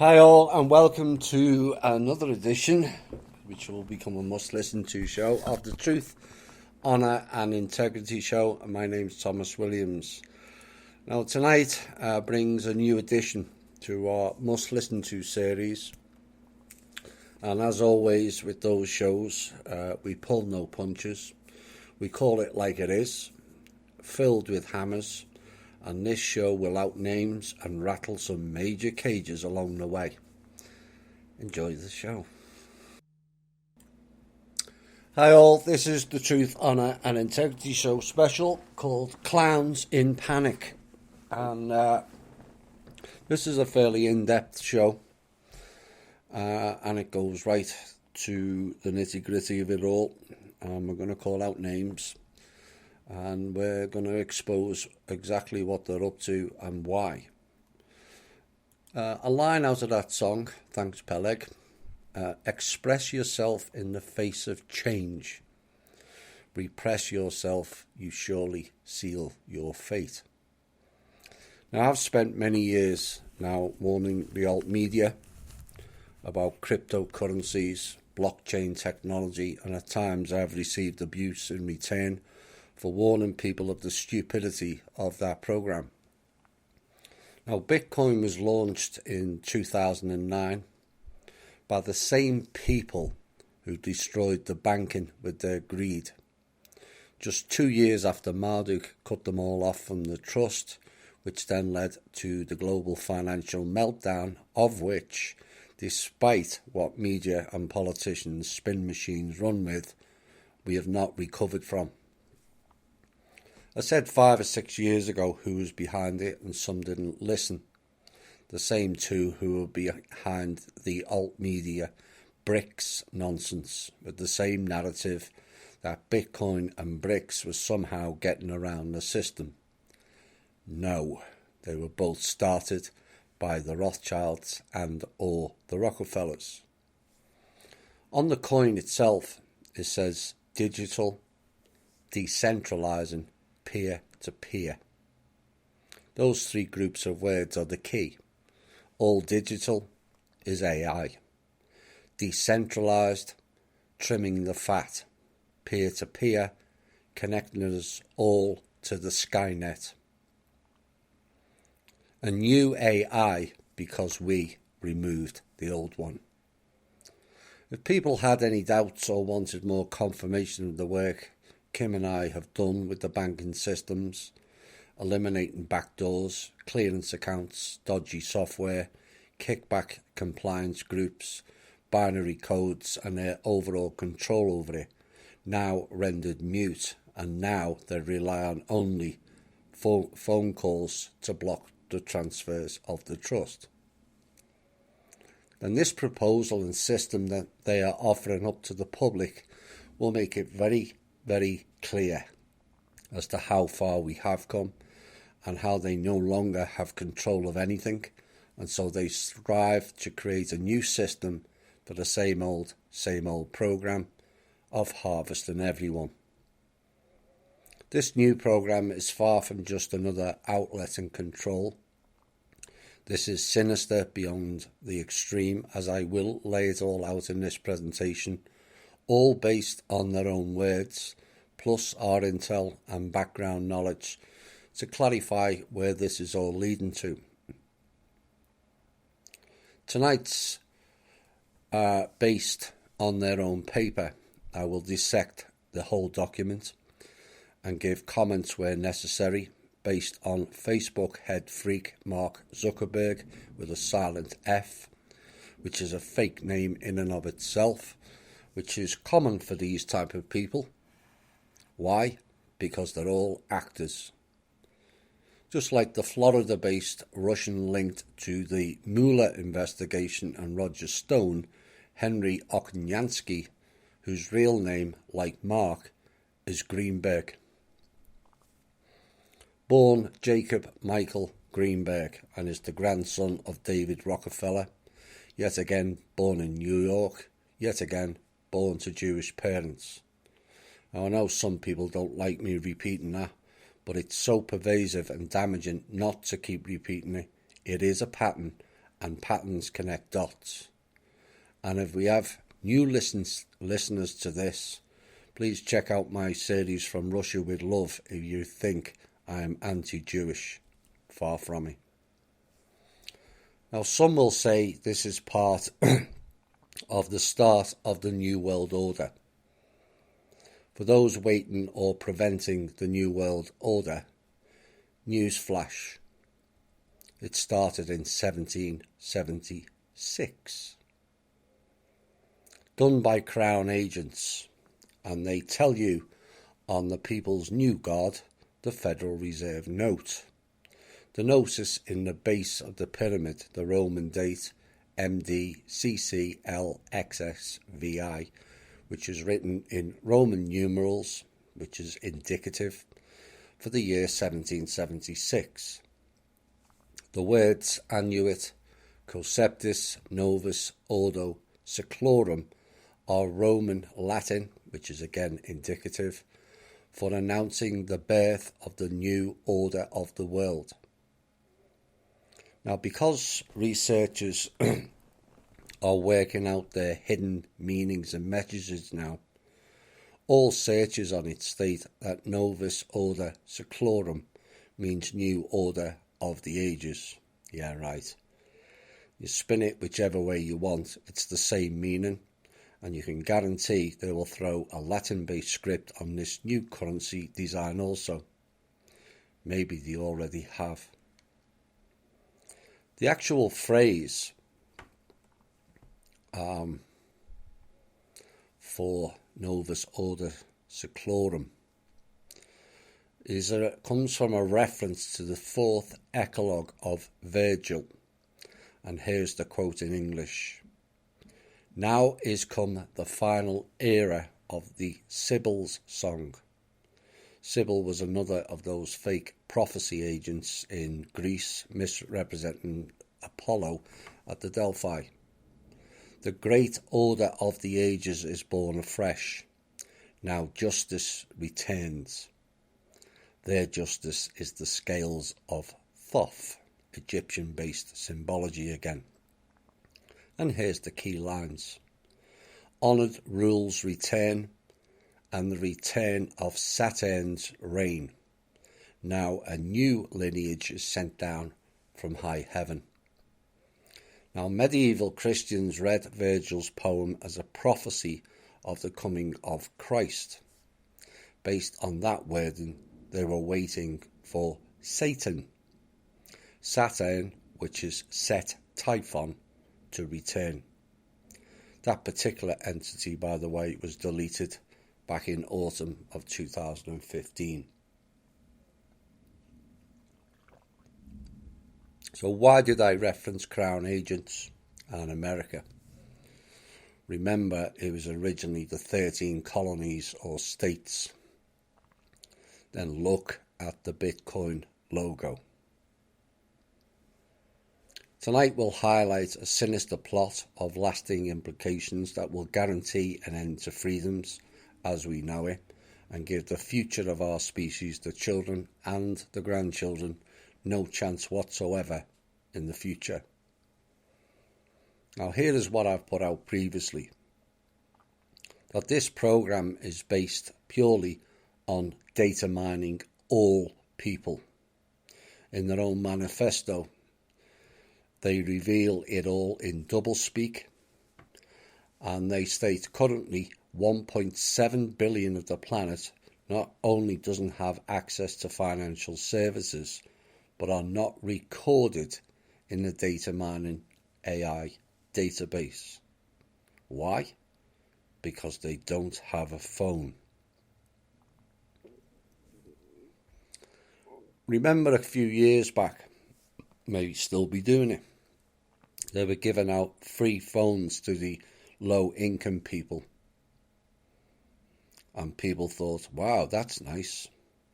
Hi all, and welcome to another edition, which will become a must-listen-to show, of the Truth, Honour and Integrity Show. And my name's Thomas Williams. Now tonight brings a new addition to our must-listen-to series. And as always with those shows, we pull no punches. We call it like it is, filled with hammers. And this show will out names and rattle some major cages along the way. Enjoy the show. Hi all, this is the Truth, Honour and Integrity Show special called Clowns in Panic. And this is a fairly in-depth show. And it goes right to the nitty-gritty of it all. We're going to call out names. And we're going to expose exactly what they're up to and why. A line out of that song, thanks Peleg, express yourself in the face of change. Repress yourself, you surely seal your fate. Now, I've spent many years now warning the alt media about cryptocurrencies, blockchain technology, and at times I've received abuse in return for warning people of the stupidity of that program. Now, Bitcoin was launched in 2009 by the same people who destroyed the banking with their greed. Just 2 years after Marduk cut them all off from the trust, which then led to the global financial meltdown, of which, despite what media and politicians' spin machines run with, we have not recovered from. I said 5 or 6 years ago who was behind it, and some didn't listen. The same two who were behind the alt media BRICS nonsense, with the same narrative that Bitcoin and BRICS was somehow getting around the system. No, they were both started by the Rothschilds and or the Rockefellers. On the coin itself, it says digital, decentralizing, peer-to-peer. Those three groups of words are the key. All digital is AI. Decentralized, trimming the fat. Peer-to-peer, connecting us all to the Skynet. A new AI because we removed the old one. If people had any doubts or wanted more confirmation of the work Kim and I have done with the banking systems, eliminating backdoors, clearance accounts, dodgy software, kickback compliance groups, binary codes and their overall control over it, now rendered mute, and now they rely on only phone calls to block the transfers of the trust. And this proposal and system that they are offering up to the public will make it very clear as to how far we have come and how they no longer have control of anything, and so they strive to create a new system for the same old program of harvesting everyone. This new program is far from just another outlet and control. This is sinister beyond the extreme, as I will lay it all out in this presentation, all based on their own words, plus our intel and background knowledge to clarify where this is all leading to. Tonight's based on their own paper. I will dissect the whole document and give comments where necessary based on Facebook head freak Mark Zuckerberg with a silent F, which is a fake name in and of itself, which is common for these type of people. Why? Because they're all actors. Just like the Florida-based Russian linked to the Mueller investigation and Roger Stone, Henry Oknyansky, whose real name, like Mark, is Greenberg. Born Jacob Michael Greenberg and is the grandson of David Rockefeller, yet again born in New York, yet again born to Jewish parents. Now, I know some people don't like me repeating that, but it's so pervasive and damaging not to keep repeating it. It is a pattern, and patterns connect dots. And if we have new listeners to this, please check out my series From Russia with Love if you think I am anti-Jewish. Far from me. Now, some will say this is part of the start of the New World Order. For those waiting or preventing the New World Order, newsflash, it started in 1776. Done by Crown agents, and they tell you on the People's New Guard, the Federal Reserve Note. The notice in the base of the pyramid, the Roman date MDCCLXXVI, which is written in Roman numerals, which is indicative, for the year 1776. The words Annuit, Conceptus Novus Ordo Seclorum are Roman Latin, which is again indicative, for announcing the birth of the new order of the world. Now, because researchers are working out their hidden meanings and messages now, all searches on it state that Novus Order Seclorum means new order of the ages. Yeah, right. You spin it whichever way you want, it's the same meaning, and you can guarantee they will throw a Latin-based script on this new currency design also. Maybe they already have. The actual phrase for Novus Order Seclorum comes from a reference to the fourth eclogue of Virgil. And here's the quote in English. Now is come the final era of the Sibyl's song. Sibyl was another of those fake prophecy agents in Greece misrepresenting Apollo at the Delphi. The great order of the ages is born afresh. Now justice returns. Their justice is the scales of Thoth, Egyptian-based symbology again. And here's the key lines. Honoured rules return, and the return of Saturn's reign. Now a new lineage is sent down from high heaven. Now medieval Christians read Virgil's poem as a prophecy of the coming of Christ. Based on that wording, they were waiting for Satan, Saturn, which is Set Typhon, to return. That particular entity, by the way, was deleted back in autumn of 2015. So why did I reference Crown agents and America? Remember, it was originally the 13 colonies or states. Then look at the Bitcoin logo. Tonight we'll highlight a sinister plot of lasting implications that will guarantee an end to freedoms as we know it, and give the future of our species, the children and the grandchildren, no chance whatsoever in the future. Now here is what I've put out previously. That this program is based purely on data mining all people. In their own manifesto, they reveal it all in doublespeak, and they state currently 1.7 billion of the planet not only doesn't have access to financial services, but are not recorded in the data mining AI database. Why? Because they don't have a phone. Remember a few years back, maybe still be doing it, they were giving out free phones to the low income people. And people thought, wow, that's nice.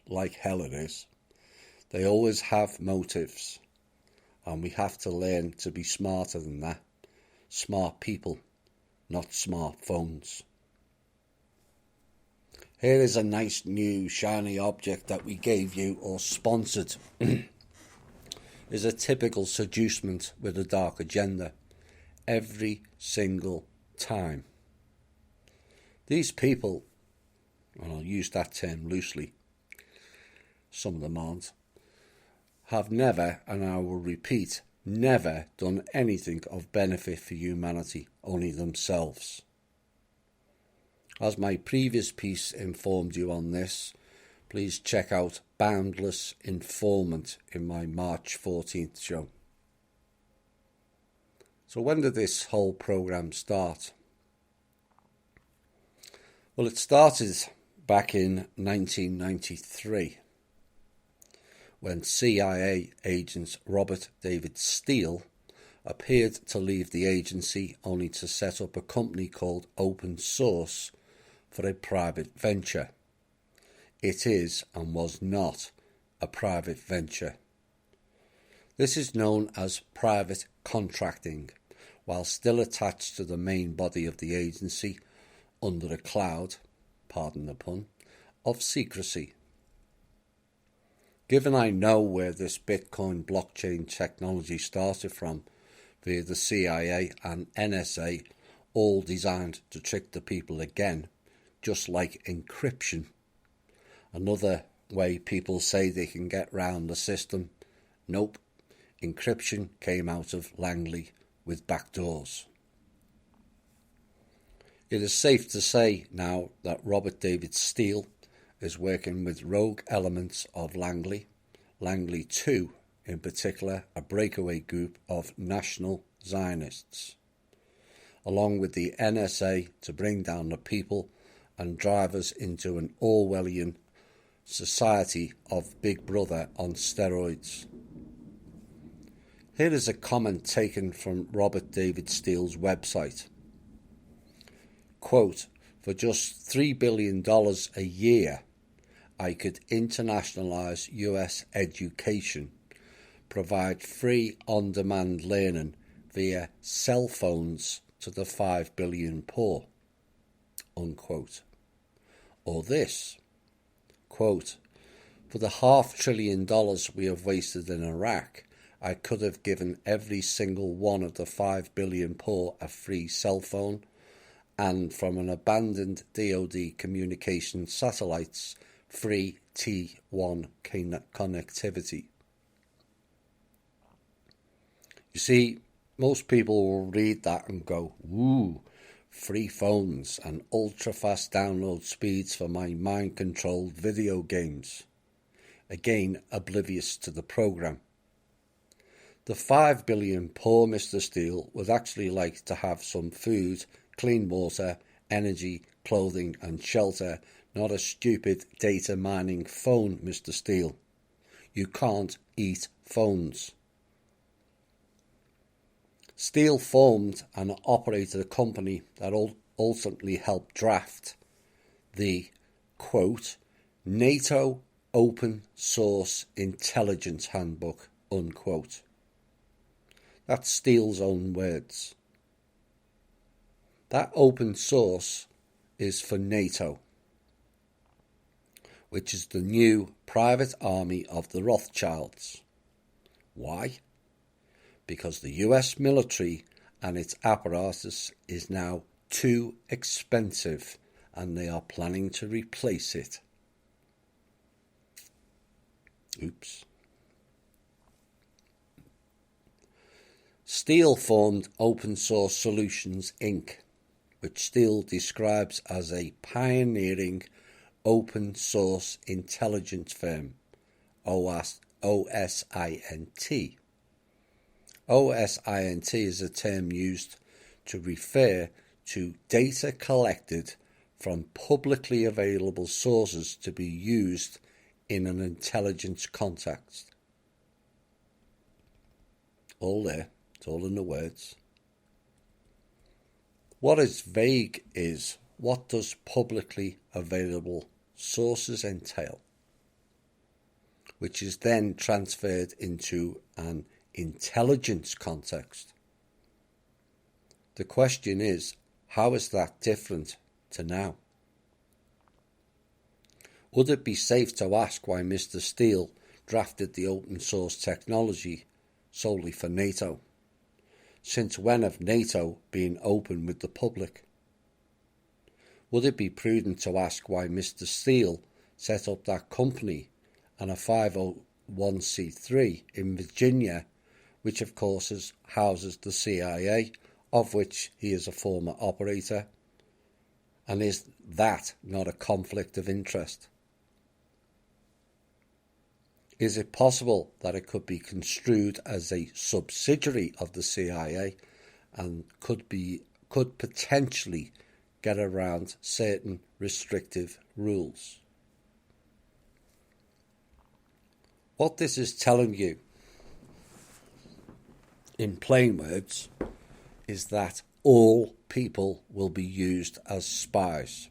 Like hell it is. They always have motives. And we have to learn to be smarter than that. Smart people, not smartphones. Here is a nice new shiny object that we gave you or sponsored. is a typical seducement with a dark agenda, every single time. These people, and I'll use that term loosely, some of them aren't, have never, and I will repeat, never done anything of benefit for humanity, only themselves. As my previous piece informed you on this, please check out Boundless Informant in my March 14th show. So when did this whole program start? Well, it started back in 1993 when CIA agent Robert David Steele appeared to leave the agency only to set up a company called Open Source for a private venture. It is and was not a private venture. This is known as private contracting, while still attached to the main body of the agency under a cloud, pardon the pun, of secrecy. Given I know where this Bitcoin blockchain technology started from via the CIA and NSA, all designed to trick the people again, just like encryption. Another way people say they can get round the system. Nope, encryption came out of Langley with backdoors. It is safe to say now that Robert David Steele is working with rogue elements of Langley 2 in particular, a breakaway group of national Zionists, along with the NSA to bring down the people and drive us into an Orwellian society of Big Brother on steroids. Here is a comment taken from Robert David Steele's website. Quote, for just $3 billion a year, I could internationalize US education, provide free on-demand learning via cell phones to the 5 billion poor, unquote. Or this, quote, for the $500 billion we have wasted in Iraq, I could have given every single one of the 5 billion poor a free cell phone, and from an abandoned DoD communication satellites, free T1 connectivity. You see, most people will read that and go, woo, free phones and ultra-fast download speeds for my mind-controlled video games. Again, oblivious to the program. The 5 billion poor Mr. Steele would actually like to have some food, clean water, energy, clothing and shelter, not a stupid data mining phone, Mr. Steele. You can't eat phones. Steele formed and operated a company that ultimately helped draft the, quote, NATO Open Source Intelligence Handbook, unquote. That's Steele's own words. That open source is for NATO, which is the new private army of the Rothschilds. Why? Because the US military and its apparatus is now too expensive and they are planning to replace it. Oops. Steele formed Open Source Solutions Inc., which Steele describes as a pioneering open source intelligence firm, OSINT. OSINT is a term used to refer to data collected from publicly available sources to be used in an intelligence context. All there, it's all in the words. What is vague is, what does publicly available sources entail, which is then transferred into an intelligence context. The question is, how is that different to now? Would it be safe to ask why Mr. Steele drafted the open source technology solely for NATO. Since when have NATO been open with the public? Would it be prudent to ask why Mr. Steele set up that company and a 501c3 in Virginia, which of course houses the CIA, of which he is a former operator? And is that not a conflict of interest? Is it possible that it could be construed as a subsidiary of the CIA and could potentially get around certain restrictive rules? What this is telling you, in plain words, is that all people will be used as spies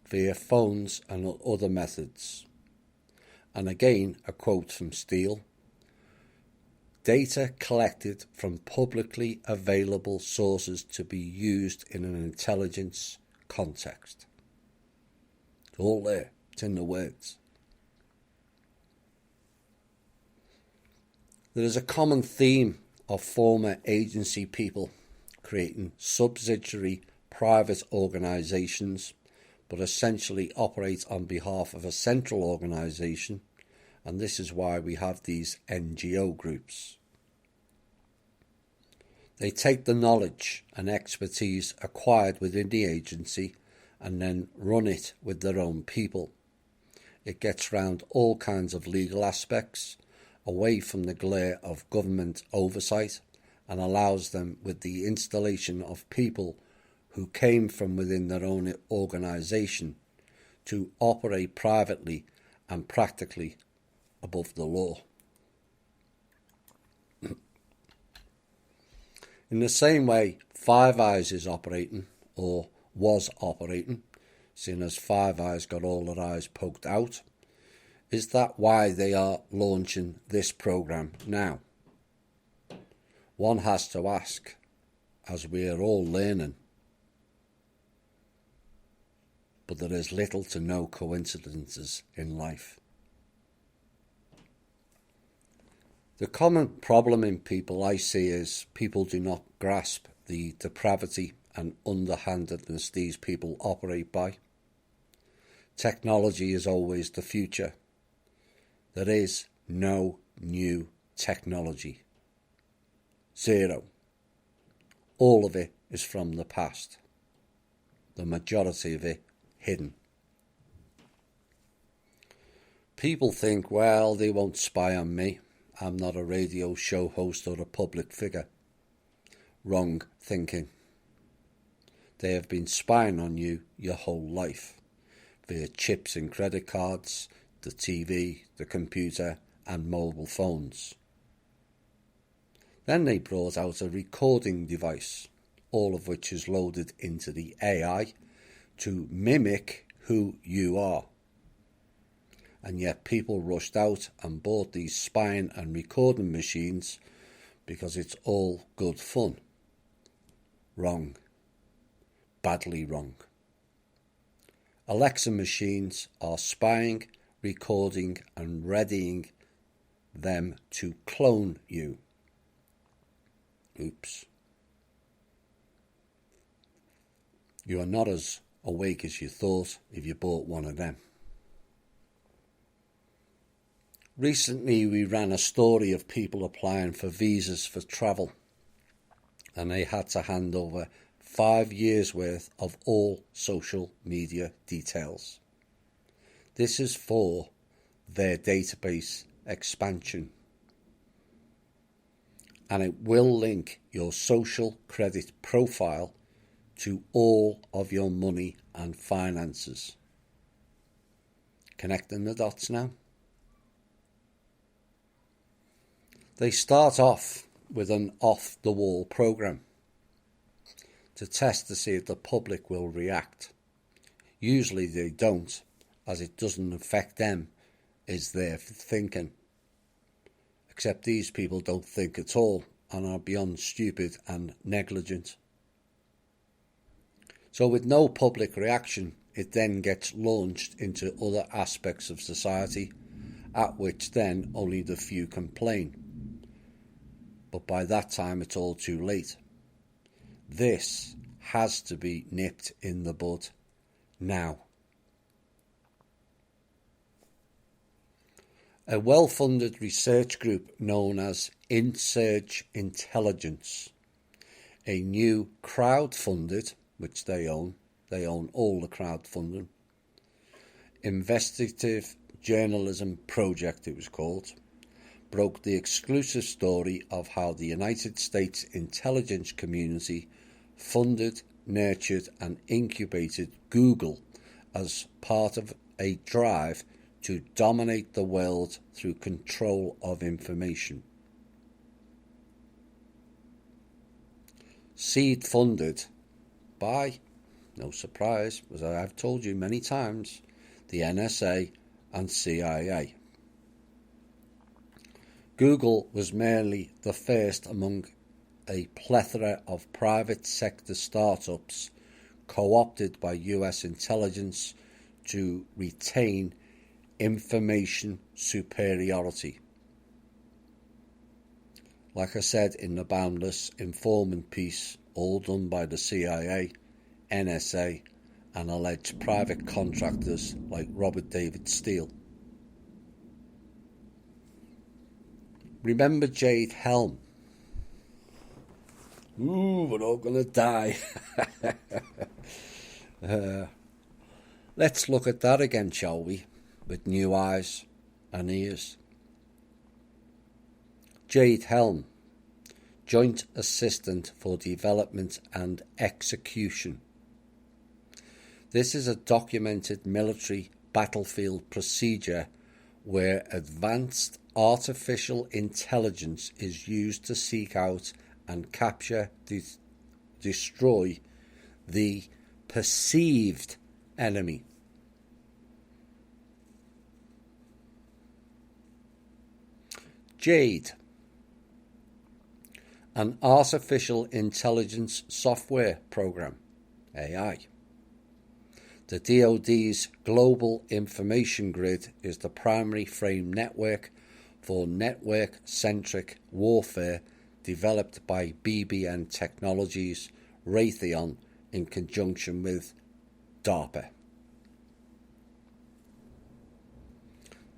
via phones and other methods. And again, a quote from Steele: data collected from publicly available sources to be used in an intelligence context. It's all there. It's in the words. There is a common theme of former agency people creating subsidiary private organisations, but essentially operate on behalf of a central organisation, and this is why we have these NGO groups. They take the knowledge and expertise acquired within the agency and then run it with their own people. It gets round all kinds of legal aspects, away from the glare of government oversight, and allows them, with the installation of people who came from within their own organisation, to operate privately and practically above the law. In the same way Five Eyes is operating, or was operating, seeing as Five Eyes got all their eyes poked out, is that why they are launching this programme now? One has to ask, as we are all learning, but there is little to no coincidences in life. The common problem in people I see is people do not grasp the depravity and underhandedness these people operate by. Technology is always the future. There is no new technology. Zero. All of it is from the past. The majority of it hidden. People think, well, they won't spy on me. I'm not a radio show host or a public figure. Wrong thinking. They have been spying on you your whole life, via chips in credit cards, the TV, the computer, and mobile phones. Then they brought out a recording device, all of which is loaded into the AI to mimic who you are. And yet people rushed out and bought these spying and recording machines because it's all good fun. Wrong. Badly wrong. Alexa machines are spying, recording and readying them to clone you. Oops. You are not as awake as you thought if you bought one of them. Recently we ran a story of people applying for visas for travel, and they had to hand over 5 years worth of all social media details. This is for their database expansion, and it will link your social credit profile to all of your money and finances. Connecting the dots now. They start off with an off-the-wall program to test to see if the public will react. Usually they don't, as it doesn't affect them, is their thinking. Except these people don't think at all and are beyond stupid and negligent. So with no public reaction, it then gets launched into other aspects of society, at which then only the few complain. but by that time it's all too late. This has to be nipped in the bud now. A well-funded research group known as Insurge Intelligence, a new crowd-funded, which they own all the crowdfunding, investigative journalism project, it was called, broke the exclusive story of how the United States intelligence community funded, nurtured and incubated Google as part of a drive to dominate the world through control of information. Seed funded by, no surprise, as I have told you many times, the NSA and CIA. Google was merely the first among a plethora of private sector startups co-opted by US intelligence to retain information superiority. Like I said in the Boundless Informant piece, all done by the CIA, NSA and alleged private contractors like Robert David Steele. Remember Jade Helm? Ooh, we're all gonna die. Let's look at that again, shall we? With new eyes and ears. Jade Helm, Joint Assistant for Development and Execution. This is a documented military battlefield procedure where advanced artificial intelligence is used to seek out and capture, destroy the perceived enemy. Jade, an artificial intelligence software program, AI. The DoD's Global Information Grid is the primary frame network for network-centric warfare developed by BBN Technologies, Raytheon, in conjunction with DARPA.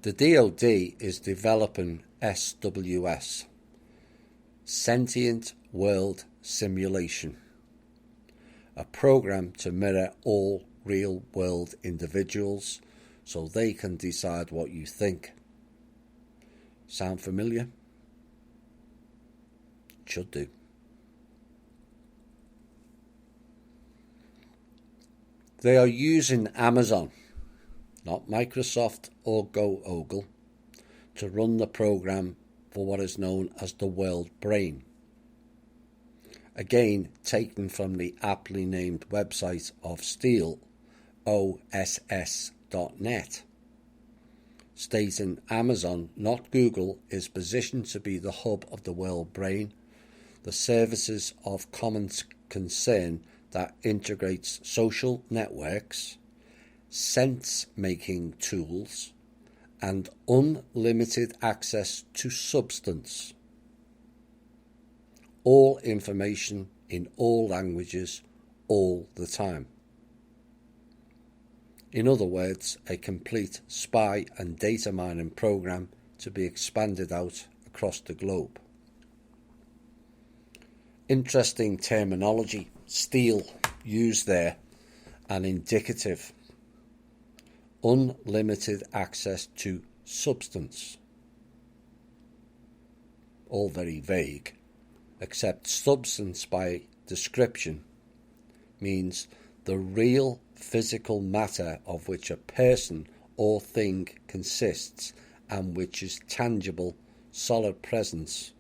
The DoD is developing SWS, Sentient World Simulation, a program to mirror all real-world individuals so they can decide what you think. Sound familiar? Should do. They are using Amazon, not Microsoft or Google, to run the program for what is known as the World Brain. Again, taken from the aptly named website of Steele, OSS.net, stating Amazon, not Google, is positioned to be the hub of the World Brain, the services of common concern that integrates social networks, sense-making tools, and unlimited access to substance. All information in all languages, all the time. In other words, a complete spy and data mining program to be expanded out across the globe. Interesting terminology, Steele used there, and indicative. Unlimited access to substance. All very vague, except substance by description means the real physical matter of which a person or thing consists and which is tangible, solid presence.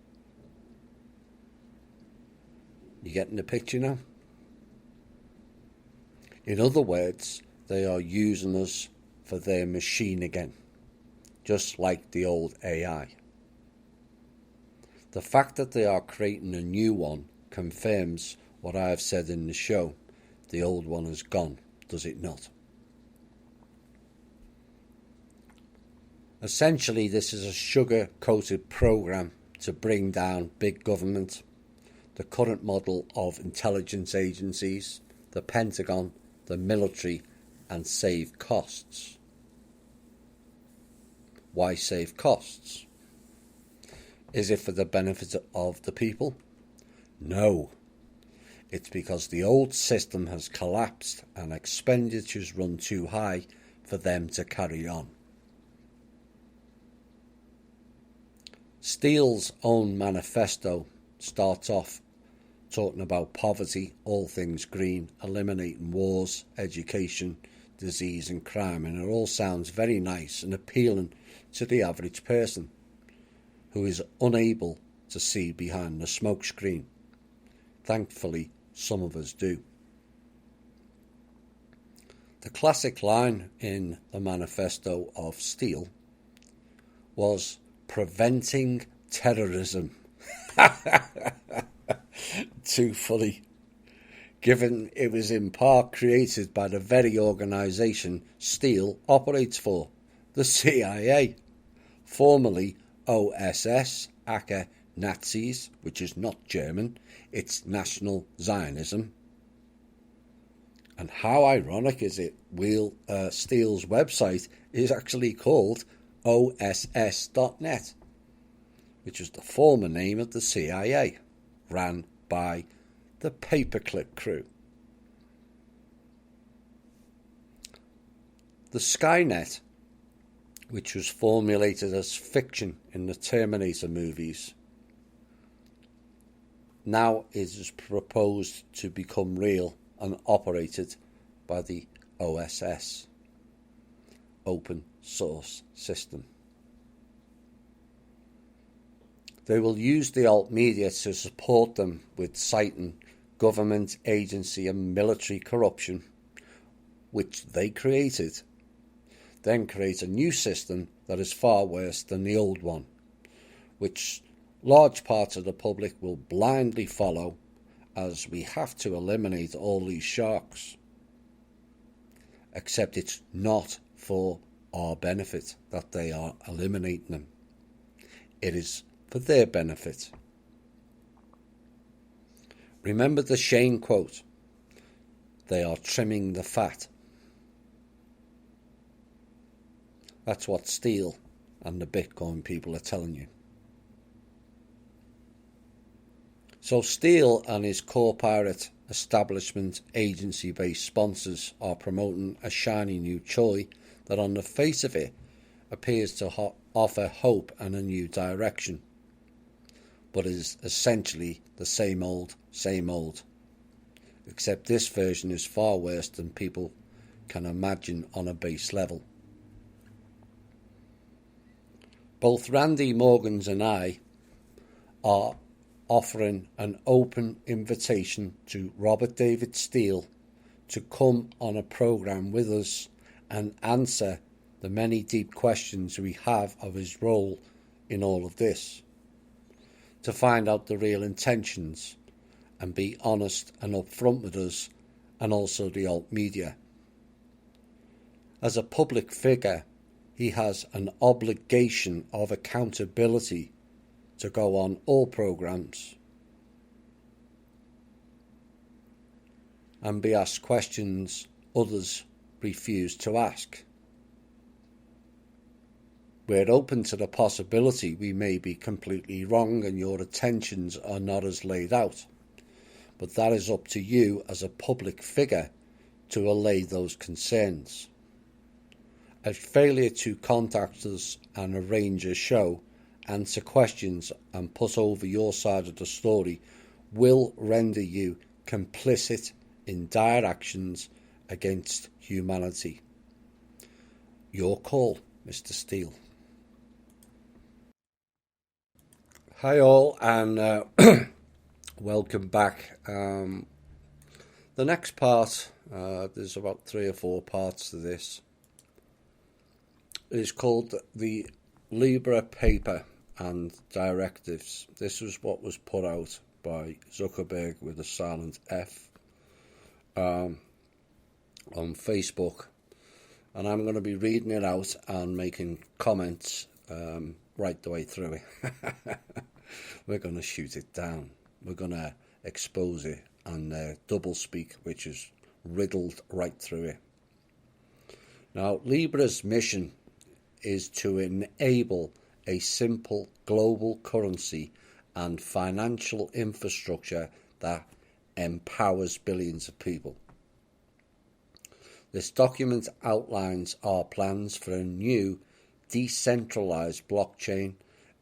You getting the picture now? In other words, they are using us for their machine again, just like the old AI. The fact that they are creating a new one confirms what I have said in the show. The old one is gone, does it not? Essentially, this is a sugar-coated program to bring down big government, the current model of intelligence agencies, the Pentagon, the military, and save costs. Why save costs? Is it for the benefit of the people? No. It's because the old system has collapsed and expenditures run too high for them to carry on. Steele's own manifesto starts off talking about poverty, all things green, eliminating wars, education, disease and crime, and it all sounds very nice and appealing to the average person who is unable to see behind the smokescreen. Thankfully, some of us do. The classic line in the manifesto of Steele was preventing terrorism. Too funny, given it was in part created by the very organisation Steele operates for, the CIA, formerly OSS, aka Nazis, which is not German, it's National Zionism. And how ironic is it, Steele's website is actually called OSS.net, which was the former name of the CIA, ran by the Paperclip crew. The Skynet, which was formulated as fiction in the Terminator movies, now is proposed to become real and operated by the OSS, Open Source System. They will use the alt media to support them with citing government, agency and military corruption, which they created, then create a new system that is far worse than the old one, which large parts of the public will blindly follow, as we have to eliminate all these sharks. Except it's not for our benefit that they are eliminating them. It is for their benefit. Remember the Shane quote, "They are trimming the fat." That's what Steele and the Bitcoin people are telling you. So Steele and his corporate establishment agency-based sponsors are promoting a shiny new toy that on the face of it appears to offer hope and a new direction, but is essentially the same old, except this version is far worse than people can imagine on a base level. Both Randy Morgans and I are offering an open invitation to Robert David Steele to come on a programme with us and answer the many deep questions we have of his role in all of this, to find out the real intentions and be honest and upfront with us and also the alt media. As a public figure, he has an obligation of accountability to go on all programmes and be asked questions others refuse to ask. We're open to the possibility we may be completely wrong and your attentions are not as laid out, but that is up to you as a public figure to allay those concerns. A failure to contact us and arrange a show, answer questions and put over your side of the story will render you complicit in dire actions against humanity. Your call, Mr. Steele. Hi all, and welcome back. The next part, there's about 3 or 4 parts to this, is called the Libra Paper and Directives. This was what was put out by Zuckerberg with a silent F on Facebook, and I'm going to be reading it out and making comments right the way through it. We're going to shoot it down. We're going to expose it and doublespeak, which is riddled right through it. Now, Libra's mission is to enable a simple global currency and financial infrastructure that empowers billions of people. This document outlines our plans for a new decentralized blockchain,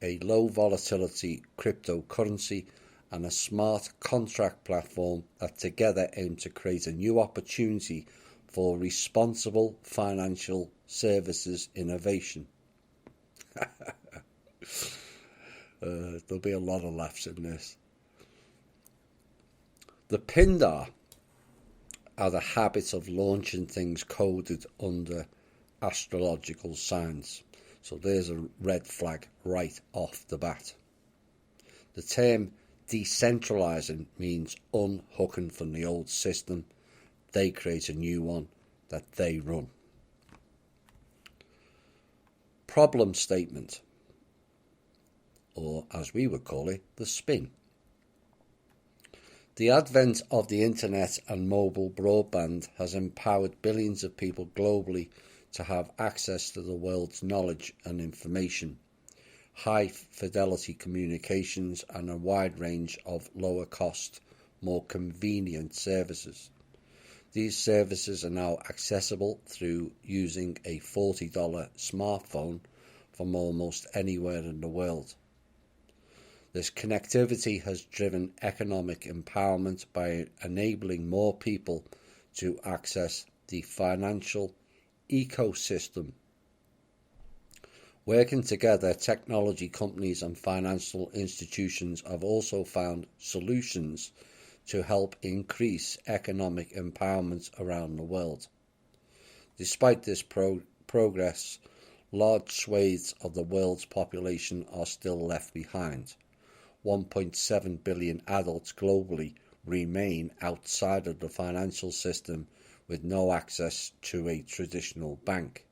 a low volatility cryptocurrency, and a smart contract platform that together aim to create a new opportunity for responsible financial services innovation. There'll be a lot of laughs in this. The Pindar are the habit of launching things coded under astrological signs. So there's a red flag right off the bat. The term decentralizing means unhooking from the old system. They create a new one that they run. Problem statement, or as we would call it, the spin. The advent of the internet and mobile broadband has empowered billions of people globally to have access to the world's knowledge and information, high fidelity communications, and a wide range of lower cost, more convenient services. These services are now accessible through using a $40 smartphone from almost anywhere in the world. This connectivity has driven economic empowerment by enabling more people to access the financial ecosystem. Working together, technology companies and financial institutions have also found solutions to help increase economic empowerment around the world. Despite this progress, large swathes of the world's population are still left behind. 1.7 billion adults globally remain outside of the financial system with no access to a traditional bank.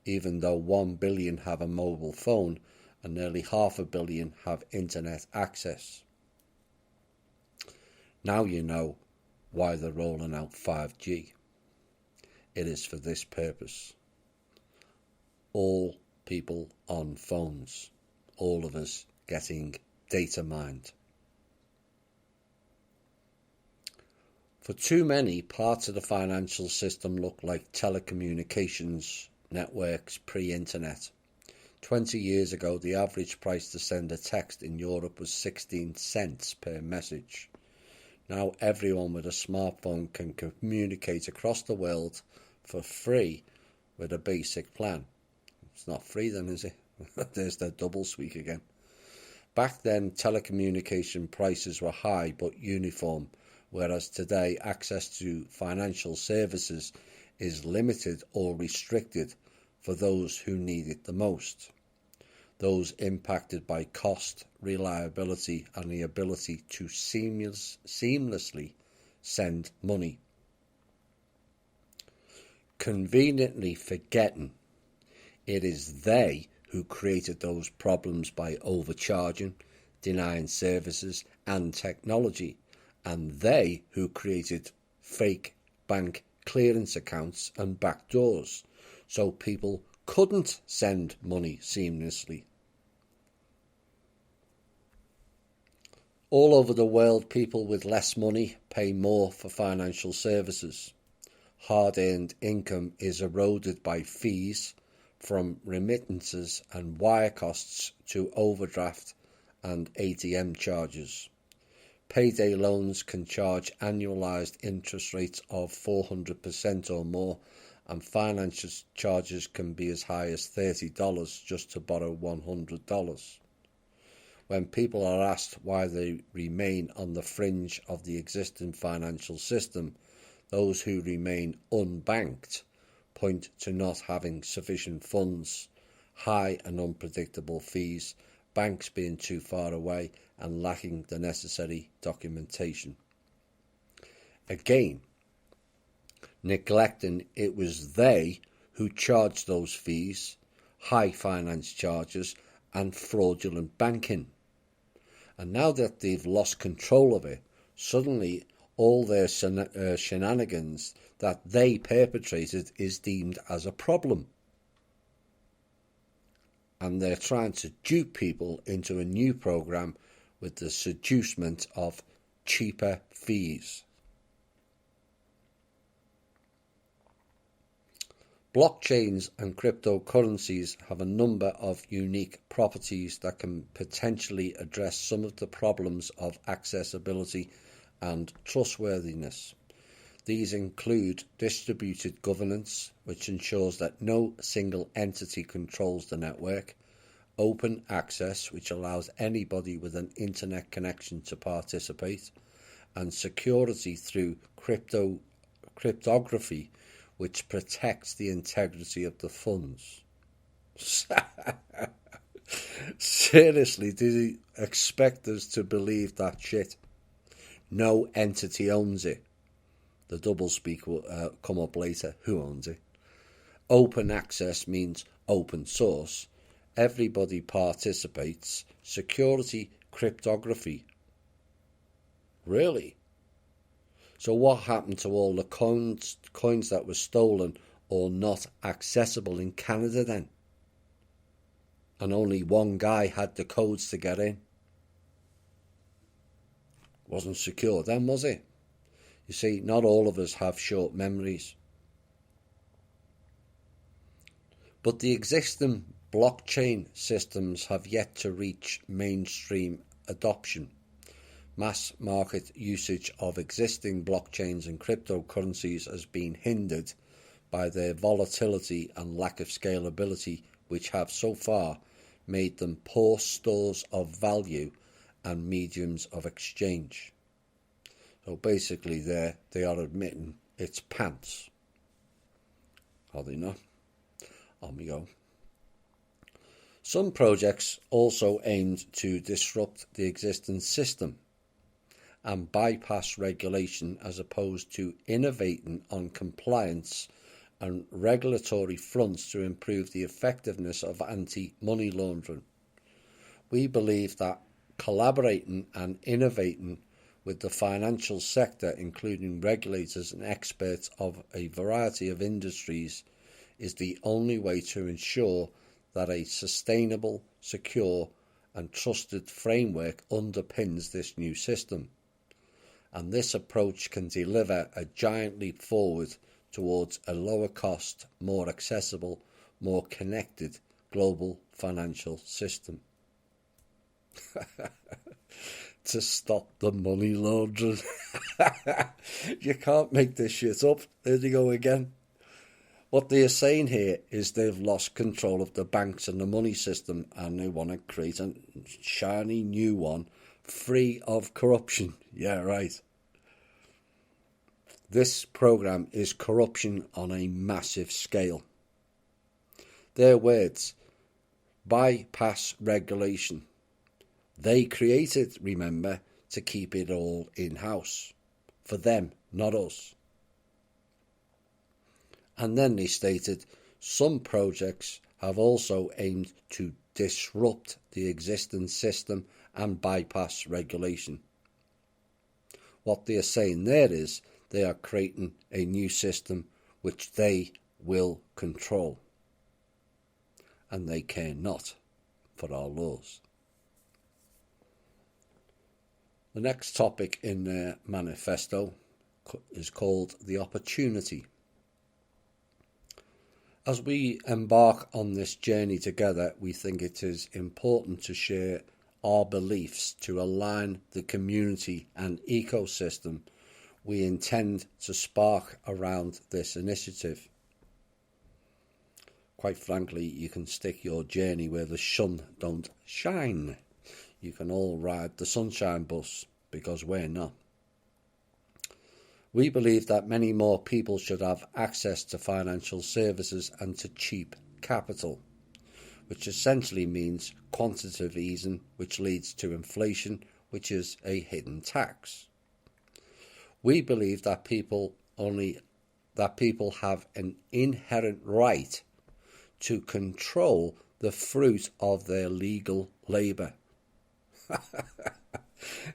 Even though 1 billion have a mobile phone and nearly 500 million have internet access. Now you know why they're rolling out 5G. It is for this purpose. All people on phones, all of us getting data mined. For too many, parts of the financial system look like telecommunications networks pre-internet. 20 years ago, the average price to send a text in Europe was 16 cents per message. Now everyone with a smartphone can communicate across the world for free with a basic plan. It's not free then, is it? There's the doublespeak again. Back then, telecommunication prices were high but uniform, whereas today access to financial services is limited or restricted for those who need it the most. Those impacted by cost, reliability, and the ability to seamlessly send money. Conveniently forgetting it is they who created those problems by overcharging, denying services and technology, and they who created fake bank clearance accounts and backdoors so people couldn't send money seamlessly. All over the world, people with less money pay more for financial services. Hard-earned income is eroded by fees from remittances and wire costs to overdraft and ATM charges. Payday loans can charge annualized interest rates of 400% or more, and finance charges can be as high as $30 just to borrow $100. When people are asked why they remain on the fringe of the existing financial system, those who remain unbanked point to not having sufficient funds, high and unpredictable fees, banks being too far away, and lacking the necessary documentation. Again, neglecting it was they who charged those fees, high finance charges, and fraudulent banking. And now that they've lost control of it, suddenly all their shenanigans that they perpetrated is deemed as a problem. And they're trying to dupe people into a new program with the seducement of cheaper fees. Blockchains and cryptocurrencies have a number of unique properties that can potentially address some of the problems of accessibility and trustworthiness. These include distributed governance, which ensures that no single entity controls the network, open access, which allows anybody with an internet connection to participate, and security through cryptography, which protects the integrity of the funds. Seriously, did he expect us to believe that shit? No entity owns it. The doublespeak will come up later. Who owns it? Open access means open source. Everybody participates. Security, cryptography. Really? So what happened to all the coins that were stolen or not accessible in Canada then? And only one guy had the codes to get in. Wasn't secure then, was it? You see, not all of us have short memories. But the existing blockchain systems have yet to reach mainstream adoption. Mass market usage of existing blockchains and cryptocurrencies has been hindered by their volatility and lack of scalability, which have so far made them poor stores of value and mediums of exchange. So basically they are admitting it's pants. Are they not? On we go. Some projects also aimed to disrupt the existing system and bypass regulation as opposed to innovating on compliance and regulatory fronts to improve the effectiveness of anti-money laundering. We believe that collaborating and innovating with the financial sector, including regulators and experts of a variety of industries, is the only way to ensure that a sustainable, secure and trusted framework underpins this new system. And this approach can deliver a giant leap forward towards a lower cost, more accessible, more connected global financial system. To stop the money laundering. You can't make this shit up. There you go again. What they are saying here is they've lost control of the banks and the money system, and they want to create a shiny new one free of corruption. Yeah, right. This program is corruption on a massive scale. Their words: bypass regulation. They created, remember, to keep it all in-house. For them, not us. And then they stated, some projects have also aimed to disrupt the existing system and bypass regulation. What they are saying there is they are creating a new system which they will control. And they care not for our laws. The next topic in their manifesto is called the opportunity. As we embark on this journey together, we think it is important to share our beliefs to align the community and ecosystem we intend to spark around this initiative. Quite frankly, you can stick your journey where the sun don't shine. You can all ride the sunshine bus, because we're not. We believe that many more people should have access to financial services and to cheap capital, which essentially means quantitative easing, which leads to inflation, which is a hidden tax. We believe that people have an inherent right to control the fruit of their legal labour.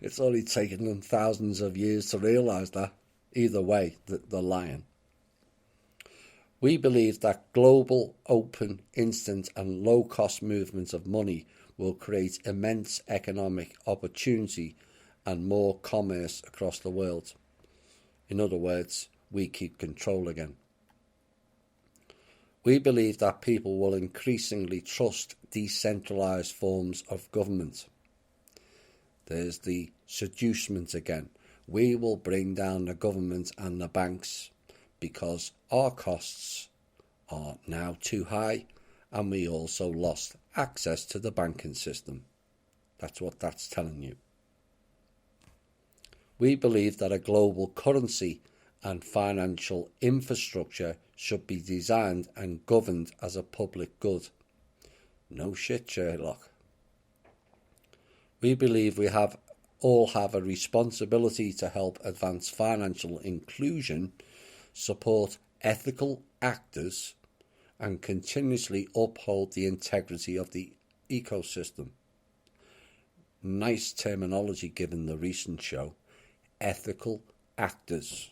It's only taken them thousands of years to realise that. Either way, they're lying. We believe that global, open, instant and low-cost movement of money will create immense economic opportunity and more commerce across the world. In other words, we keep control again. We believe that people will increasingly trust decentralised forms of government. There's the seducement again. We will bring down the government and the banks because our costs are now too high and we also lost access to the banking system. That's what that's telling you. We believe that a global currency and financial infrastructure should be designed and governed as a public good. No shit, Sherlock. We believe we all have a responsibility to help advance financial inclusion, support ethical actors, and continuously uphold the integrity of the ecosystem. Nice terminology given the recent show. Ethical actors.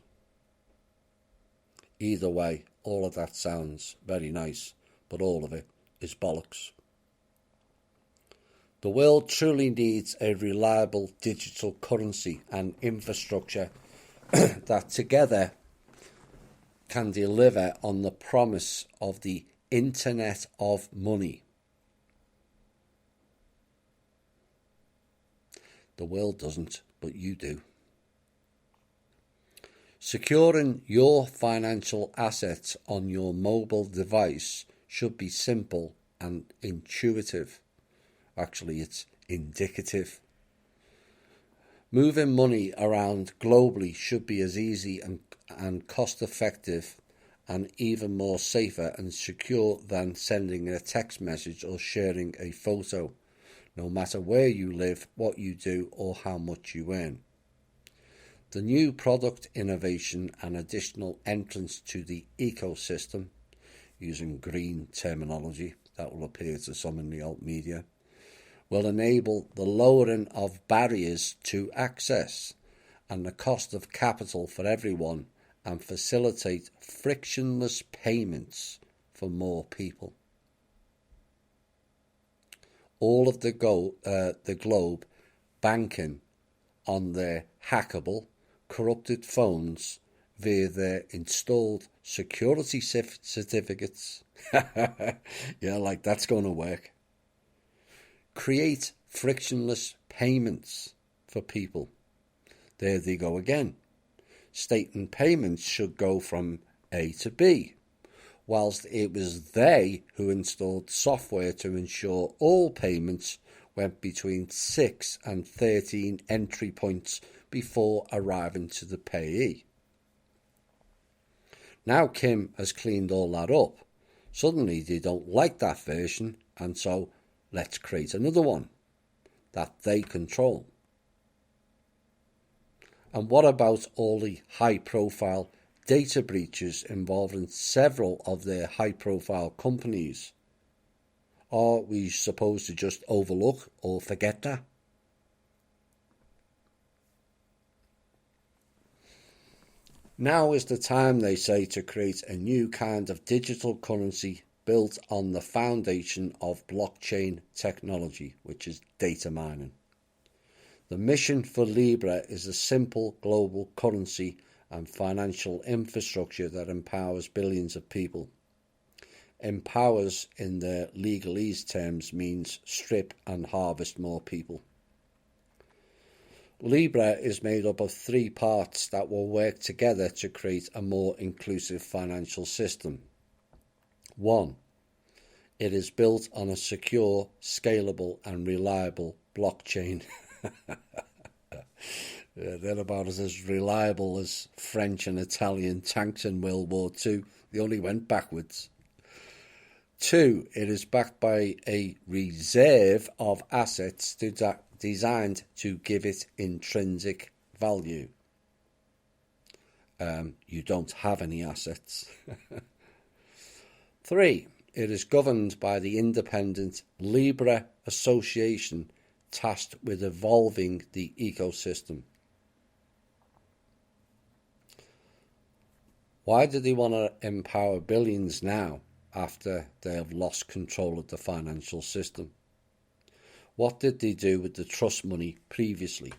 Either way, all of that sounds very nice, but all of it is bollocks. The world truly needs a reliable digital currency and infrastructure that together can deliver on the promise of the Internet of Money. The world doesn't, but you do. Securing your financial assets on your mobile device should be simple and intuitive. Actually, it's indicative. Moving money around globally should be as easy and cost-effective and even more safer and secure than sending a text message or sharing a photo, no matter where you live, what you do, or how much you earn. The new product innovation and additional entrance to the ecosystem, using green terminology that will appear to some in the alt media, will enable the lowering of barriers to access and the cost of capital for everyone and facilitate frictionless payments for more people. All of the globe banking on their hackable, corrupted phones via their installed security certificates. Yeah, like that's going to work. Create frictionless payments for people. There they go again. Stating payments should go from A to B, whilst it was they who installed software to ensure all payments went between 6 and 13 entry points before arriving to the payee. Now Kim has cleaned all that up. Suddenly they don't like that version, and so let's create another one that they control. And what about all the high-profile data breaches involving several of their high-profile companies? Are we supposed to just overlook or forget that? Now is the time, they say, to create a new kind of digital currency built on the foundation of blockchain technology, which is data mining. The mission for Libra is a simple global currency and financial infrastructure that empowers billions of people. Empowers, in their legalese terms, means strip and harvest more people. Libra is made up of 3 parts that will work together to create a more inclusive financial system. 1. It is built on a secure, scalable and reliable blockchain. They're about as reliable as French and Italian tanks in World War II. They only went backwards. 2. It is backed by a reserve of assets designed to give it intrinsic value. You don't have any assets. 3. It is governed by the independent Libra Association tasked with evolving the ecosystem. Why do they want to empower billions now after they have lost control of the financial system? What did they do with the trust money previously?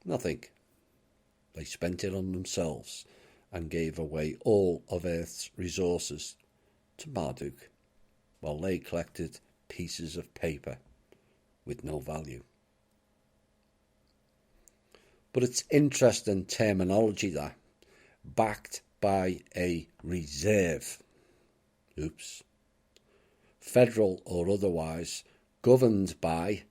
Nothing. They spent it on themselves and gave away all of Earth's resources to Marduk, while they collected pieces of paper with no value. But it's interesting terminology that, backed by a reserve, federal or otherwise, governed by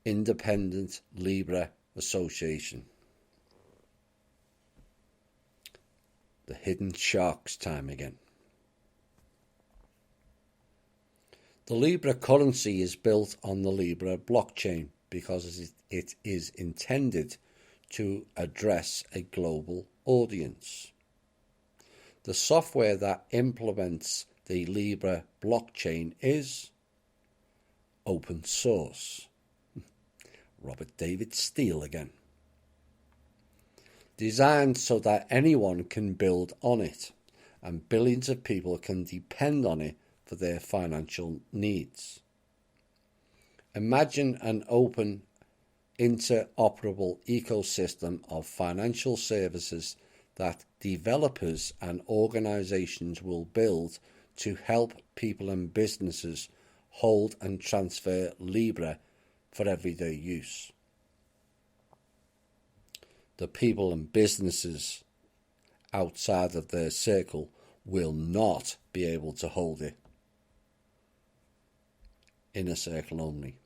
Independent Libra Association. The hidden sharks time again. The Libra currency is built on the Libra blockchain because it is intended to address a global audience. The software that implements the Libra blockchain is open source. Robert David Steele again. Designed so that anyone can build on it and billions of people can depend on it for their financial needs. Imagine an open, interoperable ecosystem of financial services that developers and organizations will build to help people and businesses hold and transfer Libra for everyday use. The people and businesses outside of their circle will not be able to hold it. Inner circle only.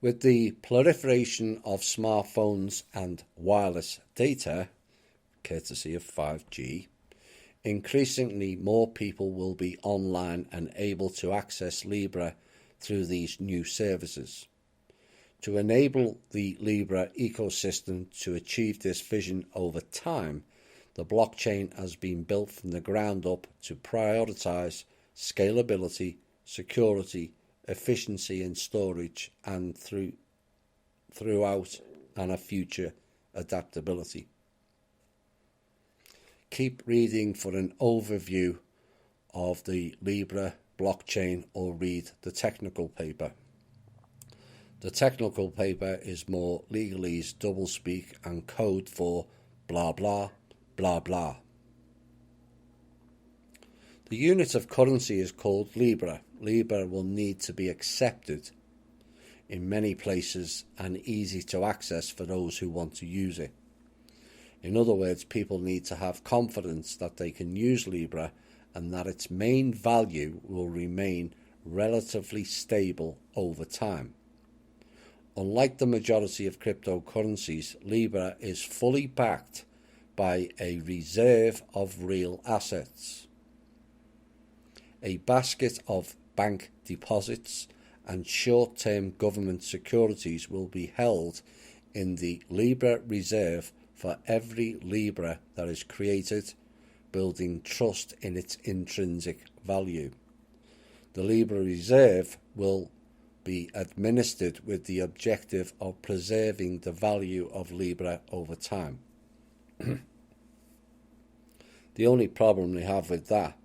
With the proliferation of smartphones and wireless data, courtesy of 5G, increasingly more people will be online and able to access Libra through these new services. To enable the Libra ecosystem to achieve this vision over time, the blockchain has been built from the ground up to prioritize scalability, security, efficiency and storage, and throughout and a future adaptability. Keep reading for an overview of the Libra blockchain or read the technical paper. The technical paper is more legalese, doublespeak and code for blah blah blah blah. The unit of currency is called Libra. Libra will need to be accepted in many places and easy to access for those who want to use it. In other words, people need to have confidence that they can use Libra and that its main value will remain relatively stable over time. Unlike the majority of cryptocurrencies, Libra is fully backed by a reserve of real assets. A basket of bank deposits and short-term government securities will be held in the Libra reserve for every Libra that is created, building trust in its intrinsic value. The Libra reserve will be administered with the objective of preserving the value of Libra over time. The only problem they have with that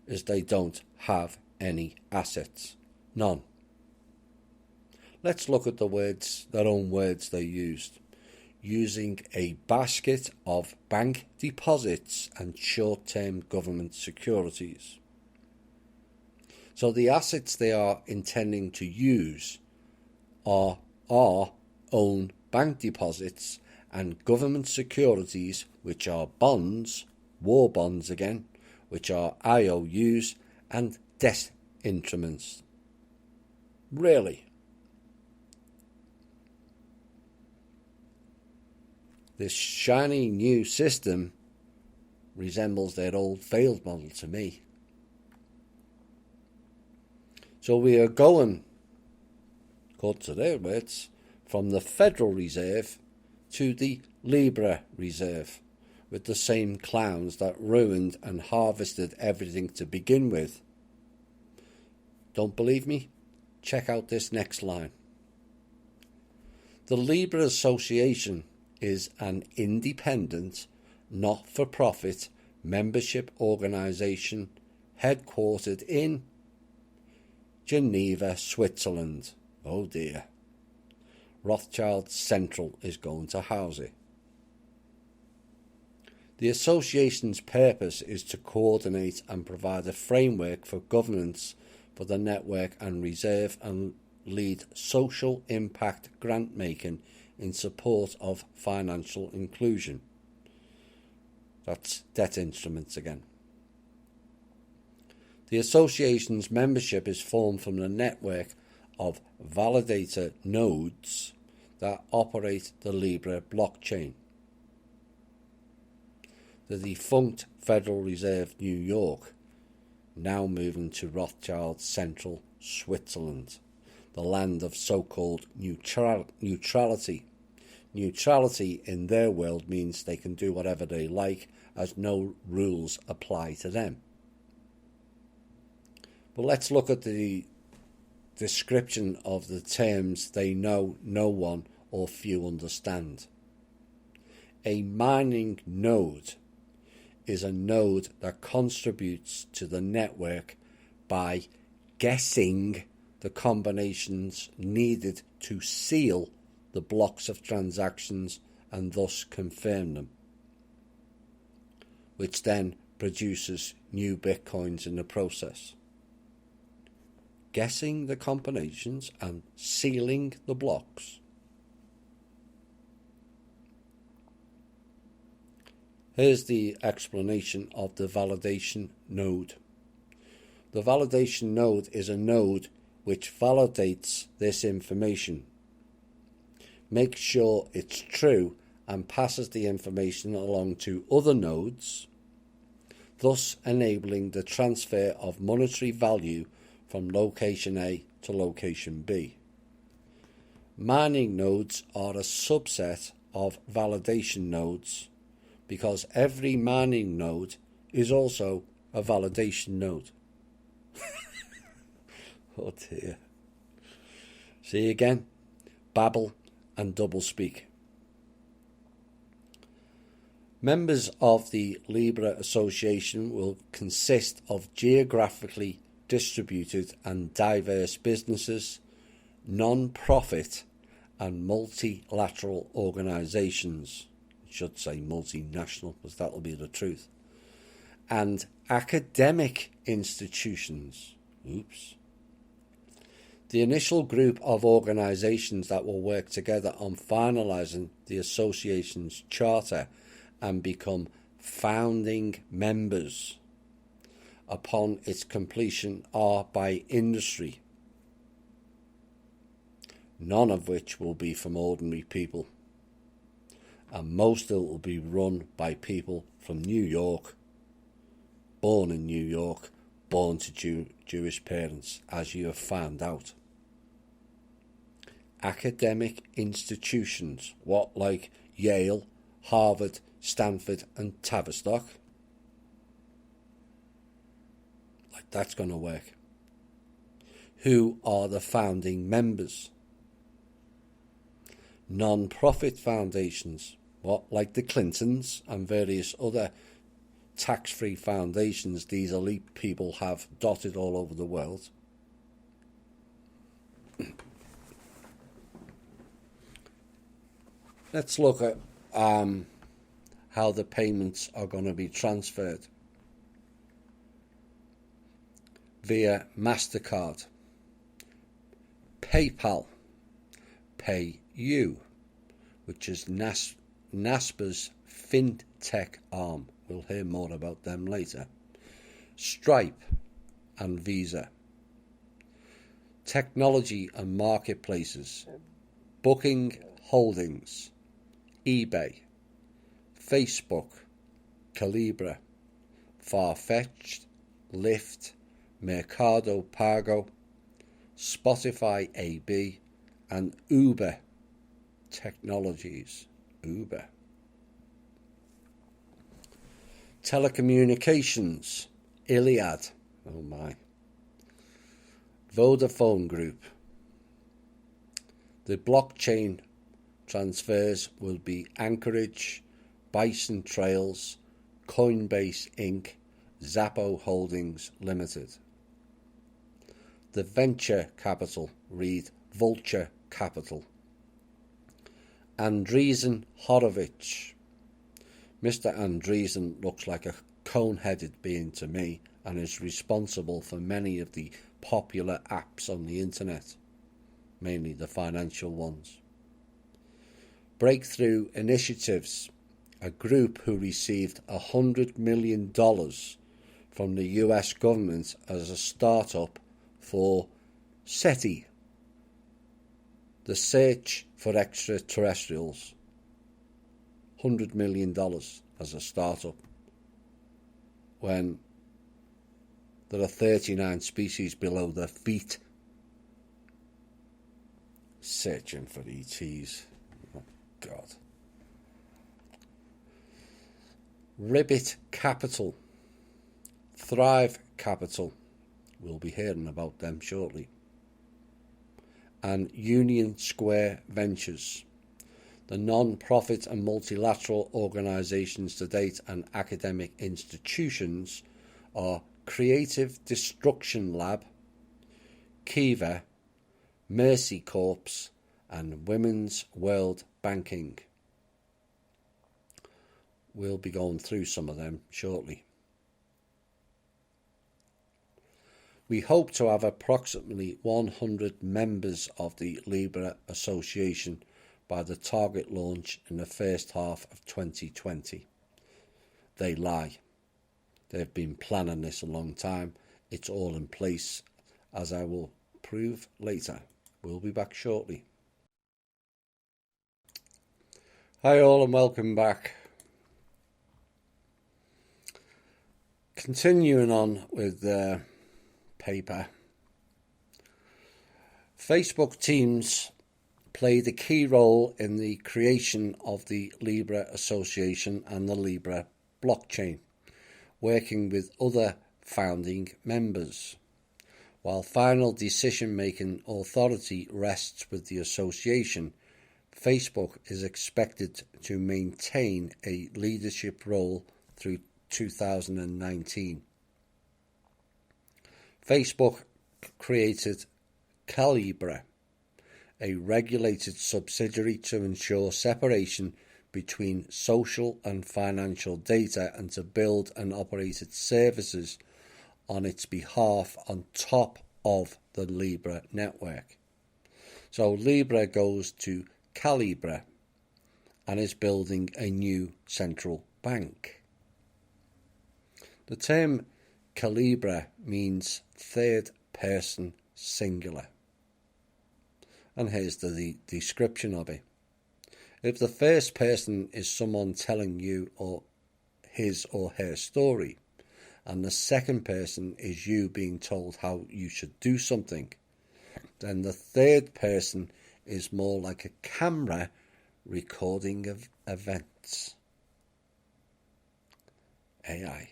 is they don't have any assets. None. Let's look at the words, their own words they used. Using a basket of bank deposits and short-term government securities. So the assets they are intending to use are our own bank deposits and government securities, which are bonds, war bonds again, which are IOUs and debt instruments. Really? This shiny new system resembles their old failed model to me. So we are going, according to their words, from the Federal Reserve to the Libra Reserve, with the same clowns that ruined and harvested everything to begin with, Don't believe me? Check out this next line. The Libra Association is an independent, not-for-profit membership organisation headquartered in Geneva, Switzerland. Oh dear. Rothschild Central is going to house it. The association's purpose is to coordinate and provide a framework for governance for the network and reserve and lead social impact grant making in support of financial inclusion. That's debt instruments again. The association's membership is formed from the network of validator nodes that operate the Libra blockchain. The defunct Federal Reserve New York, now moving to Rothschild Central Switzerland, the land of so-called neutrality. Neutrality in their world means they can do whatever they like, as no rules apply to them. But let's look at the description of the terms they know no one or few understand. A mining node is a node that contributes to the network by guessing the combinations needed to seal the blocks of transactions and thus confirm them, which then produces new bitcoins in the process. Guessing the combinations and sealing the blocks. Here's the explanation of the validation node. The validation node is a node which validates this information, makes sure it's true and passes the information along to other nodes, thus enabling the transfer of monetary value from location A to location B. Mining nodes are a subset of validation nodes because every mining node is also a validation node. Oh dear. See again? Babble and doublespeak. Members of the Libra Association will consist of geographically distributed and diverse businesses, non-profit and multilateral organisations, I should say multinational because that will be the truth, and academic institutions. The initial group of organisations that will work together on finalising the association's charter and become founding members upon its completion are by industry, none of which will be from ordinary people, and most of it will be run by people from New York, born in New York, born to Jewish parents, as you have found out. Academic institutions, what, like Yale, Harvard, Stanford and Tavistock? Like that's going to work. Who are the founding members? Non-profit foundations, what, like the Clintons and various other tax-free foundations these elite people have dotted all over the world. Let's look at how the payments are going to be transferred via MasterCard, PayPal, PayU, which is NASPA's fintech arm. We'll hear more about them later. Stripe and Visa. Technology and marketplaces. Booking Holdings. eBay. Facebook. Calibra. Farfetch. Lyft. Mercado Pago. Spotify AB. And Uber Technologies. Uber. Telecommunications, Iliad, oh my. Vodafone Group. The blockchain transfers will be Anchorage, Bison Trails, Coinbase Inc., Zappo Holdings Limited. The venture capital read Vulture Capital. Andreessen Horowitz. Mr. Andreessen looks like a cone-headed being to me and is responsible for many of the popular apps on the internet, mainly the financial ones. Breakthrough Initiatives, a group who received $100 million from the US government as a startup for SETI, the search for extraterrestrials. $100 million as a startup when there are 39 species below their feet searching for ETs. Oh, God. Ribbit Capital, Thrive Capital, we'll be hearing about them shortly, and Union Square Ventures. The non-profit and multilateral organisations to date and academic institutions are Creative Destruction Lab, Kiva, Mercy Corps, and Women's World Banking. We'll be going through some of them shortly. We hope to have approximately 100 members of the Libra Association by the target launch in the first half of 2020. They lie. They've been planning this a long time. It's all in place, as I will prove later. We'll be back shortly. Hi all and welcome back. Continuing on with the paper. Facebook teams played a key role in the creation of the Libra Association and the Libra blockchain, working with other founding members. While final decision-making authority rests with the association, Facebook is expected to maintain a leadership role through 2019. Facebook created Calibra, a regulated subsidiary to ensure separation between social and financial data and to build and operate its services on its behalf on top of the Libra network. So Libra goes to Calibra and is building a new central bank. The term Calibra means third person singular. And here's the description of it. If the first person is someone telling you or his or her story, and the second person is you being told how you should do something, then the third person is more like a camera recording of events. AI.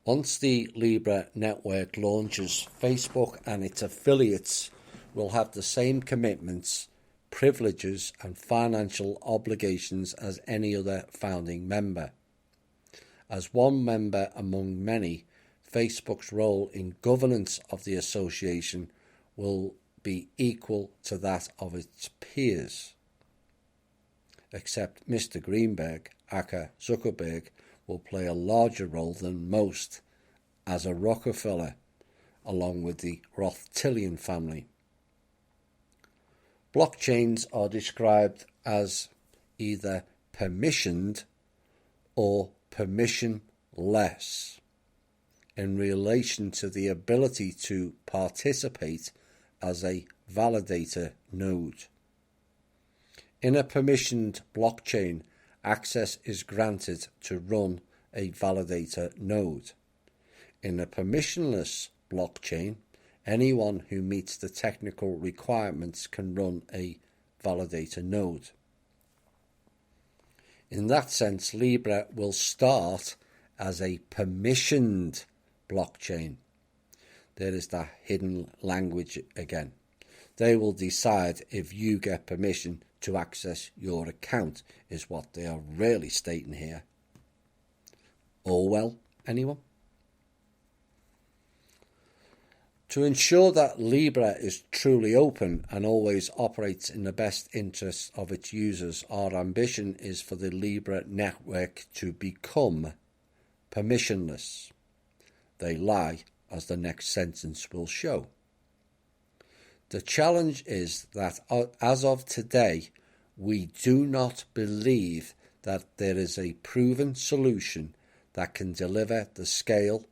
Once the Libra network launches, Facebook and its affiliates will have the same commitments, privileges and financial obligations as any other founding member. As one member among many, Facebook's role in governance of the association will be equal to that of its peers. Except Mr. Greenberg, aka Zuckerberg, will play a larger role than most as a Rockefeller, along with the Rothschildian family. Blockchains are described as either permissioned or permissionless in relation to the ability to participate as a validator node. In a permissioned blockchain, access is granted to run a validator node. In a permissionless blockchain, anyone who meets the technical requirements can run a validator node. In that sense, Libra will start as a permissioned blockchain. There is that hidden language again. They will decide if you get permission to access your account, is what they are really stating here. Orwell, anyone? To ensure that Libra is truly open and always operates in the best interests of its users, our ambition is for the Libra network to become permissionless. They lie, as the next sentence will show. The challenge is that as of today, we do not believe that there is a proven solution that can deliver the scale,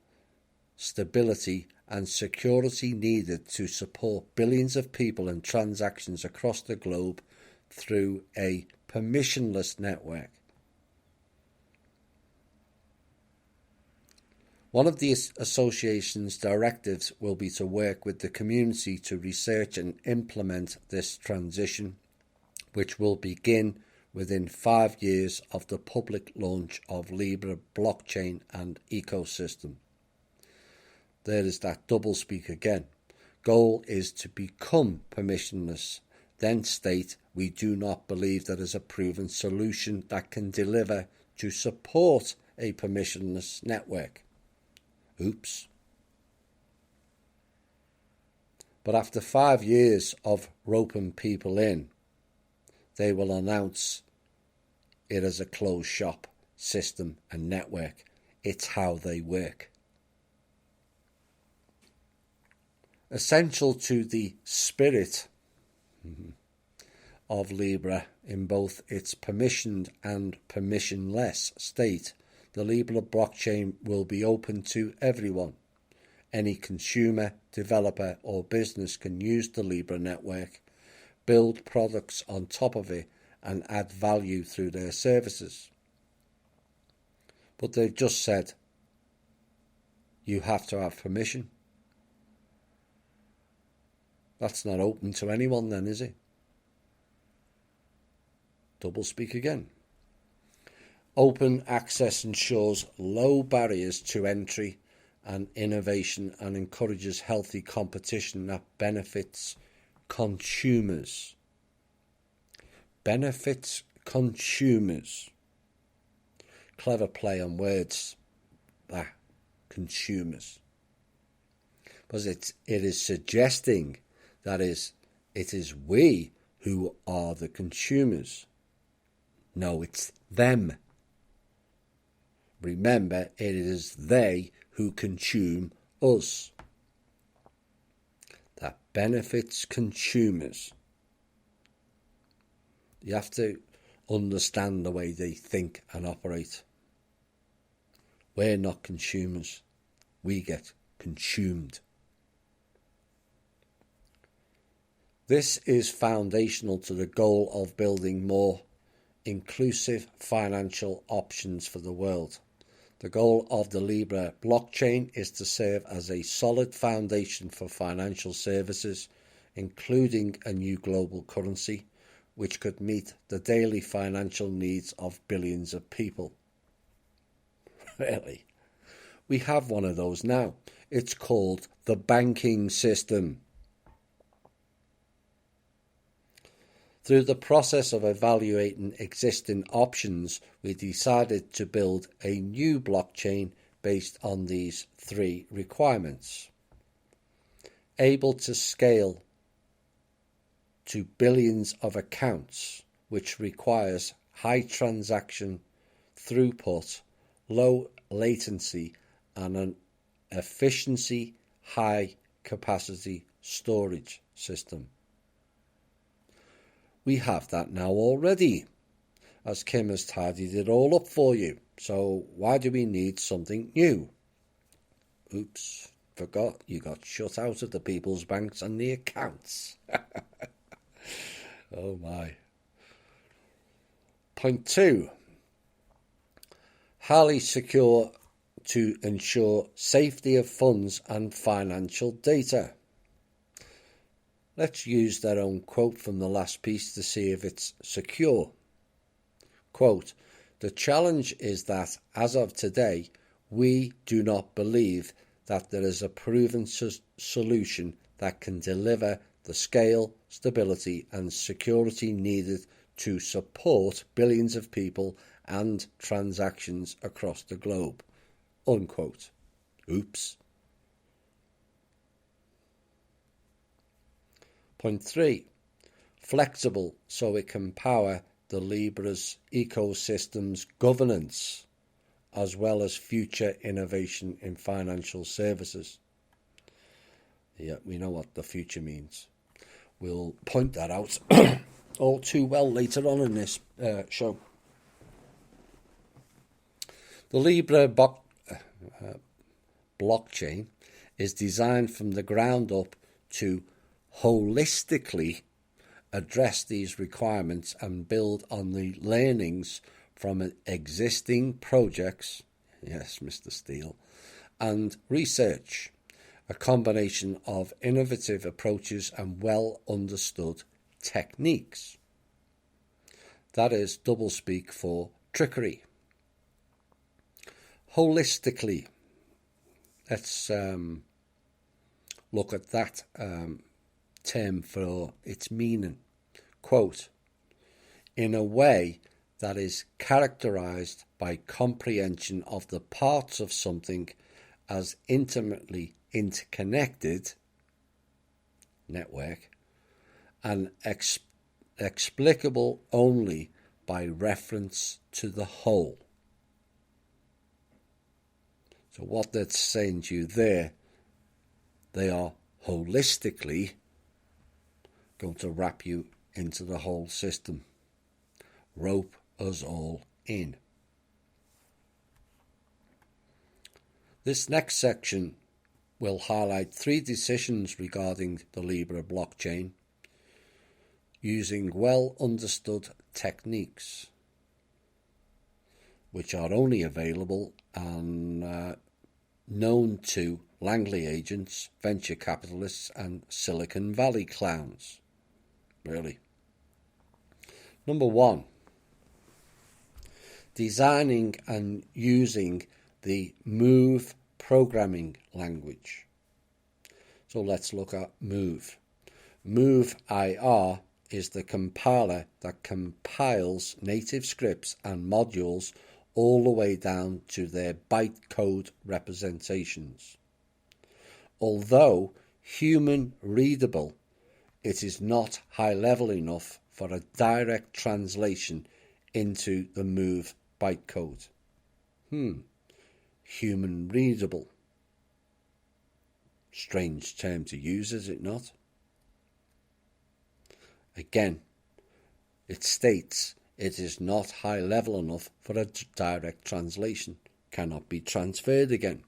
stability, and security needed to support billions of people and transactions across the globe through a permissionless network. One of the association's directives will be to work with the community to research and implement this transition, which will begin within 5 years of the public launch of Libra blockchain and ecosystem. There is that doublespeak again. Goal is to become permissionless, then state we do not believe there is a proven solution that can deliver to support a permissionless network. Oops. But after 5 years of roping people in, they will announce it as a closed shop system and network. It's how they work. Essential to the spirit of Libra in both its permissioned and permissionless state, the Libra blockchain will be open to everyone. Any consumer, developer or business can use the Libra network, build products on top of it and add value through their services. But they've just said you have to have permission. That's not open to anyone then, is it? Doublespeak again. Open access ensures low barriers to entry and innovation and encourages healthy competition that benefits consumers. Benefits consumers. Clever play on words. Consumers. Because it is suggesting that it is we who are the consumers. No, it's them. Remember, it is they who consume us. That benefits consumers. You have to understand the way they think and operate. We're not consumers. We get consumed. This is foundational to the goal of building more inclusive financial options for the world. The goal of the Libra blockchain is to serve as a solid foundation for financial services, including a new global currency, which could meet the daily financial needs of billions of people. Really? We have one of those now. It's called the banking system. Through the process of evaluating existing options, we decided to build a new blockchain based on these 3 requirements. Able to scale to billions of accounts, which requires high transaction throughput, low latency, and an efficiency, high capacity storage system. We have that now already, as Kim has tidied it all up for you. So why do we need something new? Oops, forgot you got shut out of the people's banks and the accounts. Oh my. Point 2. Highly secure to ensure safety of funds and financial data. Let's use their own quote from the last piece to see if it's secure. Quote, "The challenge is that, as of today, we do not believe that there is a proven solution that can deliver the scale, stability and security needed to support billions of people and transactions across the globe. Unquote. Oops. Point 3. Flexible so it can power the Libra's ecosystem's governance as well as future innovation in financial services. Yeah, we know what the future means. We'll point that out all too well later on in this show. The Libra blockchain is designed from the ground up to holistically address these requirements and build on the learnings from existing projects, yes, Mr. Steele, and research, a combination of innovative approaches and well understood techniques. That is doublespeak for trickery. Holistically, let's look at that term for its meaning. Quote, in a way that is characterized by comprehension of the parts of something as intimately interconnected network and explicable only by reference to the whole. So what they're saying to you there, they are holistically going to wrap you into the whole system, rope us all in. This next section will highlight 3 decisions regarding the Libra blockchain using well understood techniques which are only available and known to Langley agents, venture capitalists and Silicon Valley clowns. Really. Number 1. Designing and using the Move programming language. So let's look at Move. Move IR is the compiler that compiles native scripts and modules all the way down to their bytecode representations. Although human readable, it is not high level enough for a direct translation into the Move bytecode. Human readable. Strange term to use, is it not? Again, it states it is not high level enough for a direct translation, cannot be transferred again.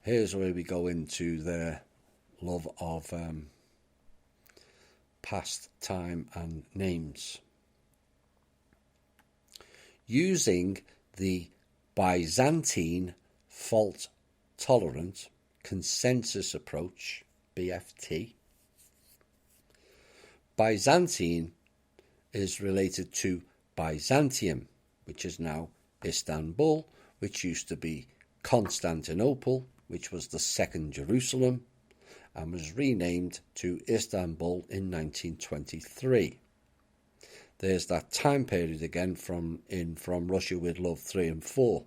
Here's where we go into their love of past time and names. Using the Byzantine fault-tolerant consensus approach, BFT, Byzantine is related to Byzantium, which is now Istanbul, which used to be Constantinople, which was the second Jerusalem, and was renamed to Istanbul in 1923. There's that time period again from Russia with Love 3 and 4.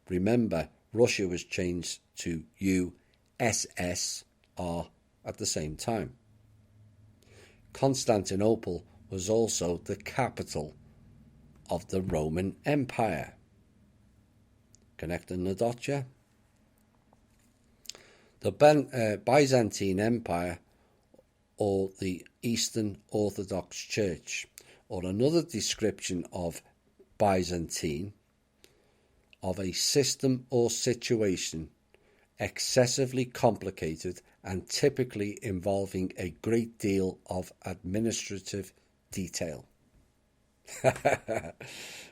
Remember, Russia was changed to USSR at the same time. Constantinople was also the capital of the Roman Empire. Connecting the dots, yeah? The Byzantine Empire, or the Eastern Orthodox Church, or another description of Byzantine, of a system or situation excessively complicated and typically involving a great deal of administrative detail.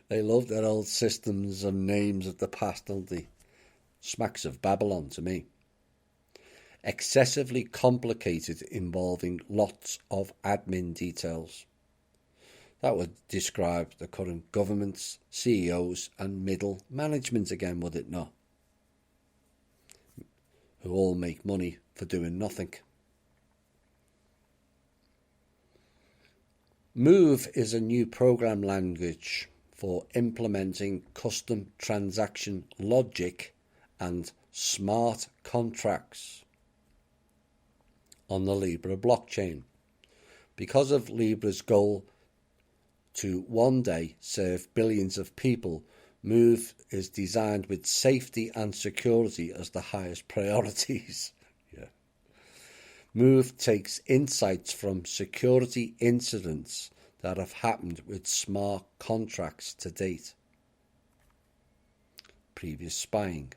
They love their old systems and names of the past, don't they? Smacks of Babylon to me. Excessively complicated, involving lots of admin details. That would describe the current governments, CEOs and middle management again, would it not? who all make money for doing nothing. Move is a new program language for implementing custom transaction logic and smart contracts on the Libra blockchain. Because of Libra's goal to one day serve billions of people, Move is designed with safety and security as the highest priorities. Move takes insights from security incidents that have happened with smart contracts to date, previous spying,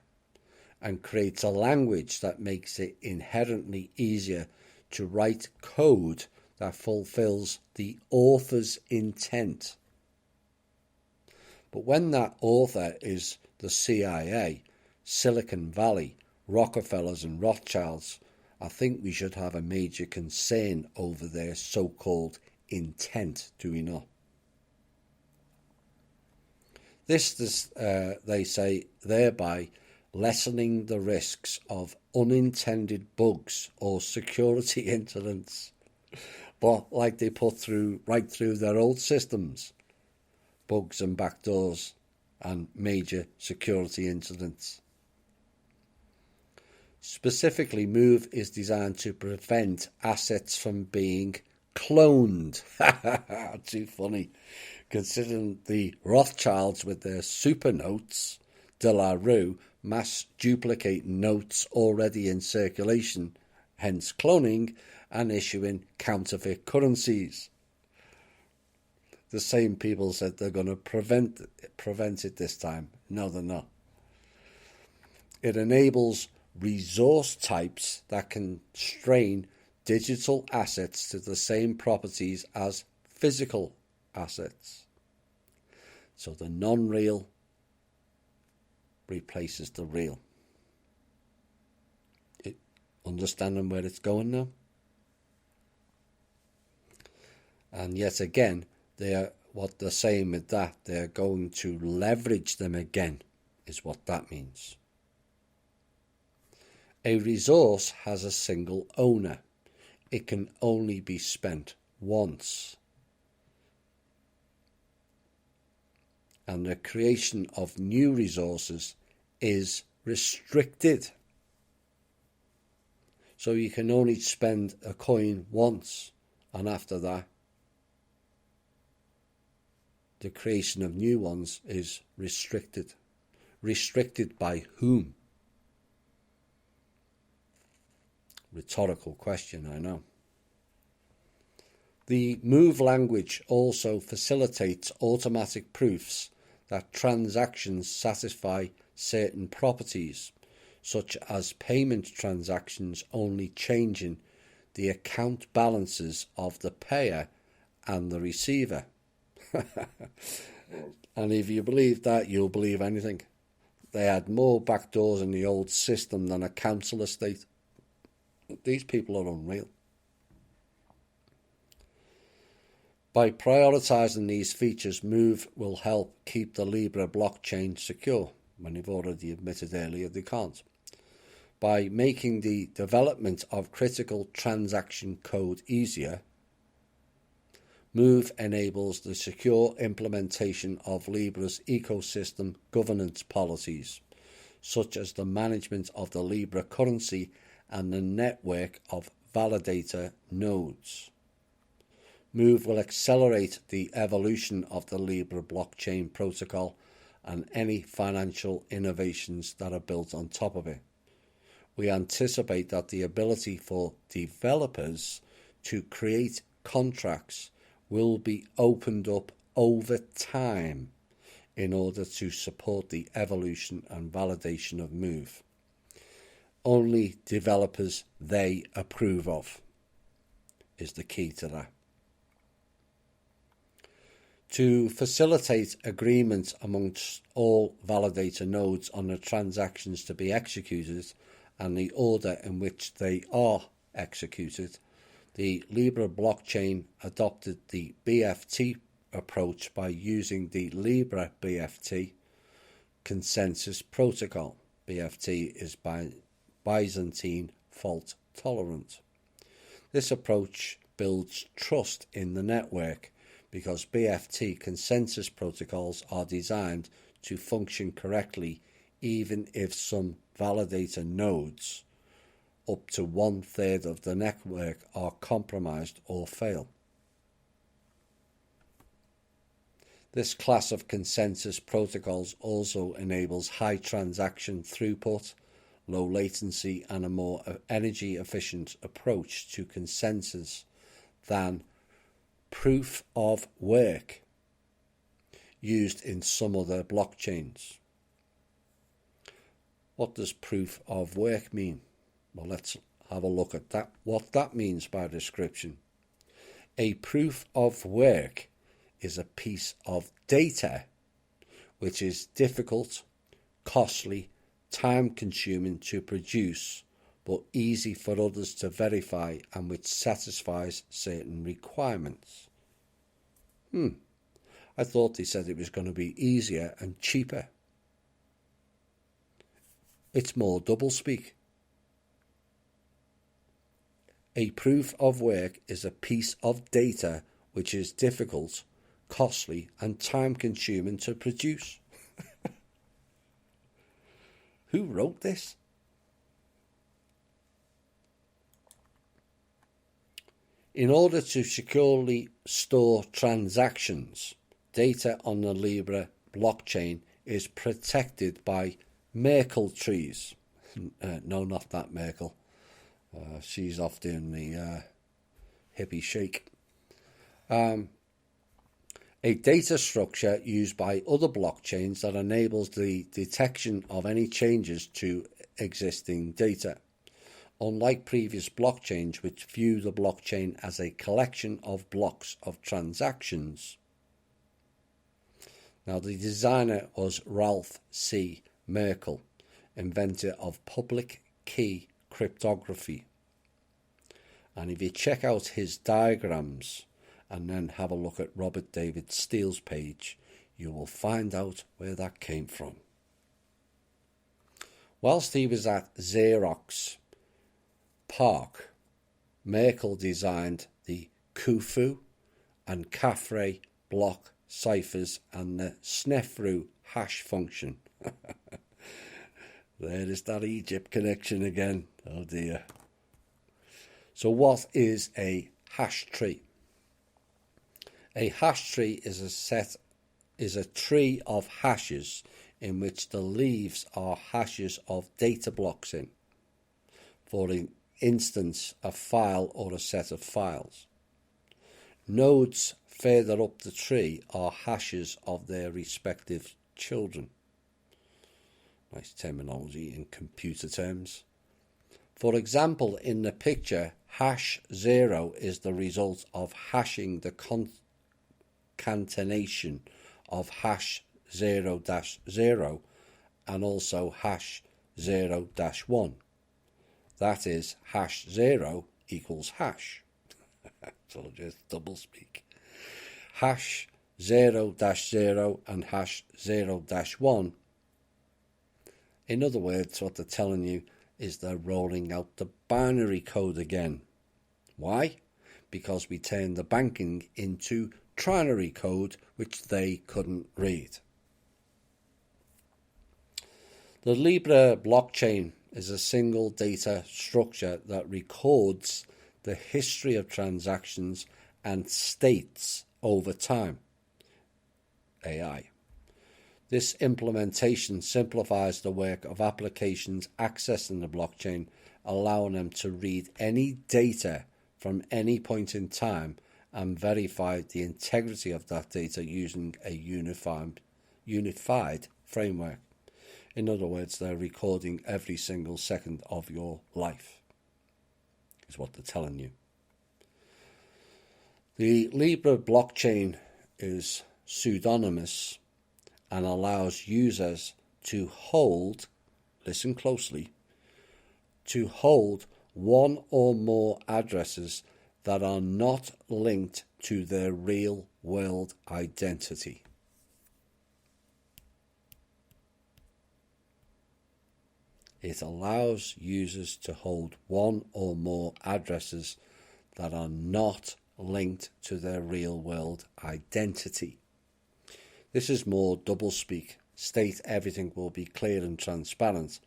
and creates a language that makes it inherently easier to write code that fulfills the author's intent. But when that author is the CIA, Silicon Valley, Rockefellers and Rothschilds, I think we should have a major concern over their so-called intent, do we not? This, they say, thereby lessening the risks of unintended bugs or security incidents, but like they put right through their old systems, bugs and backdoors and major security incidents. Specifically, Move is designed to prevent assets from being cloned. Too funny. Considering the Rothschilds with their super notes, De La Rue mass duplicate notes already in circulation, hence cloning, and issuing counterfeit currencies. The same people said they're going to prevent it this time. No, they're not. It enables resource types that can strain digital assets to the same properties as physical assets. So the non-real replaces the real. Understanding where it's going now? And yet again, what they're saying with that, they're going to leverage them again, is what that means. A resource has a single owner. It can only be spent once. And the creation of new resources is restricted. So you can only spend a coin once, and after that, the creation of new ones is restricted. Restricted by whom? Rhetorical question, I know. The Move language also facilitates automatic proofs that transactions satisfy certain properties, such as payment transactions only changing the account balances of the payer and the receiver. And if you believe that, you'll believe anything. They had more backdoors in the old system than a council estate. These people are unreal. By prioritising these features, Move will help keep the Libra blockchain secure, when they've already admitted earlier they can't. By making the development of critical transaction code easier, Move enables the secure implementation of Libra's ecosystem governance policies, such as the management of the Libra currency and the network of validator nodes. Move will accelerate the evolution of the Libra blockchain protocol and any financial innovations that are built on top of it. We anticipate that the ability for developers to create contracts will be opened up over time in order to support the evolution and validation of Move. Only developers they approve of is the key to that. To facilitate agreement amongst all validator nodes on the transactions to be executed and the order in which they are executed, the Libra blockchain adopted the BFT approach by using the Libra BFT consensus protocol. BFT is Byzantine fault tolerant. This approach builds trust in the network because BFT consensus protocols are designed to function correctly even if some validator nodes, up to 1/3 of the network, are compromised or fail. This class of consensus protocols also enables high transaction throughput, low latency, and a more energy efficient approach to consensus than proof of work used in some other blockchains. What does proof of work mean? Well, let's have a look at that. What that means by description. A proof of work is a piece of data which is difficult, costly, time-consuming to produce, but easy for others to verify and which satisfies certain requirements. I thought they said it was going to be easier and cheaper. It's more doublespeak. A proof of work is a piece of data which is difficult, costly, and time-consuming to produce. Who wrote this? In order to securely store transactions, data on the Libra blockchain is protected by Merkle trees. No, not that Merkel. She's off doing the hippie shake. A data structure used by other blockchains that enables the detection of any changes to existing data. Unlike previous blockchains which view the blockchain as a collection of blocks of transactions. Now, the designer was Ralph C. Merkle, inventor of public key cryptography. And if you check out his diagrams and then have a look at Robert David Steele's page, you will find out where that came from. Whilst he was at Xerox PARC, Merkle designed the Khufu and Khafre block ciphers and the Snefru hash function. There is that Egypt connection again. Oh dear. So what is a hash tree? A hash tree is a tree of hashes in which the leaves are hashes of data blocks in. For instance, a file or a set of files. Nodes further up the tree are hashes of their respective children. Nice terminology in computer terms. For example, in the picture, hash 0 is the result of hashing the concatenation of hash 0-0 and also hash 0-1. That is, hash 0 equals hash. So just double speak. Hash 0-0 and hash 0-1. In other words, what they're telling you is they're rolling out the binary code again. Why? Because we turned the banking into trinary code, which they couldn't read. The Libra blockchain is a single data structure that records the history of transactions and states over time. AI. This implementation simplifies the work of applications accessing the blockchain, allowing them to read any data from any point in time and verify the integrity of that data using a unified framework. In other words, they're recording every single second of your life, is what they're telling you. The Libra blockchain is pseudonymous and allows users to hold, listen closely, to hold one or more addresses that are not linked to their real world identity. It allows users to hold one or more addresses that are not linked to their real-world identity. This is more doublespeak. State everything will be clear and transparent,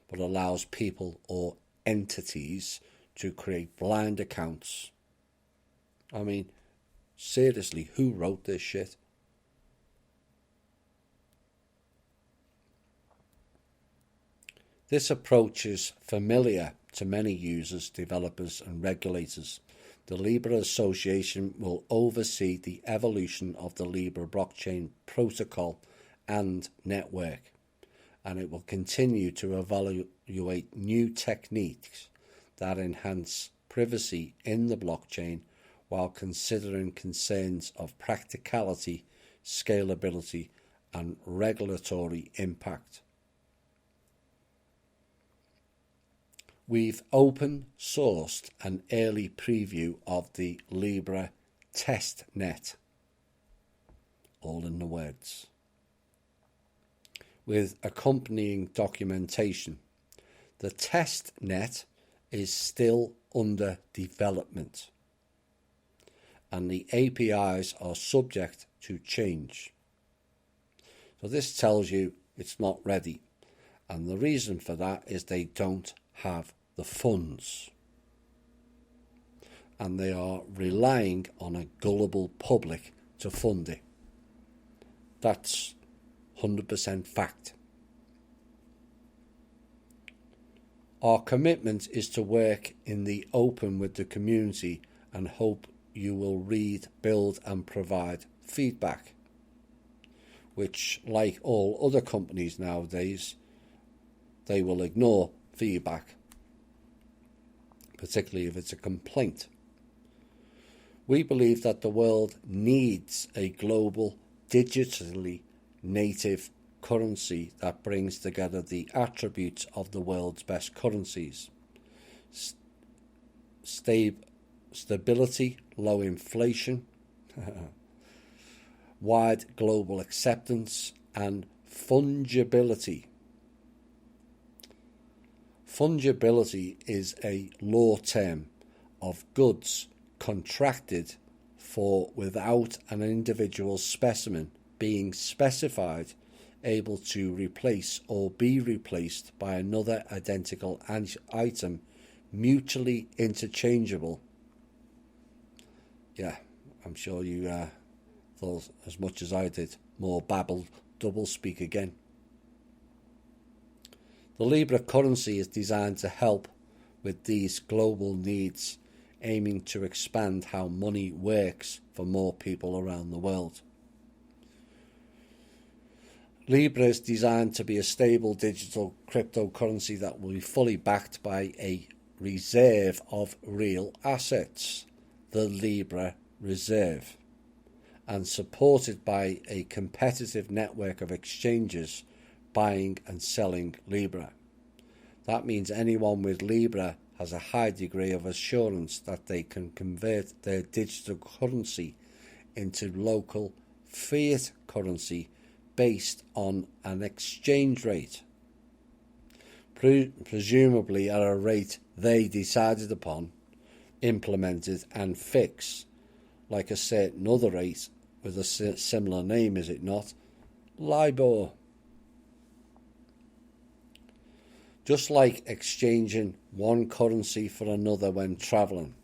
but allows people or entities to create blind accounts. I mean, seriously, who wrote this shit? This approach is familiar to many users, developers and regulators. The Libra Association will oversee the evolution of the Libra blockchain protocol and network, and it will continue to evaluate new techniques that enhance privacy in the blockchain while considering concerns of practicality, scalability and regulatory impact. We've open sourced an early preview of the Libra testnet, all in the words, with accompanying documentation. The testnet is still under development, and the APIs are subject to change. So this tells you it's not ready, and the reason for that is they don't have the funds, and they are relying on a gullible public to fund it. That's 100% fact. Our commitment is to work in the open with the community and hope you will read, build and provide feedback, which, like all other companies nowadays, they will ignore feedback, particularly if it's a complaint. We believe that the world needs a global, digitally native currency that brings together the attributes of the world's best currencies: stability, low inflation, wide global acceptance, and fungibility. Fungibility is a law term of goods contracted for without an individual specimen being specified able to replace or be replaced by another identical item, mutually interchangeable. Yeah, I'm sure you thought as much as I did. More babble, double speak again. The Libra currency is designed to help with these global needs, aiming to expand how money works for more people around the world. Libra is designed to be a stable digital cryptocurrency that will be fully backed by a reserve of real assets, the Libra Reserve, and supported by a competitive network of exchanges buying and selling Libra. That means anyone with Libra has a high degree of assurance that they can convert their digital currency into local fiat currency based on an exchange rate, presumably at a rate they decided upon, implemented and fixed, like a certain other rate with a similar name, is it not? LIBOR. Just like exchanging one currency for another when travelling,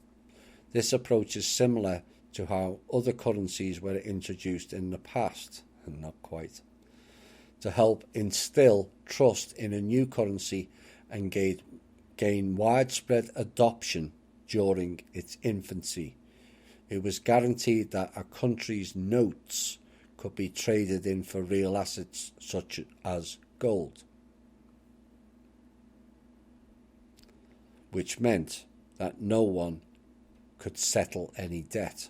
this approach is similar to how other currencies were introduced in the past, and not quite, to help instill trust in a new currency and gain widespread adoption during its infancy. It was guaranteed that a country's notes could be traded in for real assets such as gold, which meant that no one could settle any debt,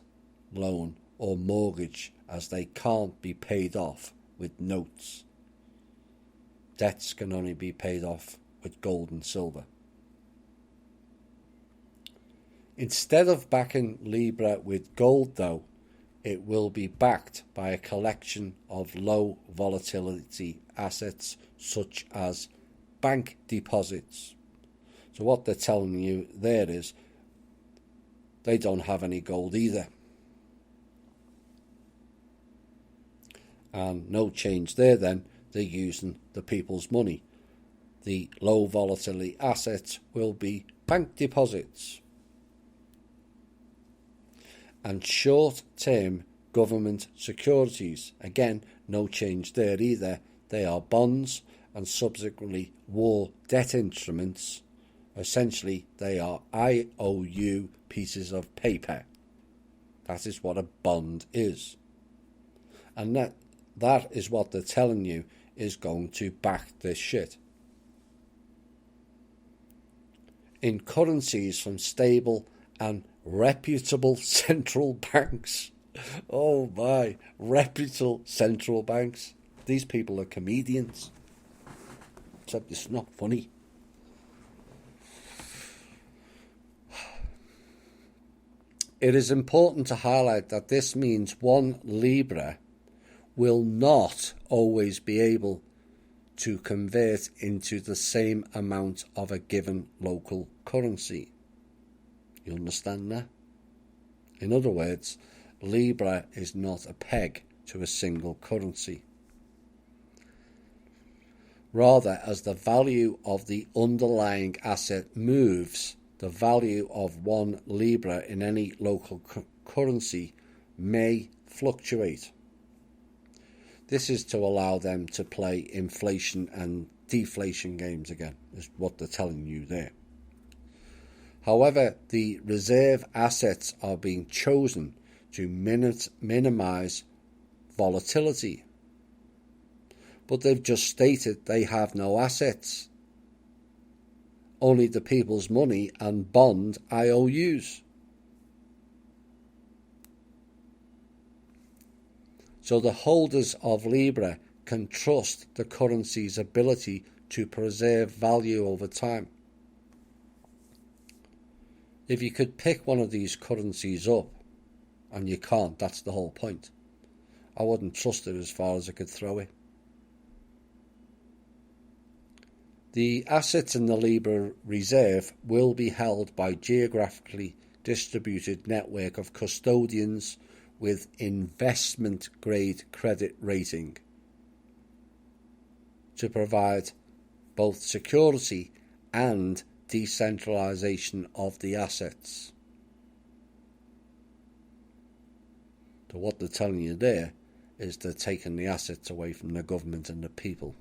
loan or mortgage, as they can't be paid off with notes. Debts can only be paid off with gold and silver. Instead of backing Libra with gold, though, it will be backed by a collection of low volatility assets such as bank deposits. So what they're telling you there is they don't have any gold either. And no change there then, they're using the people's money. The low volatility assets will be bank deposits. And short-term government securities, again, no change there either. They are bonds and subsequently war debt instruments. Essentially, they are IOU pieces of paper. That is what a bond is. And that is what they're telling you is going to back this shit. In currencies from stable and reputable central banks. Oh my, reputable central banks. These people are comedians. Except it's not funny. It is important to highlight that this means 1 Libra will not always be able to convert into the same amount of a given local currency. You understand that? In other words, Libra is not a peg to a single currency. Rather, as the value of the underlying asset moves, the value of 1 Libra in any local currency may fluctuate. This is to allow them to play inflation and deflation games again, is what they're telling you there. However, the reserve assets are being chosen to minimize volatility. But they've just stated they have no assets. Only the people's money and bond IOUs. So the holders of Libra can trust the currency's ability to preserve value over time. If you could pick one of these currencies up, and you can't, that's the whole point. I wouldn't trust it as far as I could throw it. The assets in the Libra reserve will be held by geographically distributed network of custodians with investment-grade credit rating to provide both security and decentralization of the assets. So what they're telling you there is they're taking the assets away from the government and the people.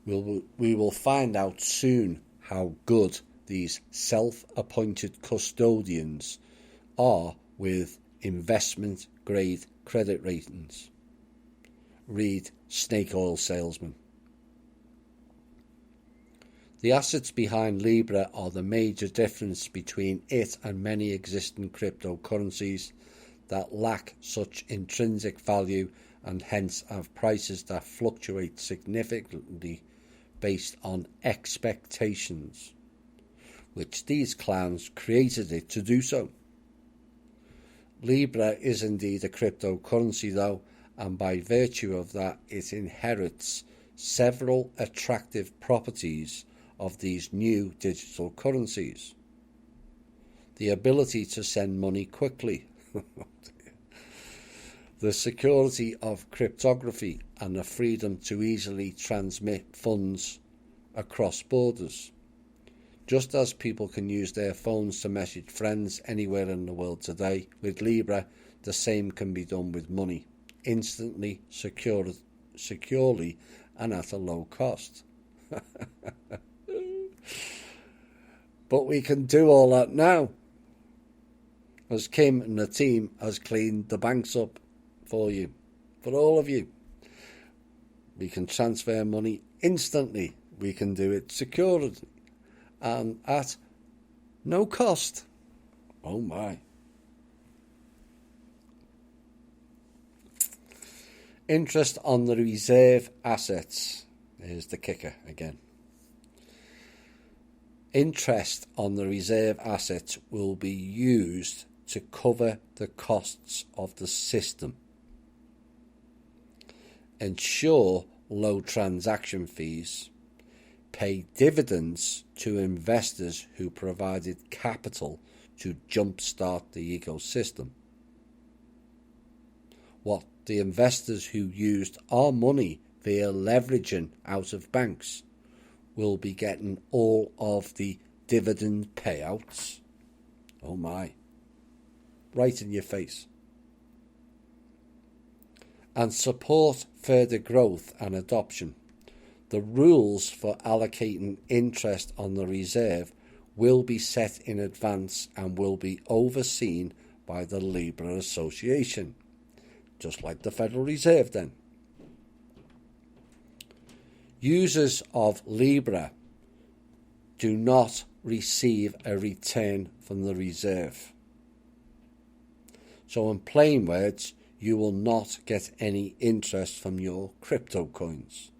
We will find out soon how good these self-appointed custodians are with investment-grade credit ratings. Read Snake Oil Salesman. The assets behind Libra are the major difference between it and many existing cryptocurrencies that lack such intrinsic value and hence have prices that fluctuate significantly based on expectations, which these clowns created it to do so. Libra is indeed a cryptocurrency though, and by virtue of that it inherits several attractive properties of these new digital currencies. The ability to send money quickly, the security of cryptography and the freedom to easily transmit funds across borders. Just as people can use their phones to message friends anywhere in the world today, with Libra the same can be done with money, instantly, securely and at a low cost. But we can do all that now, as Kim and the team has cleaned the banks up for you, for all of you. We can transfer money instantly. We can do it securely and at no cost. Oh my. Interest on the reserve assets. Here's the kicker again. Interest on the reserve assets will be used to cover the costs of the system. Ensure low transaction fees, pay dividends to investors who provided capital to jumpstart the ecosystem. What the investors who used our money via leveraging out of banks will be getting all of the dividend payouts. Oh my. Right in your face. And support further growth and adoption. The rules for allocating interest on the reserve will be set in advance and will be overseen by the Libra Association, just like the Federal Reserve then. Users of Libra do not receive a return from the reserve. So in plain words, you will not get any interest from your crypto coins.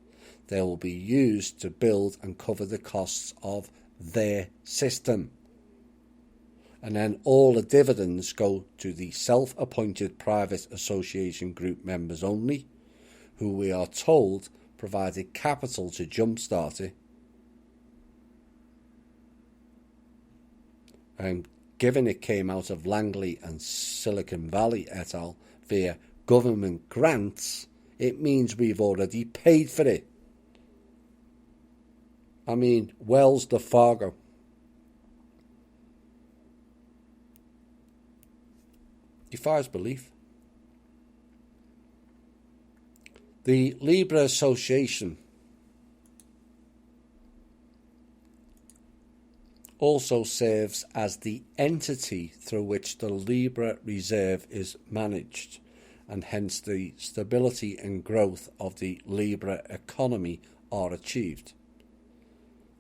They will be used to build and cover the costs of their system. And then all the dividends go to the self-appointed private association group members only, who we are told provided capital to jumpstart it. And given it came out of Langley and Silicon Valley et al. Via government grants, it means we've already paid for it. I mean, Wells de Fargo. Defies belief. The Libra Association also serves as the entity through which the Libra Reserve is managed, and hence the stability and growth of the Libra economy are achieved.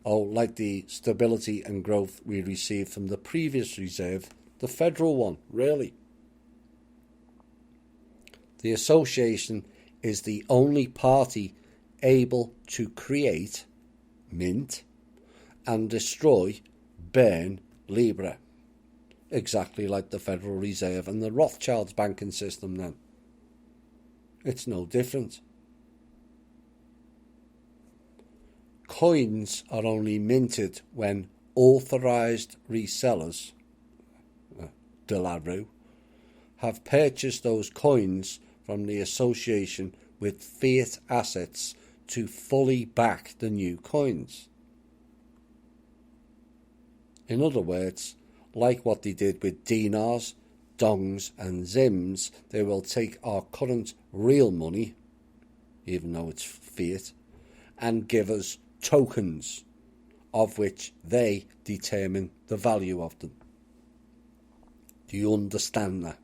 Oh, like the stability and growth we received from the previous reserve, the federal one, really. The association is the only party able to create, mint, and destroy, burn Libra. Exactly like the Federal Reserve and the Rothschilds banking system then. It's no different. Coins are only minted when authorised resellers, De La Rue, have purchased those coins from the association with fiat assets to fully back the new coins. In other words, like what they did with dinars, dongs and zims, they will take our current real money, even though it's fiat, and give us tokens, of which they determine the value of them. Do you understand that?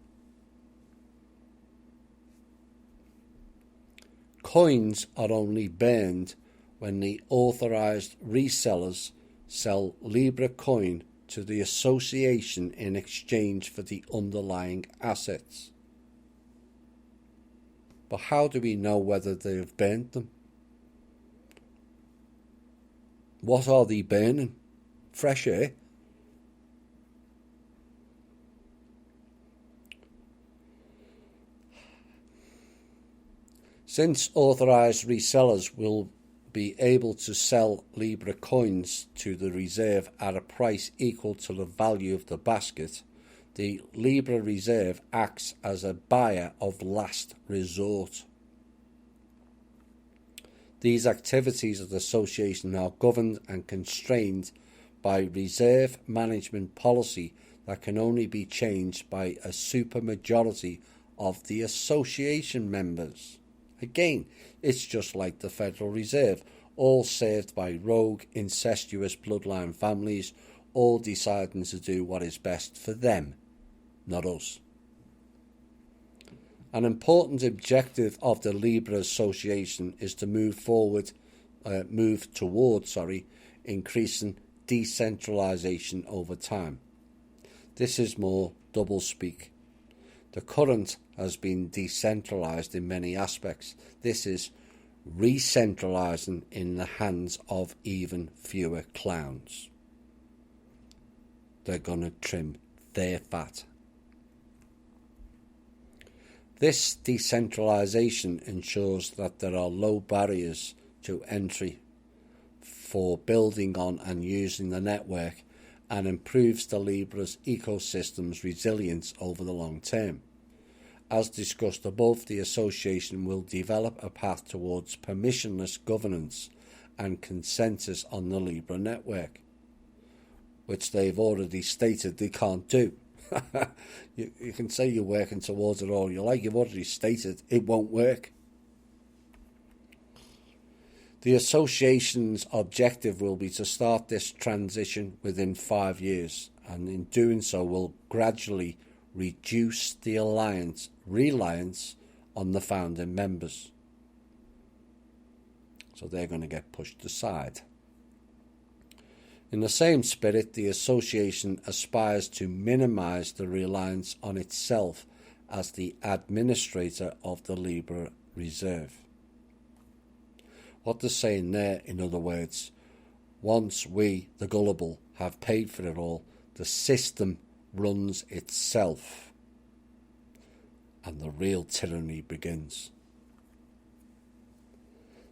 Coins are only burned when the authorised resellers sell Libra coin to the association in exchange for the underlying assets. But how do we know whether they have burnt them? What are they burning? Fresh air? Since authorised resellers will be able to sell Libra coins to the reserve at a price equal to the value of the basket, the Libra Reserve acts as a buyer of last resort. These activities of the association are governed and constrained by reserve management policy that can only be changed by a supermajority of the association members. Again, it's just like the Federal Reserve, all served by rogue, incestuous bloodline families, all deciding to do what is best for them, not us. An important objective of the Libra Association is to move towards increasing decentralisation over time. This is more doublespeak. The current has been decentralised in many aspects. This is re-centralising in the hands of even fewer clowns. They're going to trim their fat. This decentralisation ensures that there are low barriers to entry for building on and using the network, and improves the Libra's ecosystem's resilience over the long term. As discussed above, the association will develop a path towards permissionless governance and consensus on the Libra network, which they've already stated they can't do. You can say you're working towards it all you like, you've already stated it won't work. The association's objective will be to start this transition within 5 years, and in doing so will gradually reduce the reliance on the founding members. So they're going to get pushed aside. In the same spirit, the association aspires to minimise the reliance on itself as the administrator of the Libra Reserve. What they're saying there, in other words, once we, the gullible, have paid for it all, the system runs itself and the real tyranny begins.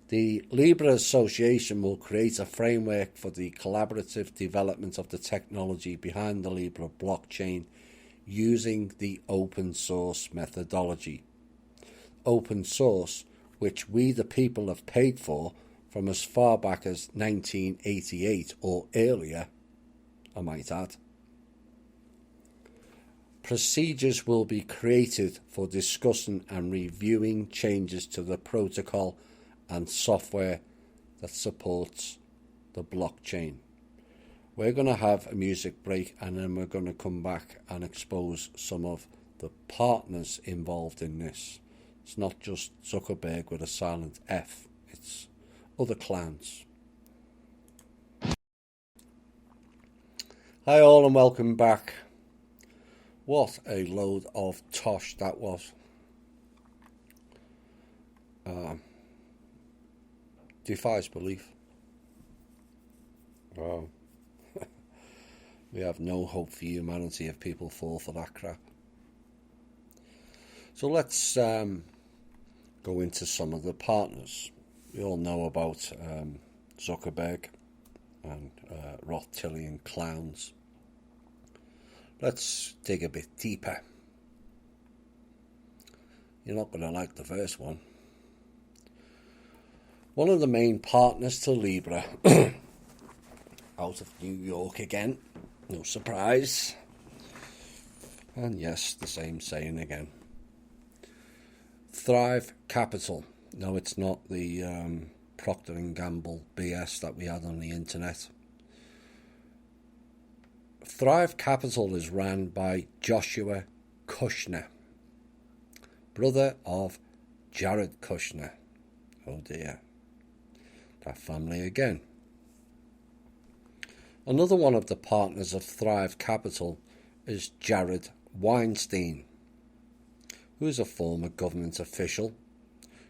The Libra Association will create a framework for the collaborative development of the technology behind the Libra blockchain using the open source methodology. Open source, which we the people have paid for from as far back as 1988 or earlier, I might add. Procedures will be created for discussing and reviewing changes to the protocol and software that supports the blockchain. We're going to have a music break, and then we're going to come back and expose some of the partners involved in this. It's not just Zuckerberg with a silent F, it's other clowns. Hi all and welcome back. What a load of tosh that was. Defies belief. Wow. We have no hope for humanity if people fall for that crap. So let's go into some of the partners. We all know about Zuckerberg and Rothschildian clowns. Let's dig a bit deeper. You're not going to like the first one. One of the main partners to Libra, out of New York again, no surprise. And yes, the same saying again. THI Capital. No, it's not the Procter & Gamble BS that we had on the internet. THI Capital is run by Joshua Kushner, brother of Jared Kushner. Oh dear, that family again. Another one of the partners of THI Capital is Jared Weinstein, who is a former government official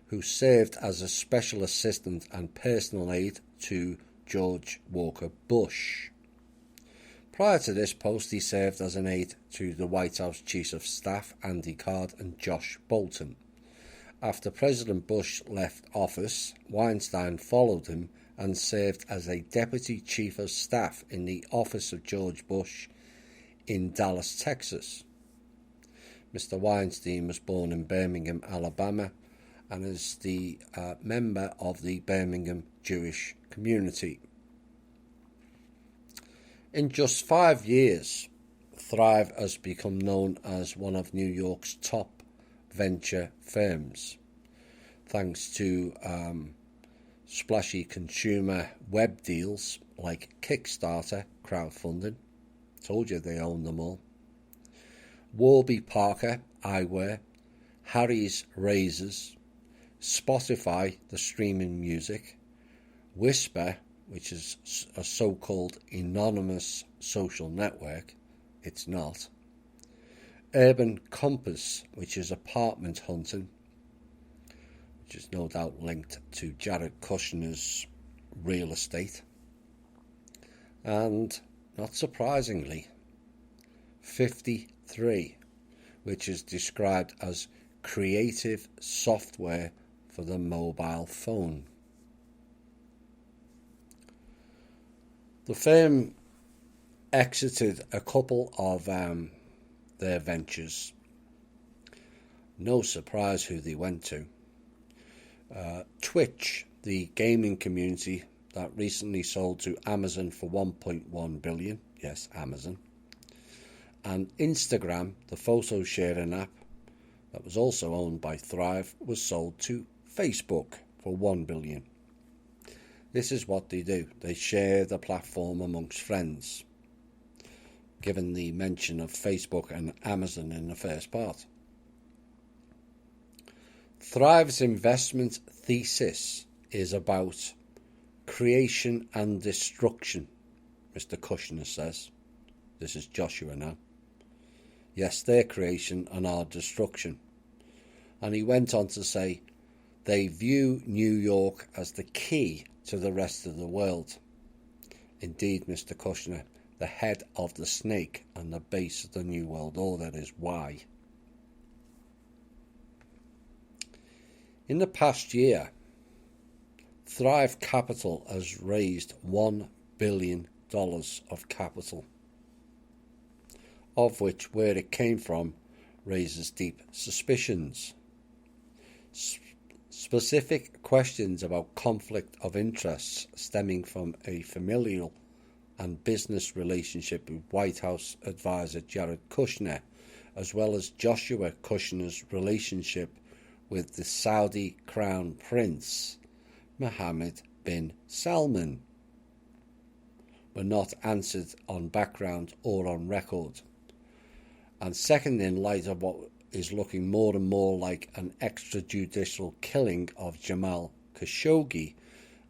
who served as a special assistant and personal aide to George Walker Bush. Prior to this post, he served as an aide to the White House Chiefs of Staff Andy Card and Josh Bolton. After President Bush left office, Weinstein followed him and served as a Deputy Chief of Staff in the office of George Bush in Dallas, Texas. Mr. Weinstein was born in Birmingham, Alabama, and is the member of the Birmingham Jewish community. In just 5 years, Thrive has become known as one of New York's top venture firms, thanks to splashy consumer web deals like Kickstarter crowdfunding. Told you they own them all. Warby Parker Eyewear, Harry's Razors, Spotify, the streaming music, Whisper, which is a so-called anonymous social network. It's not. Urban Compass, which is apartment hunting, which is no doubt linked to Jared Kushner's real estate. And, not surprisingly, 53, which is described as creative software for the mobile phone. The firm exited a couple of their ventures. No surprise who they went to. Twitch, the gaming community that recently sold to Amazon for $1.1 billion. Yes, Amazon. And Instagram, the photo sharing app that was also owned by Thrive, was sold to Facebook for $1 billion. This is what they do. They share the platform amongst friends, given the mention of Facebook and Amazon in the first part. Thrive's investment thesis is about creation and destruction, Mr. Kushner says. This is Joshua now. Yes, their creation and our destruction. And he went on to say, they view New York as the key to the rest of the world. Indeed, Mr. Kushner, the head of the snake and the base of the New World Order is why. In the past year, Thrive Capital has raised $1 billion of capital, of which where it came from raises deep suspicions. Specific questions about conflict of interests stemming from a familial and business relationship with White House advisor Jared Kushner, as well as Joshua Kushner's relationship with the Saudi Crown Prince Mohammed bin Salman, were not answered on background or on record. And second, in light of what is looking more and more like an extrajudicial killing of Jamal Khashoggi,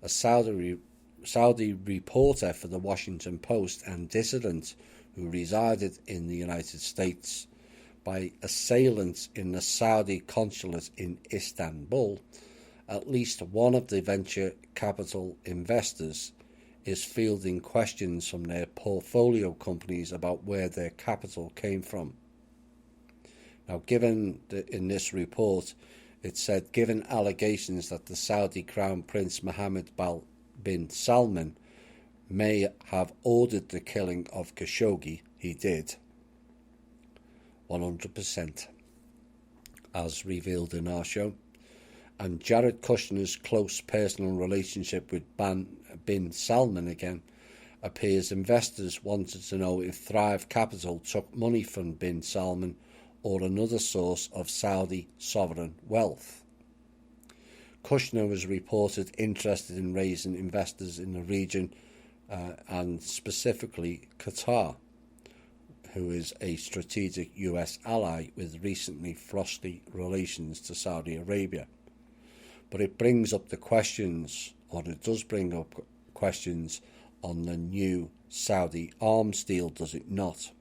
a Saudi reporter for the Washington Post and dissident who resided in the United States, by assailants in the Saudi consulate in Istanbul, at least one of the venture capital investors is fielding questions from their portfolio companies about where their capital came from. Now, in this report, it said, given allegations that the Saudi Crown Prince Mohammed bin Salman may have ordered the killing of Khashoggi, he did. 100%, as revealed in our show. And Jared Kushner's close personal relationship with bin Salman again appears investors wanted to know if Thrive Capital took money from bin Salman or another source of Saudi sovereign wealth. Kushner was reported interested in raising investors in the region and specifically Qatar, who is a strategic US ally with recently frosty relations to Saudi Arabia. But it brings up the questions, or it does bring up questions on the new Saudi arms deal, does it not?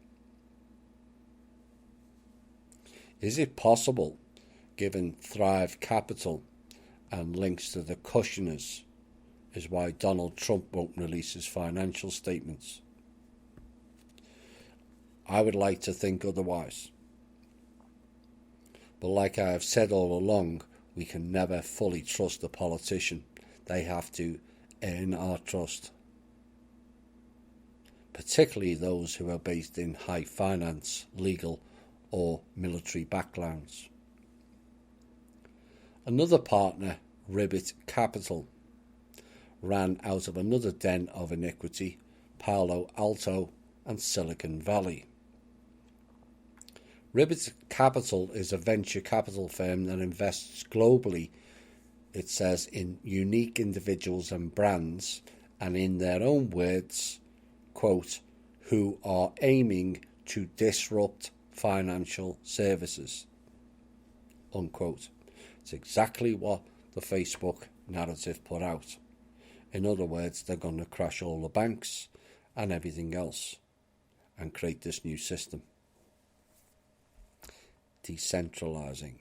Is it possible, given Thrive Capital and links to the Kushners, is why Donald Trump won't release his financial statements? I would like to think otherwise. But like I have said all along, we can never fully trust a politician. They have to earn our trust, particularly those who are based in high finance, legal or military backgrounds. Another partner, Ribbit Capital, ran out of another den of iniquity, Palo Alto and Silicon Valley. Ribbit Capital is a venture capital firm that invests globally, it says, in unique individuals and brands, and in their own words, quote, who are aiming to disrupt financial services, unquote. It's exactly what the Facebook narrative put out. In other words, they're going to crash all the banks and everything else and create this new system. Decentralizing.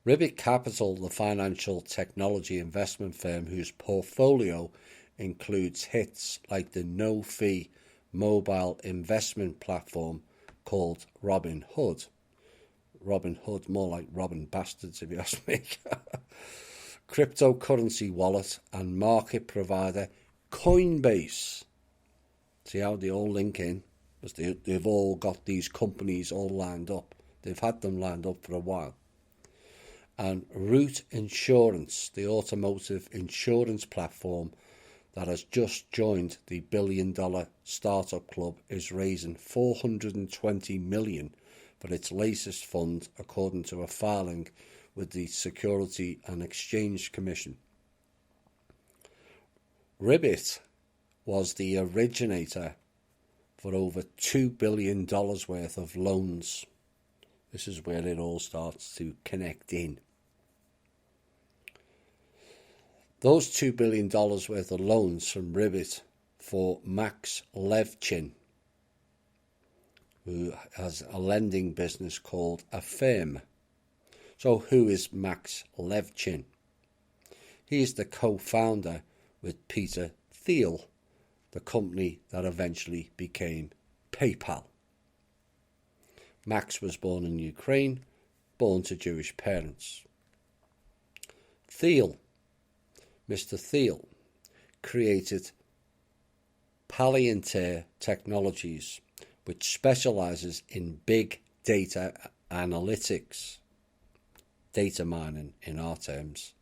Ribbit Capital, the financial technology investment firm whose portfolio includes hits like the no-fee mobile investment platform called Robinhood, Robin Hood, more like Robin Bastards if you ask me. Cryptocurrency wallet and market provider Coinbase. See how they all link in? Because they've all got these companies all lined up. They've had them lined up for a while. And Root Insurance, the automotive insurance platform that has just joined the billion-dollar startup club, is raising $420 million for its latest fund, according to a filing with the Security and Exchange Commission. Ribbit was the originator for over $2 billion worth of loans. This is where it all starts to connect in. Those $2 billion worth of loans from Ribbit for Max Levchin, who has a lending business called Affirm. So who is Max Levchin? He is the co-founder with Peter Thiel, the company that eventually became PayPal. Max was born in Ukraine, born to Jewish parents. Mr. Thiel, created Palantir Technologies, which specializes in big data analytics, data mining in our terms.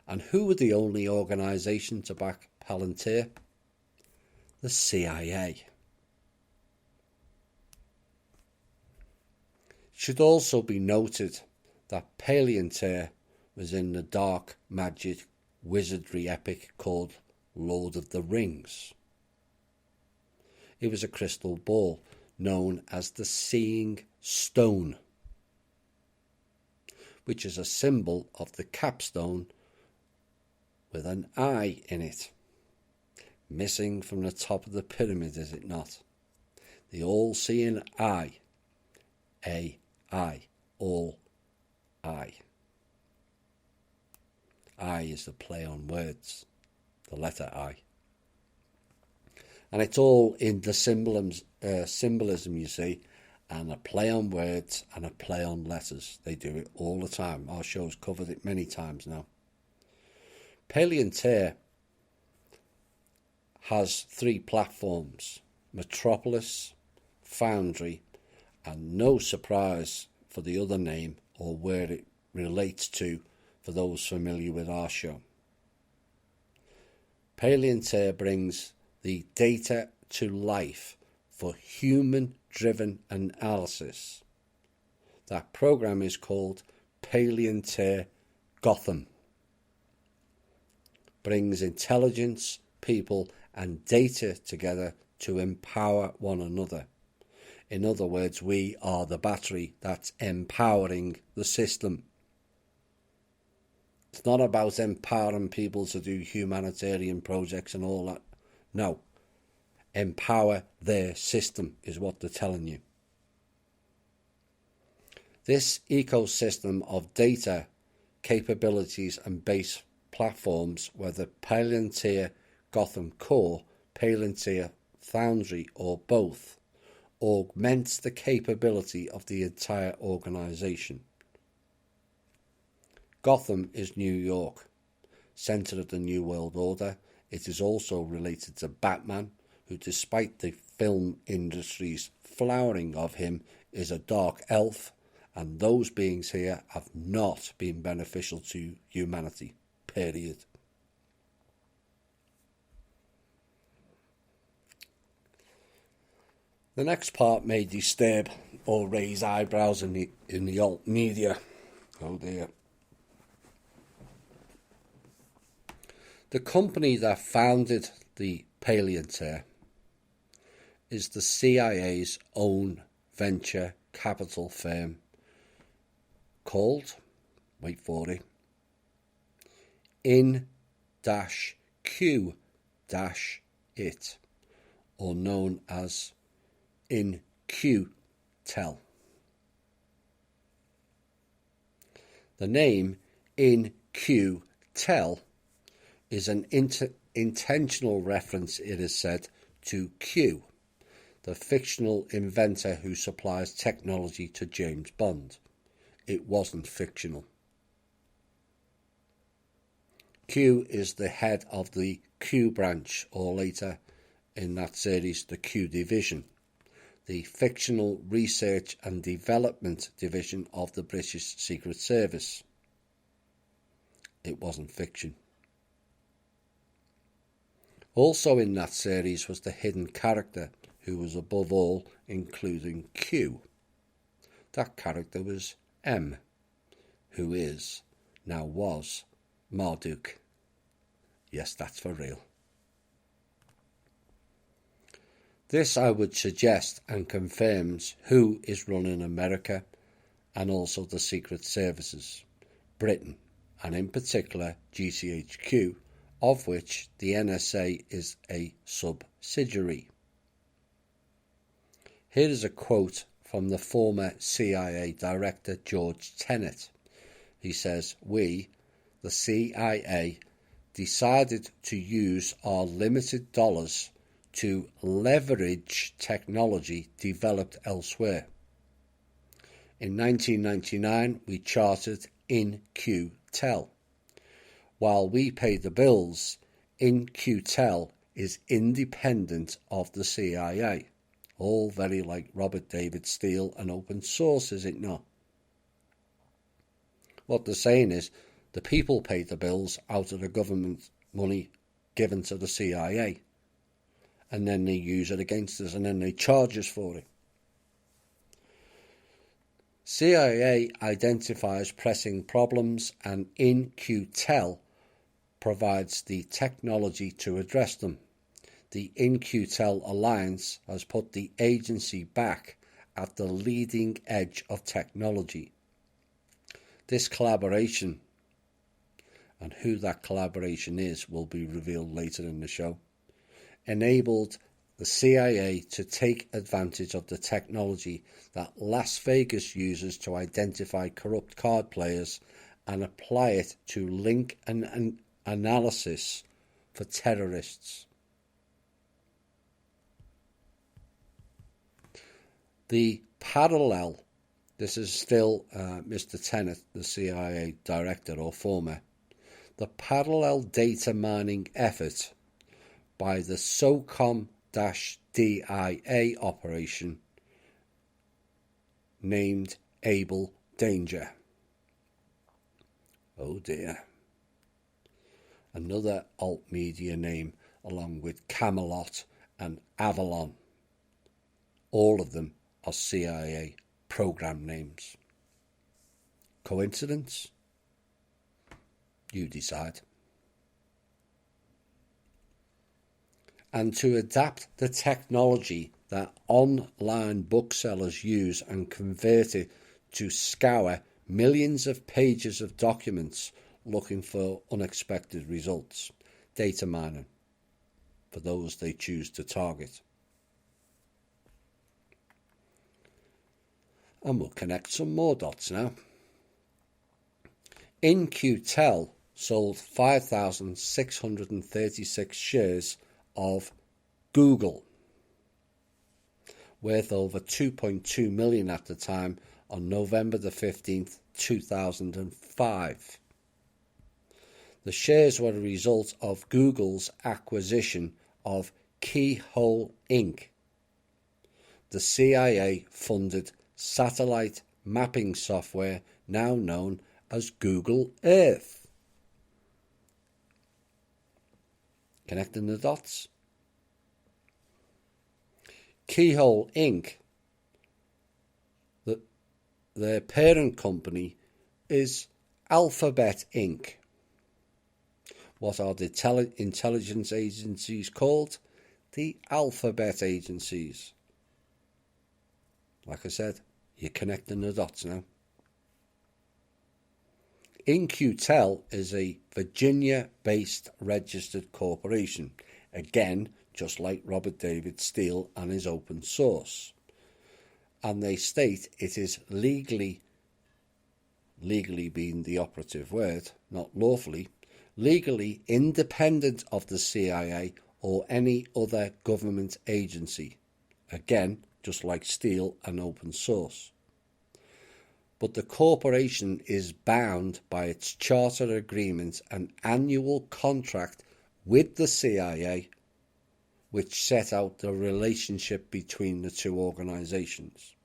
And who were the only organization to back Palantir? The CIA. It should also be noted that Palantir was in the dark magic wizardry epic called Lord of the Rings. It was a crystal ball known as the Seeing Stone, which is a symbol of the capstone with an eye in it. Missing from the top of the pyramid, is it not? The all-seeing eye. A-I. All eye. I is the play on words, the letter I. And it's all in the symbolism, you see, and a play on words and a play on letters. They do it all the time. Our show's covered it many times now. Palantir has 3 platforms: Metropolis, Foundry, and no surprise for the other name or where it relates to for those familiar with our show. Palantir brings the data to life for human-driven analysis. That program is called Palantir Gotham. Brings intelligence, people, and data together to empower one another. In other words, we are the battery that's empowering the system. It's not about empowering people to do humanitarian projects and all that. No. Empower their system is what they're telling you. This ecosystem of data, capabilities and base platforms, whether Palantir Gotham Core, Palantir Foundry or both, augments the capability of the entire organization. Gotham is New York, centre of the New World Order. It is also related to Batman, who, despite the film industry's flowering of him, is a dark elf, and those beings here have not been beneficial to humanity, period. The next part may disturb or raise eyebrows in the alt media. Oh dear. The company that founded the Palantir is the CIA's own venture capital firm called, wait for it, In-Q-It, or known as In-Q-Tel. The name In-Q-Tel is an intentional reference, it is said, to Q, the fictional inventor who supplies technology to James Bond. it wasn't fictional. Q is the head of the Q branch, or later in that series, the Q division, the fictional research and development division of the British Secret Service. It wasn't fiction. Also in that series was the hidden character who was above all, including Q. That character was M, who is, now was, Marduk. Yes, that's for real. This, I would suggest, and confirms who is running America and also the secret services, Britain, and in particular GCHQ, of which the NSA is a subsidiary. Here is a quote from the former CIA Director George Tenet. He says, "We, the CIA, decided to use our limited dollars to leverage technology developed elsewhere. In 1999, we chartered In-Q-Tel. While we pay the bills, In-Q-Tel is independent of the CIA. All very like Robert David Steele and open source, is it not? What they're saying is the people pay the bills out of the government money given to the CIA. And then they use it against us, and then they charge us for it. CIA identifies pressing problems, and In-Q-Tel provides the technology to address them. The In-Q-Tel alliance has put the agency back at the leading edge of technology. This collaboration, and who that collaboration is will be revealed later in the show, enabled the CIA to take advantage of the technology that Las Vegas uses to identify corrupt card players and apply it to link and analysis for terrorists. The parallel, this is still Mr. Tenet, the CIA director or former, the parallel data mining effort by the SOCOM-DIA operation named Able Danger. Oh dear. Another alt media name along with Camelot and Avalon. All of them are CIA program names. Coincidence? You decide. And to adapt the technology that online booksellers use and convert it to scour millions of pages of documents looking for unexpected results. Data mining, for those they choose to target. And we'll connect some more dots now. In-Q-Tel sold 5,636 shares of Google, worth over 2.2 million at the time, on November the 15th, 2005. The shares were a result of Google's acquisition of Keyhole Inc., the CIA-funded satellite mapping software now known as Google Earth. Connecting the dots. Keyhole Inc., their parent company, is Alphabet Inc. What are the intelligence agencies called? The Alphabet agencies. Like I said, you're connecting the dots now. In-Q-Tel is a Virginia-based registered corporation, again, just like Robert David Steele and his open source. And they state it is legally being the operative word, not lawfully, legally independent of the CIA or any other government agency. Again, just like Steele and open source. but the corporation is bound by its charter agreement and annual contract with the CIA, which set out the relationship between the two organisations.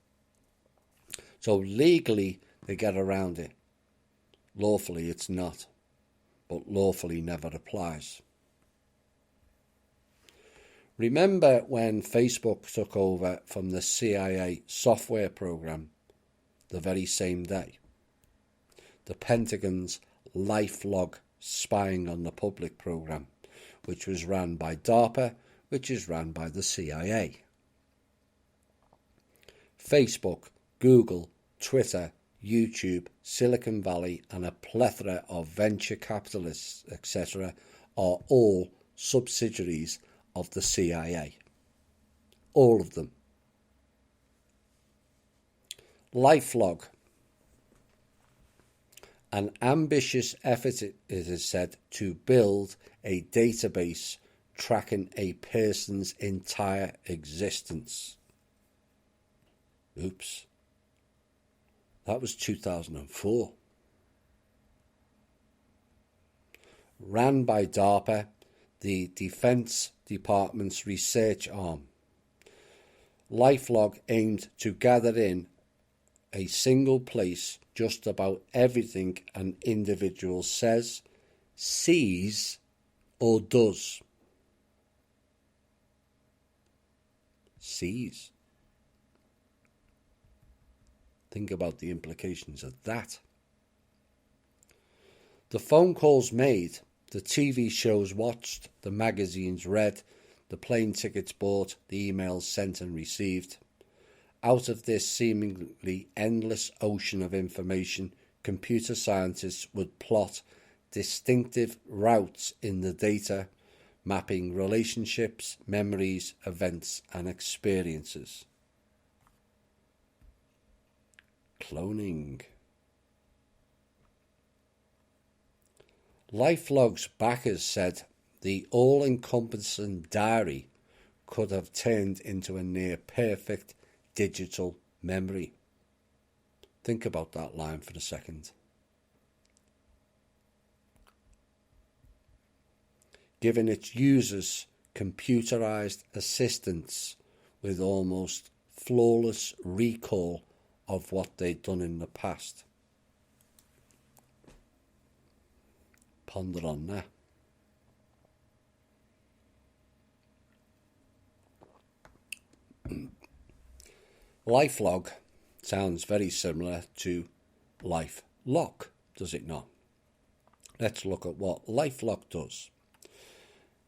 So legally, they get around it. Lawfully, it's not. But lawfully never applies. Remember when Facebook took over from the CIA software program the very same day? The Pentagon's LifeLog spying on the public program, which was run by DARPA, which is run by the CIA. Facebook, Google, Twitter, YouTube, Silicon Valley, and a plethora of venture capitalists, etc., are all subsidiaries of the CIA. All of them. LifeLog. An ambitious effort, it is said, to build a database tracking a person's entire existence. Oops. That was 2004. Ran by DARPA, the Defense Department's research arm. LifeLog aimed to gather in a single place just about everything an individual says, sees, or does. Sees. Think about the implications of that. The phone calls made, the TV shows watched, the magazines read, the plane tickets bought, the emails sent and received. Out of this seemingly endless ocean of information, computer scientists would plot distinctive routes in the data, mapping relationships, memories, events, and experiences. Cloning. LifeLog's backers said the all-encompassing diary could have turned into a near-perfect digital memory. Think about that line for a second. Giving its users computerized assistance with almost flawless recall of what they'd done in the past. Ponder on that. LifeLog sounds very similar to LifeLock, does it not? Let's look at what LifeLock does,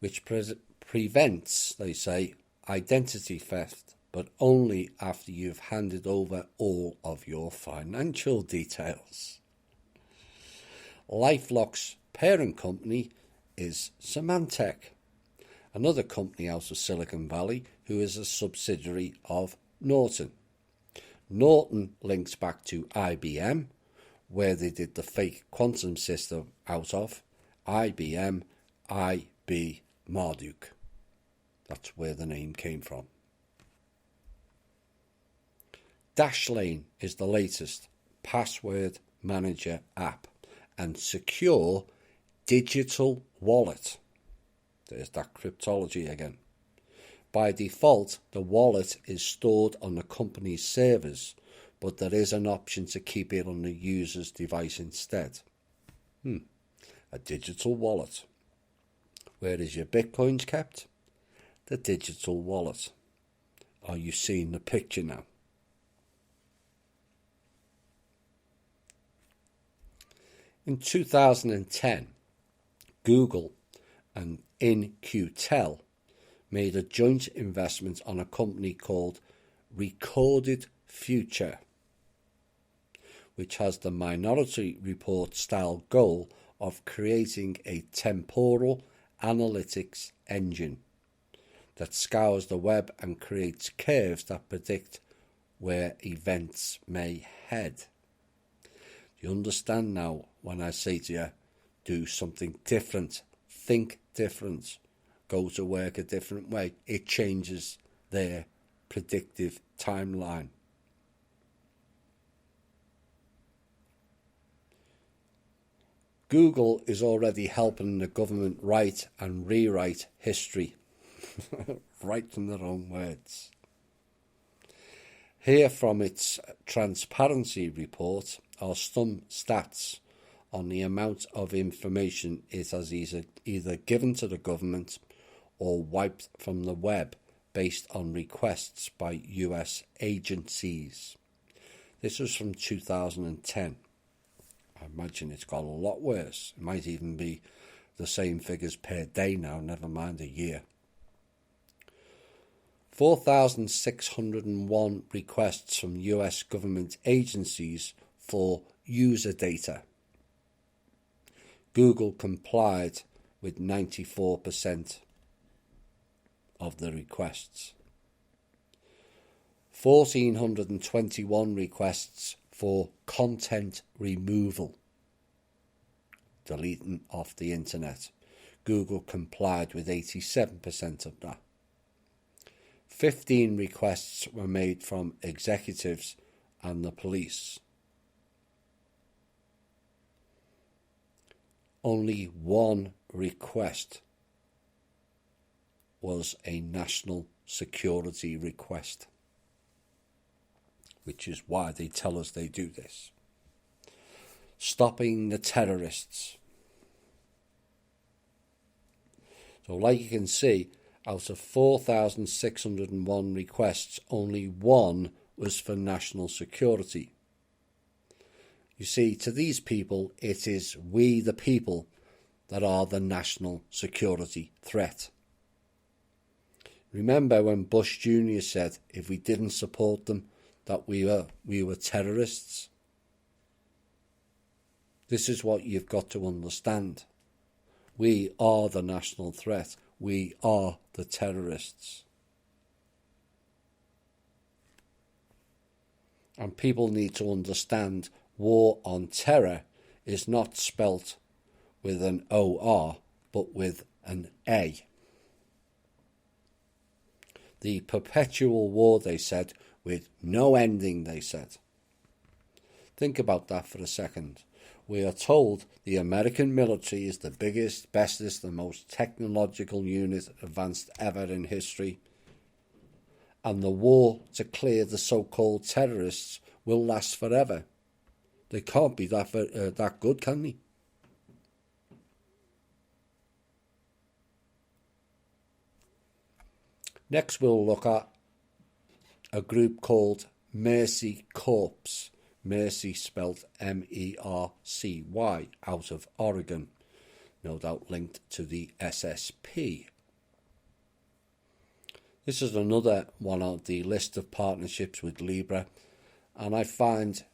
which prevents, they say, identity theft, but only after you've handed over all of your financial details. LifeLock's parent company is Symantec, another company out of Silicon Valley who is a subsidiary of Norton. Norton links back to IBM, where they did the fake quantum system out of IBM IB Marduk. That's where the name came from. Dashlane is the latest password manager app and secure digital wallet. There's that cryptology again. By default, the wallet is stored on the company's servers, but there is an option to keep it on the user's device instead. A digital wallet. Where is your bitcoins kept? The digital wallet. Are you seeing the picture now? In 2010, Google and In-Q-Tel made a joint investment on a company called Recorded Future, which has the Minority Report style goal of creating a temporal analytics engine that scours the web and creates curves that predict where events may head. Do you understand now when I say to you, do something different, think different, go to work a different way? It changes their predictive timeline. Google is already helping the government write and rewrite history. Right in their own words. Here from its transparency report are some stats on the amount of information it has either given to the government or wiped from the web based on requests by US agencies. This was from 2010. I imagine it's got a lot worse. It might even be the same figures per day now, never mind a year. 4,601 requests from US government agencies for user data. Google complied with 94% of the requests. 1,421 requests for content removal, deleting off the internet. Google complied with 87% of that. 15 requests were made from executives and the police. Only one request was a national security request, which is why they tell us they do this. Stopping the terrorists. So like you can see, out of 4,601 requests, only one was for national security. You see, to these people, it is we the people that are the national security threat. Remember when Bush Jr. said if we didn't support them, that we were terrorists? This is what you've got to understand. We are the national threat. We are the terrorists. And people need to understand war on terror is not spelt with an O-R, but with an A. The perpetual war, they said, with no ending, they said. Think about that for a second. We are told the American military is the biggest, bestest, and most technological unit advanced ever in history. And the war to clear the so-called terrorists will last forever. They can't be that good, can they? Next we'll look at a group called Mercy Corps. Mercy spelled M-E-R-C-Y, out of Oregon, no doubt linked to the SSP. This is another one on the list of partnerships with Libra, and I find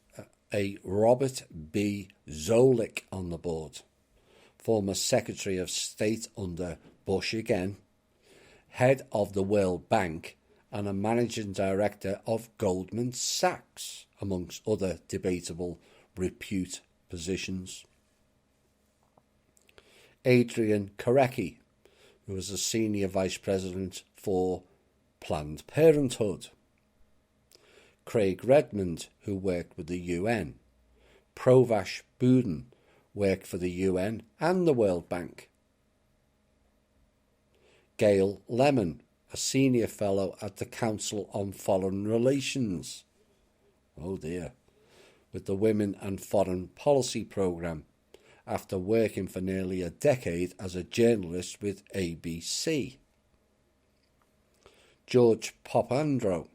a Robert B. Zoellick on the board, former Secretary of State under Bush again, head of the World Bank, and a managing director of Goldman Sachs, amongst other debatable repute positions. Adrian Korecki, who was a senior vice president for Planned Parenthood. Craig Redmond, who worked with the UN. Provash Budin worked for the UN and the World Bank. Gail Lemon, a senior fellow at the Council on Foreign Relations. Oh dear. With the Women and Foreign Policy Programme, after working for nearly a decade as a journalist with ABC. George Papandreou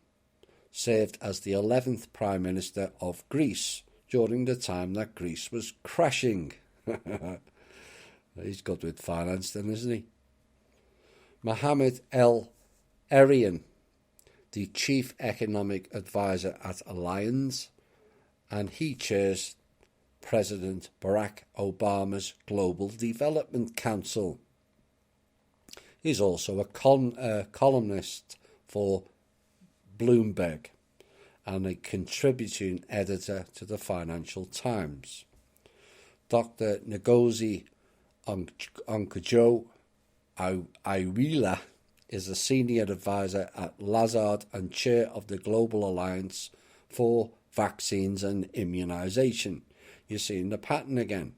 served as the 11th Prime Minister of Greece during the time that Greece was crashing. He's good with finance then, isn't he? Mohammed El Erian, the Chief Economic Advisor at Allianz, and he chairs President Barack Obama's Global Development Council. He's also a columnist for Bloomberg and a contributing editor to the Financial Times. Dr. Ngozi Okonjo-Iweala is a senior advisor at Lazard and chair of the Global Alliance for Vaccines and Immunization. You're seeing the pattern again.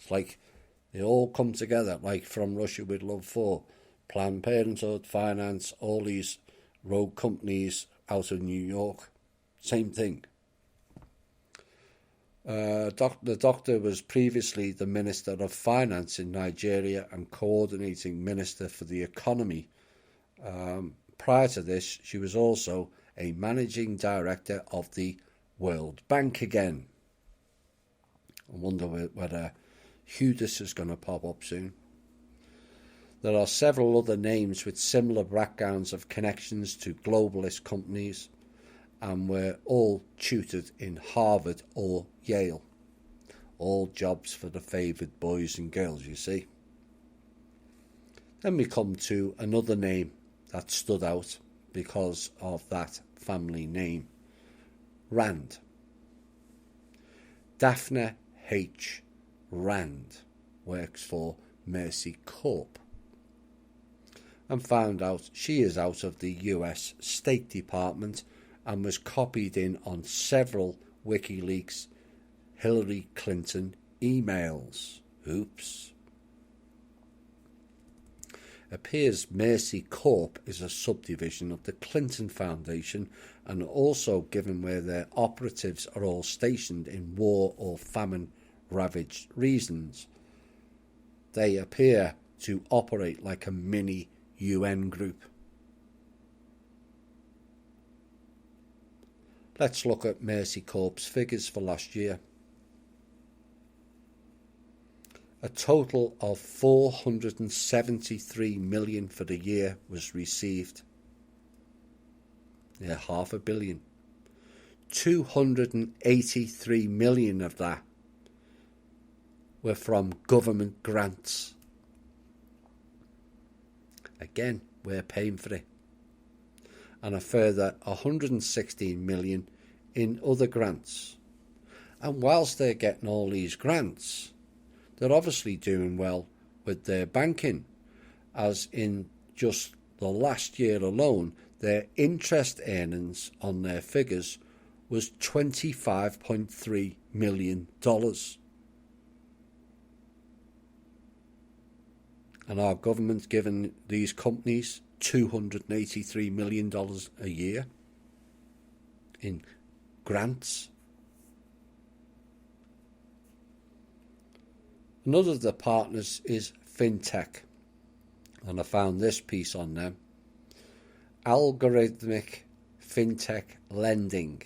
It's like they all come together, like From Russia with Love 4, Planned Parenthood, finance, all these road companies out of New York. Same thing. The doctor was previously the Minister of Finance in Nigeria and coordinating Minister for the Economy. Prior to this, she was also a Managing Director of the World Bank again. I wonder whether Hudis is going to pop up soon. There are several other names with similar backgrounds of connections to globalist companies, and were all tutored in Harvard or Yale. All jobs for the favoured boys and girls, you see. Then we come to another name that stood out because of that family name. Rand. Daphne H. Rand works for Mercy Corp. And found out she is out of the US State Department and was copied in on several WikiLeaks Hillary Clinton emails. Oops. Appears Mercy Corp is a subdivision of the Clinton Foundation, and also given where their operatives are all stationed in war or famine ravaged regions, they appear to operate like a mini UN group. Let's look at Mercy Corp's figures for last year. A total of $473 million for the year was received. Yeah, $500 million. $283 million of that were from government grants. Again, we're paying for it. And a further $116 million in other grants. And whilst they're getting all these grants, they're obviously doing well with their banking, as in just the last year alone, their interest earnings on their figures was $25.3 million. And our government's given these companies $283 million a year in grants. Another of the partners is FinTech, and I found this piece on them. Algorithmic FinTech lending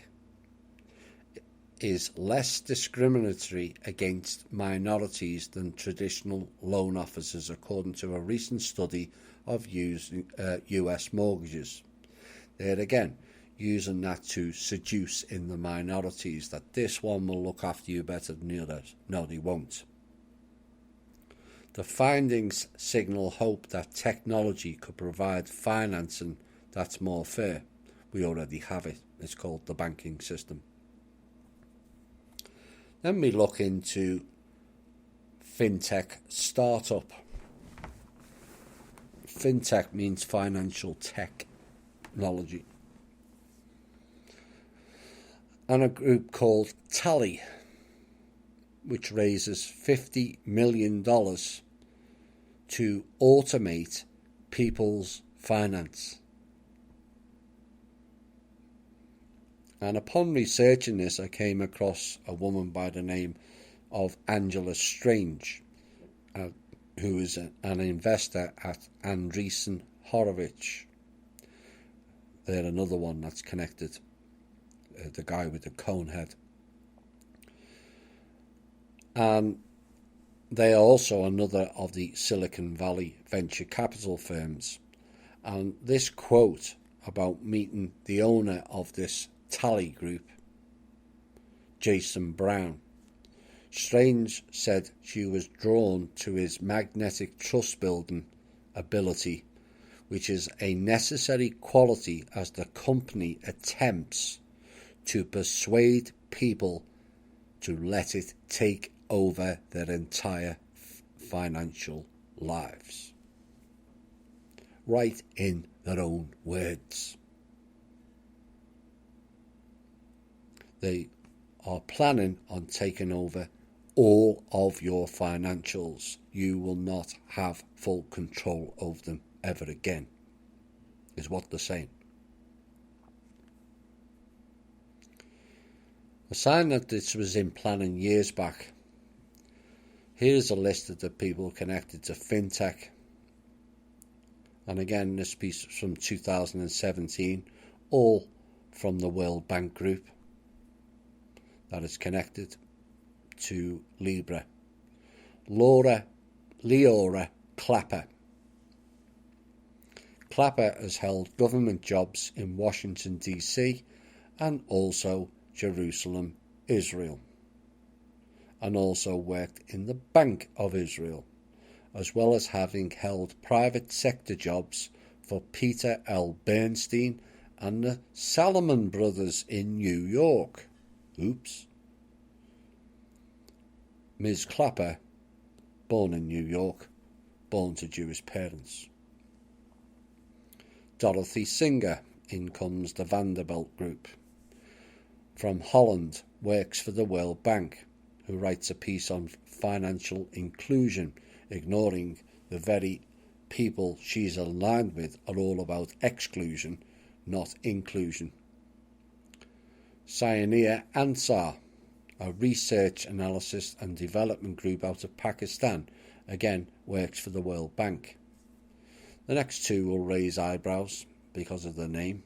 is less discriminatory against minorities than traditional loan officers, according to a recent study of US mortgages. There again, using that to seduce in the minorities that this one will look after you better than the others. No, they won't. The findings signal hope that technology could provide financing that's more fair. We already have it. It's called the banking system. Then we look into FinTech startup. FinTech means financial technology. And a group called THI, which raises $50 million to automate people's finance. And upon researching this, I came across a woman by the name of Angela Strange, who is an investor at Andreessen Horowitz. They're another one that's connected, the guy with the cone head. And they are also another of the Silicon Valley venture capital firms. And this quote about meeting the owner of this THI group, Jason Brown. Strange said she was drawn to his magnetic trust building ability, which is a necessary quality as the company attempts to persuade people to let it take over their entire financial lives. Right in their own words. They are planning on taking over all of your financials. You will not have full control of them ever again, is what they're saying. A sign that this was in planning years back. Here's a list of the people connected to fintech. And again, this piece is from 2017, all from the World Bank Group that is connected to Libra. Leora Clapper. Clapper has held government jobs in Washington, D.C. and also Jerusalem, Israel, and also worked in the Bank of Israel, as well as having held private sector jobs for Peter L. Bernstein and the Salomon Brothers in New York. Oops. Ms. Clapper, born in New York, born to Jewish parents. Dorothy Singer, in comes the Vanderbilt Group. From Holland, works for the World Bank, who writes a piece on financial inclusion, ignoring the very people she's aligned with are all about exclusion, not inclusion. Sayanir Ansar, a research, analysis and development group out of Pakistan, again works for the World Bank. The next two will raise eyebrows because of their name.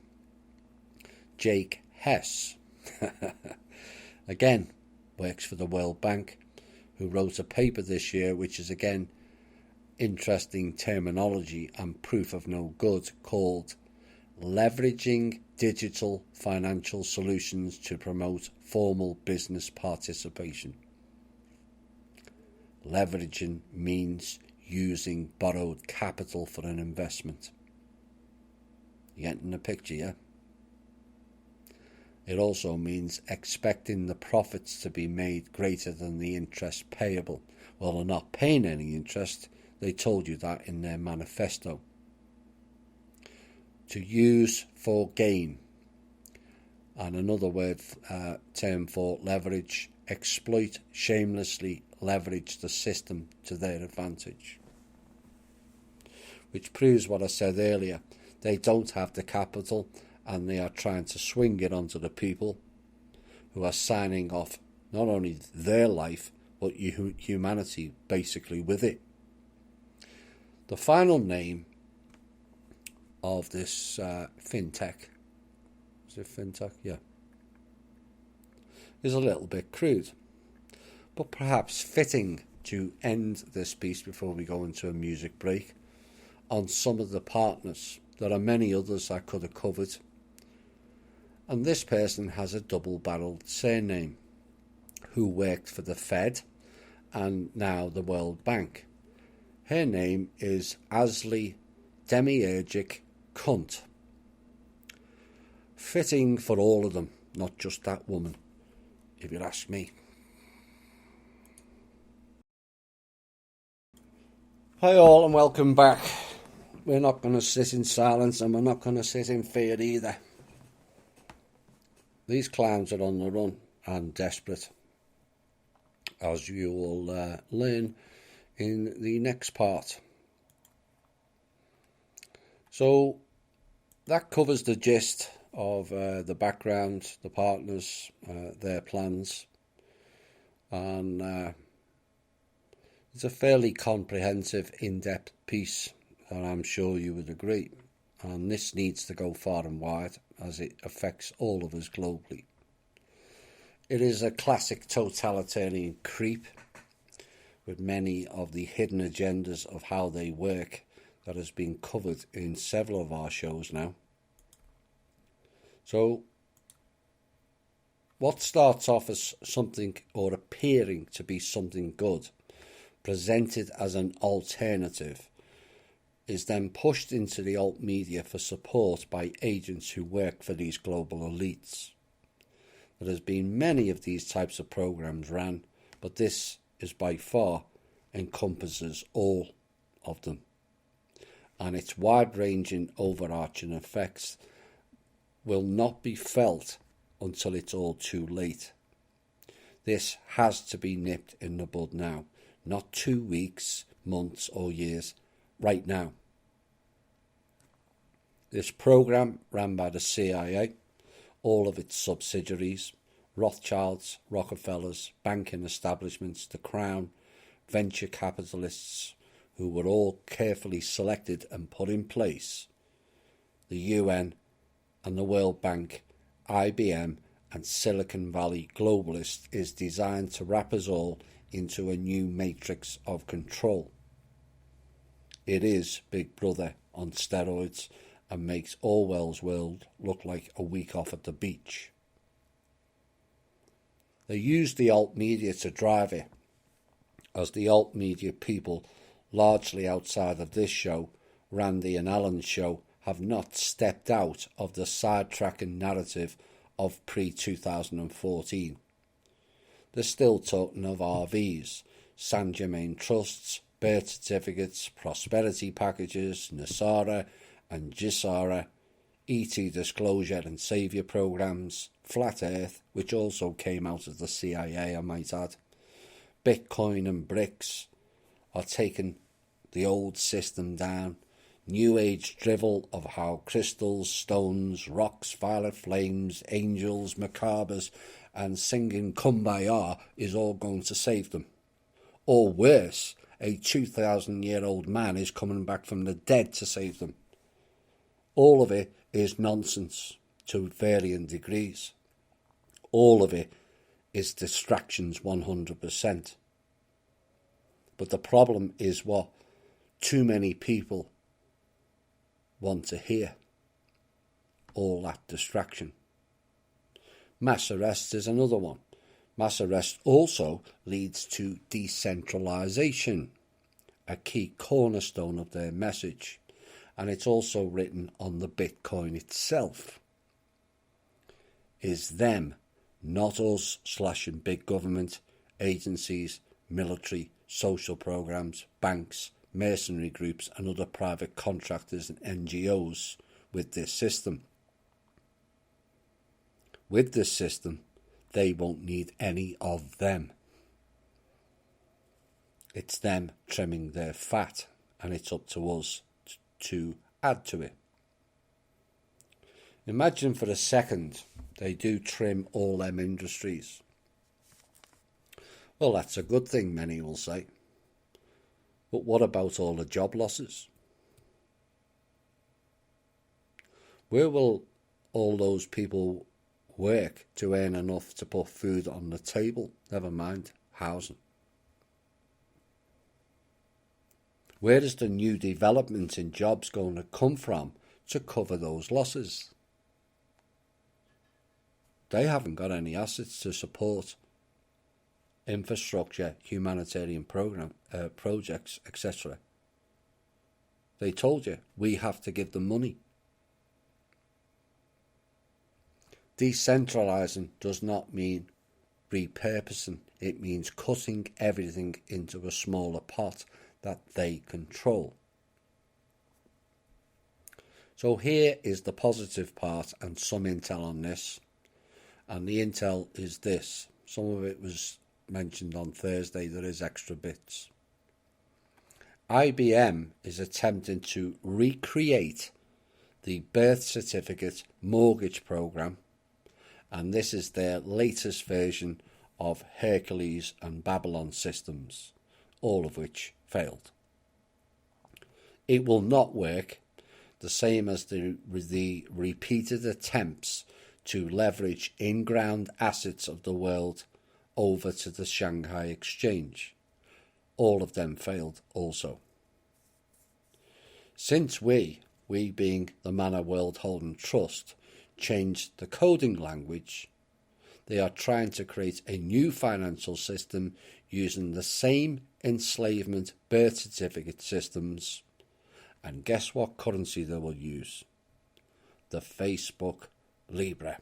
Jake Hess, again works for the World Bank, who wrote a paper this year which is again interesting terminology and proof of no good, called Leveraging Digital Financial Solutions to Promote Formal Business Participation. Leveraging means using borrowed capital for an investment. You getting the picture, yeah? It also means expecting the profits to be made greater than the interest payable. Well, they're not paying any interest. They told you that in their manifesto. To use for gain. And another term for leverage, exploit, shamelessly leverage the system to their advantage. Which proves what I said earlier. They don't have the capital and they are trying to swing it onto the people who are signing off not only their life but humanity basically with it. The final name of this fintech, is it fintech? Yeah, is a little bit crude, but perhaps fitting to end this piece before we go into a music break on some of the partners. There are many others I could have covered, and this person has a double-barreled surname, who worked for the Fed and now the World Bank. Her name is Asli Demiurgic Cunt. Fitting for all of them, not just that woman, if you ask me. Hi all and welcome back. We're not going to sit in silence and we're not going to sit in fear either. These clowns are on the run and desperate, as you will learn in the next part. So that covers the gist of the background, the partners, their plans, and it's a fairly comprehensive, in-depth piece that I'm sure you would agree, and this needs to go far and wide as it affects all of us globally. It is a classic totalitarian creep with many of the hidden agendas of how they work that has been covered in several of our shows now. So, what starts off as something or appearing to be something good, presented as an alternative, is then pushed into the alt media for support by agents who work for these global elites. There has been many of these types of programs ran, but this is by far encompasses all of them, and its wide-ranging overarching effects will not be felt until it's all too late. This has to be nipped in the bud now, not 2 weeks, months or years, right now. This program ran by the CIA, all of its subsidiaries, Rothschilds, Rockefellers, banking establishments, the Crown, venture capitalists, who were all carefully selected and put in place, the UN and the World Bank, IBM and Silicon Valley globalists, is designed to wrap us all into a new matrix of control. It is Big Brother on steroids and makes Orwell's world look like a week off at the beach. They used the alt media to drive it, as the alt media people, largely outside of this show, Randy and Alan's show, have not stepped out of the sidetracking narrative of pre-2014. They're still talking of RVs, Saint Germain trusts, birth certificates, prosperity packages, NESARA and GISARA, ET disclosure and saviour programs, Flat Earth, which also came out of the CIA, I might add. Bitcoin and BRICS are taking the old system down. New Age drivel of how crystals, stones, rocks, violet flames, angels, macabres and singing Kumbaya is all going to save them. Or worse, a 2,000-year-old man is coming back from the dead to save them. All of it is nonsense to varying degrees. All of it is distractions 100%. But the problem is what too many people want to hear. All that distraction. Mass arrests is another one. Mass arrest also leads to decentralisation, a key cornerstone of their message, and it's also written on the Bitcoin itself. Is them, not us, slashing big government, agencies, military, social programs, banks, mercenary groups and other private contractors and NGOs with this system. With this system, they won't need any of them. It's them trimming their fat, and it's up to us to add to it. Imagine for a second they do trim all them industries. Well, that's a good thing, many will say. But what about all the job losses? Where will all those people work to earn enough to put food on the table, never mind housing? Where is the new development in jobs going to come from to cover those losses? They haven't got any assets to support infrastructure, humanitarian projects, etc. They told you, we have to give them money. Decentralising does not mean repurposing. It means cutting everything into a smaller pot that they control. So here is the positive part and some intel on this. And the intel is this. Some of it was mentioned on Thursday. There is extra bits. IBM is attempting to recreate the birth certificate mortgage program, and this is their latest version of Hercules and Babylon systems, all of which failed. It will not work, the same as the repeated attempts to leverage in-ground assets of the world over to the Shanghai Exchange. All of them failed also. Since we being the Manor World Holding Trust, changed the coding language, they are trying to create a new financial system using the same enslavement birth certificate systems. And guess what currency they will use? The Facebook Libra.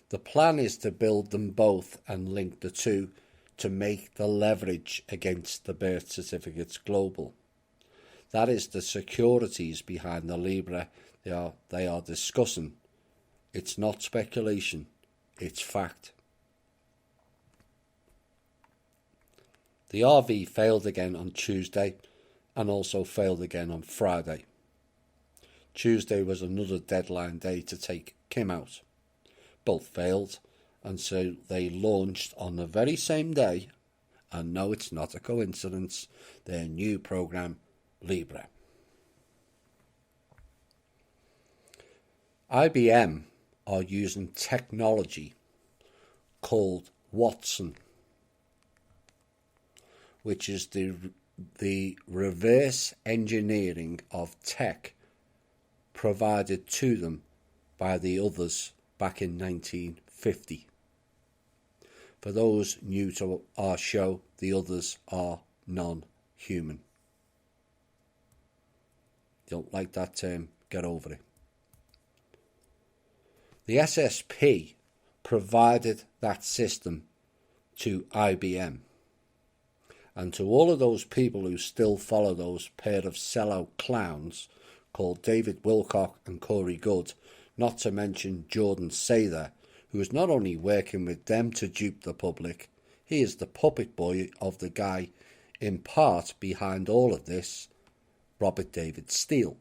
The plan is to build them both and link the two to make the leverage against the birth certificates global. That is the securities behind the Libra they are discussing. It's not speculation. it's fact. The RV failed again on Tuesday and also failed again on Friday. Tuesday was another deadline day to take Kim out. Both failed, and so they launched on the very same day, and no, it's not a coincidence, their new program, Libra. IBM are using technology called Watson, which is the reverse engineering of tech provided to them by the others back in 1950. For those new to our show, the others are non-human. Don't like that term, get over it. The SSP provided that system to IBM. And to all of those people who still follow those pair of sellout clowns called David Wilcock and Corey Goode, not to mention Jordan Sather, who is not only working with them to dupe the public, he is the puppet boy of the guy in part behind all of this, Robert David Steele.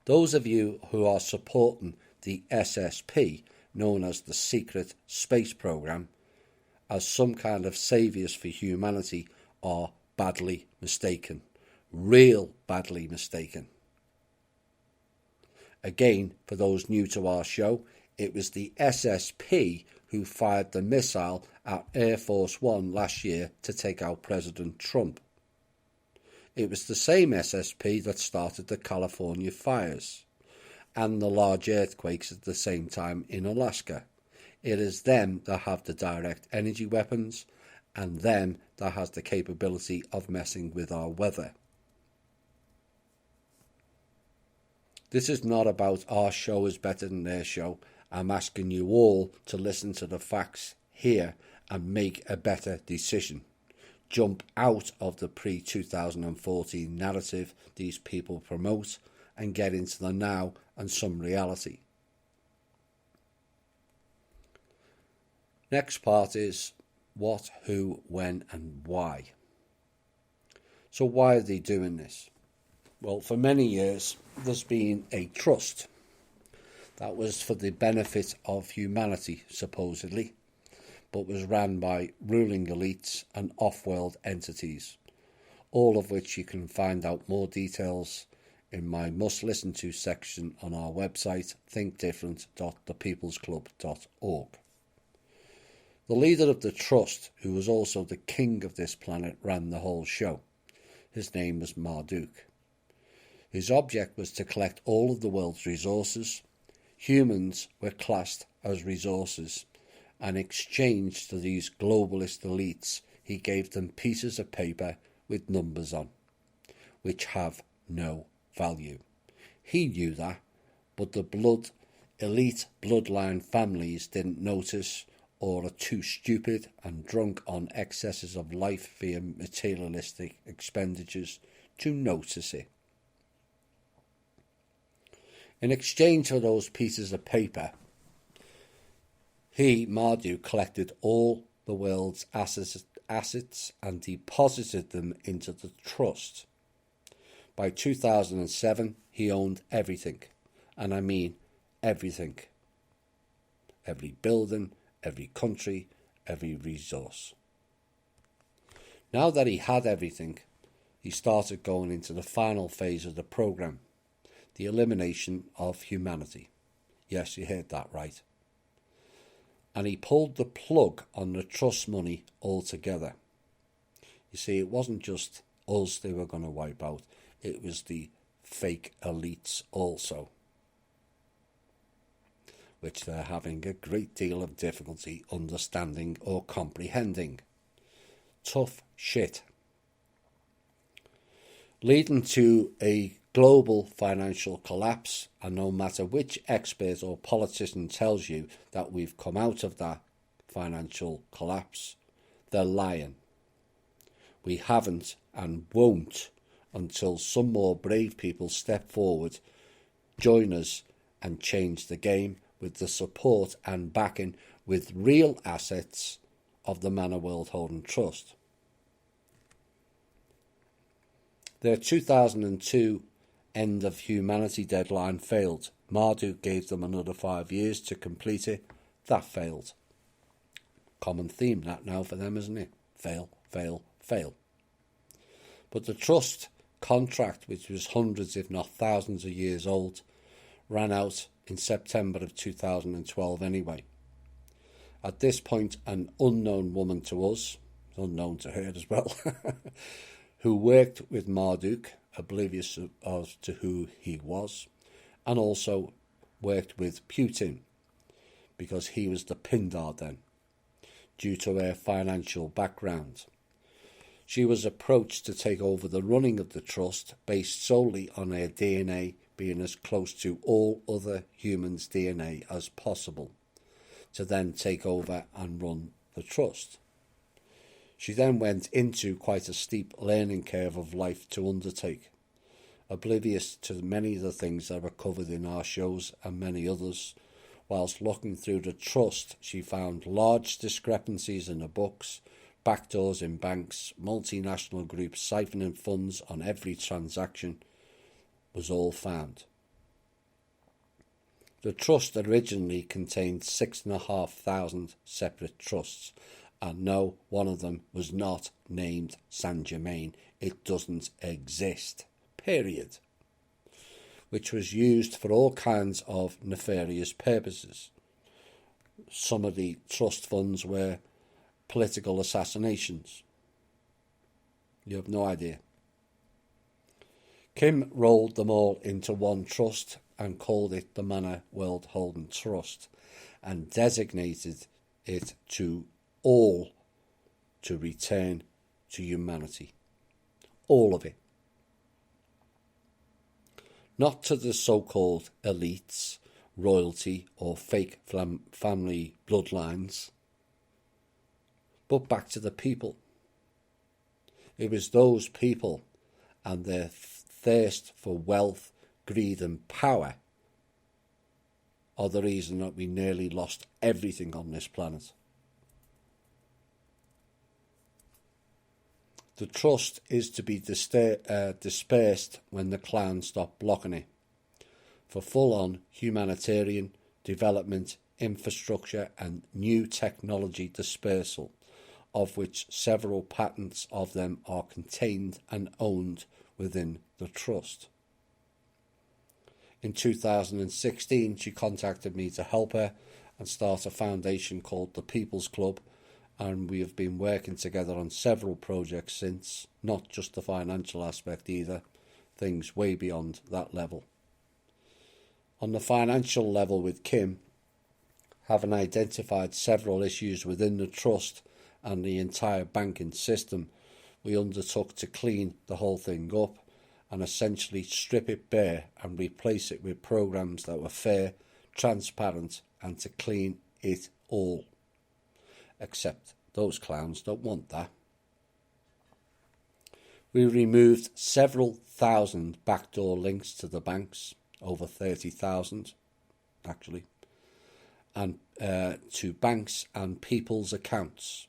Those of you who are supporting the SSP, known as the Secret Space Program, as some kind of saviours for humanity, are badly mistaken. Real badly mistaken. Again, for those new to our show, it was the SSP who fired the missile at Air Force One last year to take out President Trump. It was the same SSP that started the California fires and the large earthquakes at the same time in Alaska. It is them that have the direct energy weapons and them that has the capability of messing with our weather. This is not about our show is better than their show. I'm asking you all to listen to the facts here and make a better decision. Jump out of the pre-2014 narrative these people promote and get into the now and some reality. Next part is what, who, when and why. So why are they doing this? Well, for many years there's been a trust that was for the benefit of humanity, supposedly, but was ran by ruling elites and off-world entities, all of which you can find out more details in my must listen to section on our website, thinkdifferent.thepeoplesclub.org. The leader of the trust, who was also the king of this planet, ran the whole show. His name was Marduk. His object was to collect all of the world's resources. Humans were classed as resources, and in exchange to these globalist elites, he gave them pieces of paper with numbers on, which have no value. He knew that, but the elite bloodline families didn't notice, or are too stupid and drunk on excesses of life via materialistic expenditures to notice it. In exchange for those pieces of paper, Marduk, collected all the world's assets and deposited them into the trust. By 2007, he owned everything, and I mean everything. Every building, every country, every resource. Now that he had everything, he started going into the final phase of the program, the elimination of humanity. Yes, you heard that right. And he pulled the plug on the trust money altogether. You see, it wasn't just us they were going to wipe out, it was the fake elites also, which they're having a great deal of difficulty understanding or comprehending. Tough shit. Leading to a global financial collapse, and no matter which expert or politician tells you that we've come out of that financial collapse, they're lying. We haven't and won't until some more brave people step forward, join us and change the game, with the support and backing with real assets of the Manor World Holding Trust. Their 2002 end of humanity deadline failed. Marduk gave them another 5 years to complete it. That failed. Common theme that now for them, isn't it? Fail, fail, fail. But the trust contract, which was hundreds if not thousands of years old, ran out in September of 2012 anyway. At this point, an unknown woman to us, unknown to her as well, who worked with Marduk, oblivious as to who he was, and also worked with Putin, because he was the Pindar then, due to her financial background. She was approached to take over the running of the trust based solely on her DNA being as close to all other humans' DNA as possible, to then take over and run the trust. She then went into quite a steep learning curve of life to undertake, oblivious to many of the things that were covered in our shows and many others. Whilst looking through the trust, she found large discrepancies in the books, backdoors in banks, multinational groups siphoning funds on every transaction was all found. The trust originally contained 6,500 separate trusts, and no, one of them was not named Saint Germain. It doesn't exist, period. Which was used for all kinds of nefarious purposes. Some of the trust funds were political assassinations. You have no idea. Kim rolled them all into one trust and called it the Manor World Holding Trust, and designated it to all to return to humanity. All of it. Not to the so-called elites, royalty or fake family bloodlines, but back to the people. It was those people and their thirst for wealth, greed and power are the reason that we nearly lost everything on this planet. The trust is to be dispersed when the clowns stop blocking it, for full-on humanitarian development, infrastructure and new technology dispersal, of which several patents of them are contained and owned within the trust. In 2016, she contacted me to help her and start a foundation called the People's Club, and we have been working together on several projects since, not just the financial aspect either, things way beyond that level. On the financial level with Kim, having identified several issues within the trust and the entire banking system, we undertook to clean the whole thing up and essentially strip it bare and replace it with programs that were fair, transparent and to clean it all. Except those clowns don't want that. We removed several thousand backdoor links to the banks, over 30,000 actually, and to banks and people's accounts,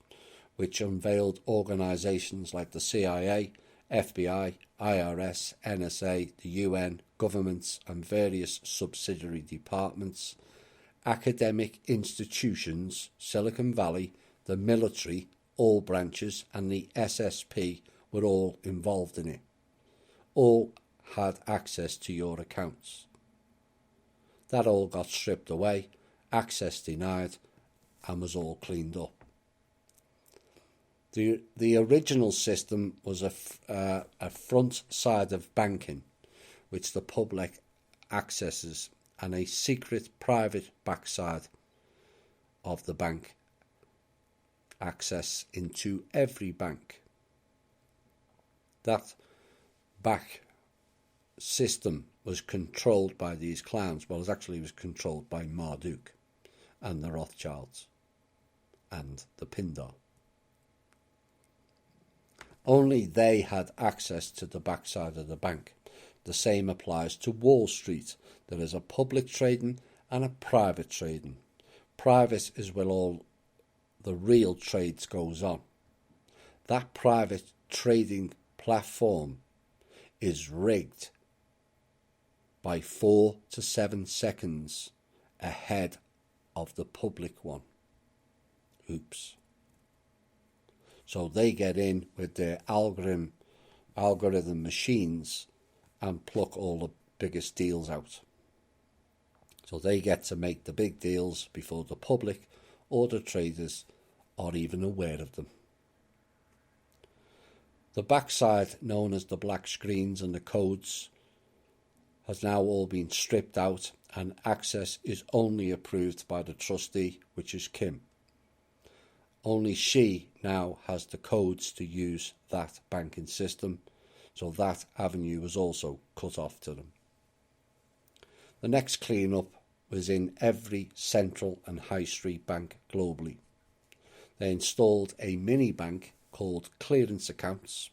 which unveiled organisations like the CIA, FBI, IRS, NSA, the UN, governments and various subsidiary departments, academic institutions, Silicon Valley, the military, all branches and the SSP were all involved in it. All had access to your accounts. That all got stripped away, access denied, and was all cleaned up. The original system was a front side of banking, which the public accesses, and a secret private backside of the bank access into every bank. That back system was controlled by these clowns. Well, it actually was controlled by Marduk and the Rothschilds and the Pindar. Only they had access to the backside of the bank. The same applies to Wall Street. There is a public trading and a private trading. Private is where all the real trades goes on. That private trading platform is rigged by 4 to 7 seconds ahead of the public one. Oops. So they get in with their algorithm machines and pluck all the biggest deals out. So they get to make the big deals before the public or the traders are even aware of them. The backside, known as the black screens and the codes, has now all been stripped out, and access is only approved by the trustee, which is Kim. Only she now has the codes to use that banking system, so that avenue was also cut off to them. The next clean-up was in every central and high street bank globally. They installed a mini bank called clearance accounts,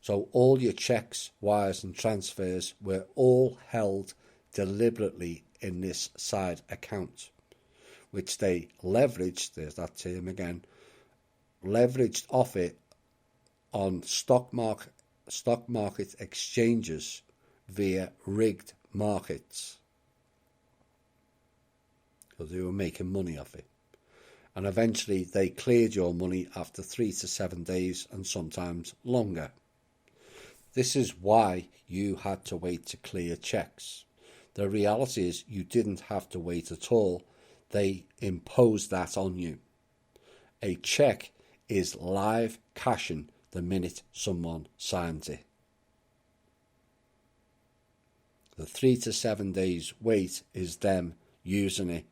so all your checks, wires and transfers were all held deliberately in this side account, which they leveraged, there's that term again, leveraged off it on stock market exchanges via rigged markets. So they were making money off it. And eventually they cleared your money after 3 to 7 days and sometimes longer. This is why you had to wait to clear checks. The reality is you didn't have to wait at all. They imposed that on you. A check is live cashing the minute someone signs it. The 3 to 7 days wait is them using it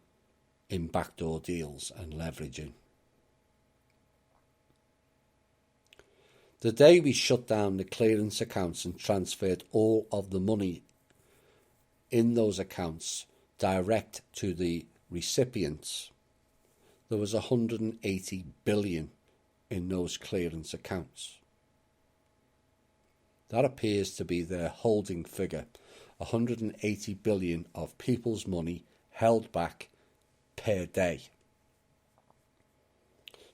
in backdoor deals and leveraging. The day we shut down the clearance accounts and transferred all of the money in those accounts direct to the recipients, there was 180 billion in those clearance accounts. That appears to be their holding figure, 180 billion of people's money held back per day.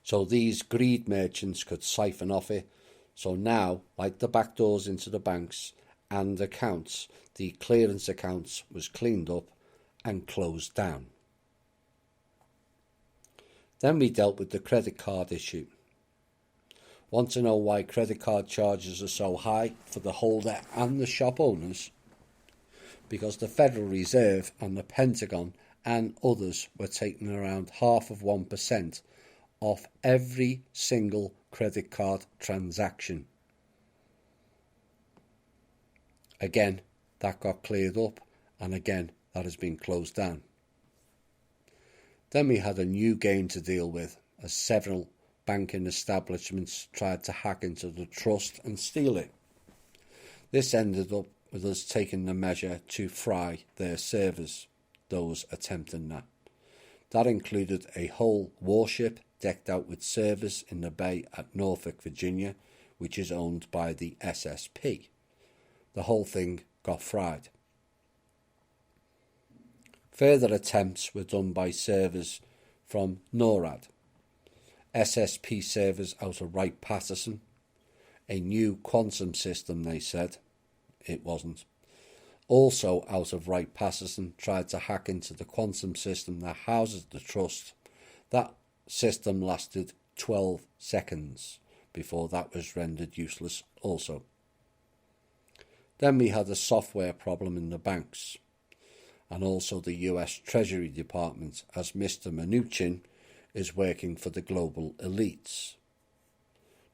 So these greed merchants could siphon off it. So now, like the back doors into the banks and accounts, the clearance accounts was cleaned up and closed down. Then we dealt with the credit card issue. Want to know why credit card charges are so high for the holder and the shop owners? Because the Federal Reserve and the Pentagon and others were taking around 0.5% off every single credit card transaction. Again, that got cleared up, and again, that has been closed down. Then we had a new game to deal with, as several banking establishments tried to hack into the trust and steal it. This ended up with us taking the measure to fry their servers, those attempting that. That included a whole warship decked out with servers in the bay at Norfolk, Virginia, which is owned by the SSP. The whole thing got fried. Further attempts were done by servers from NORAD, SSP servers out of Wright-Patterson, a new quantum system, they said. It wasn't. Also out of Wright-Patterson tried to hack into the quantum system that houses the trust. That system lasted 12 seconds before that was rendered useless also. Then we had a software problem in the banks and also the US Treasury Department, as Mr. Mnuchin is working for the global elites.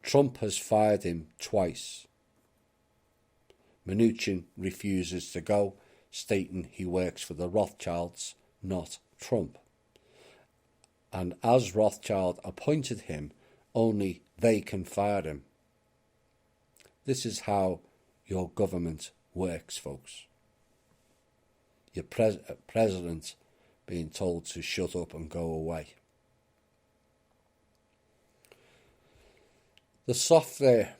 Trump has fired him twice. Mnuchin refuses to go, stating he works for the Rothschilds, not Trump. And as Rothschild appointed him, only they can fire him. This is how your government works, folks. Your president being told to shut up and go away. The software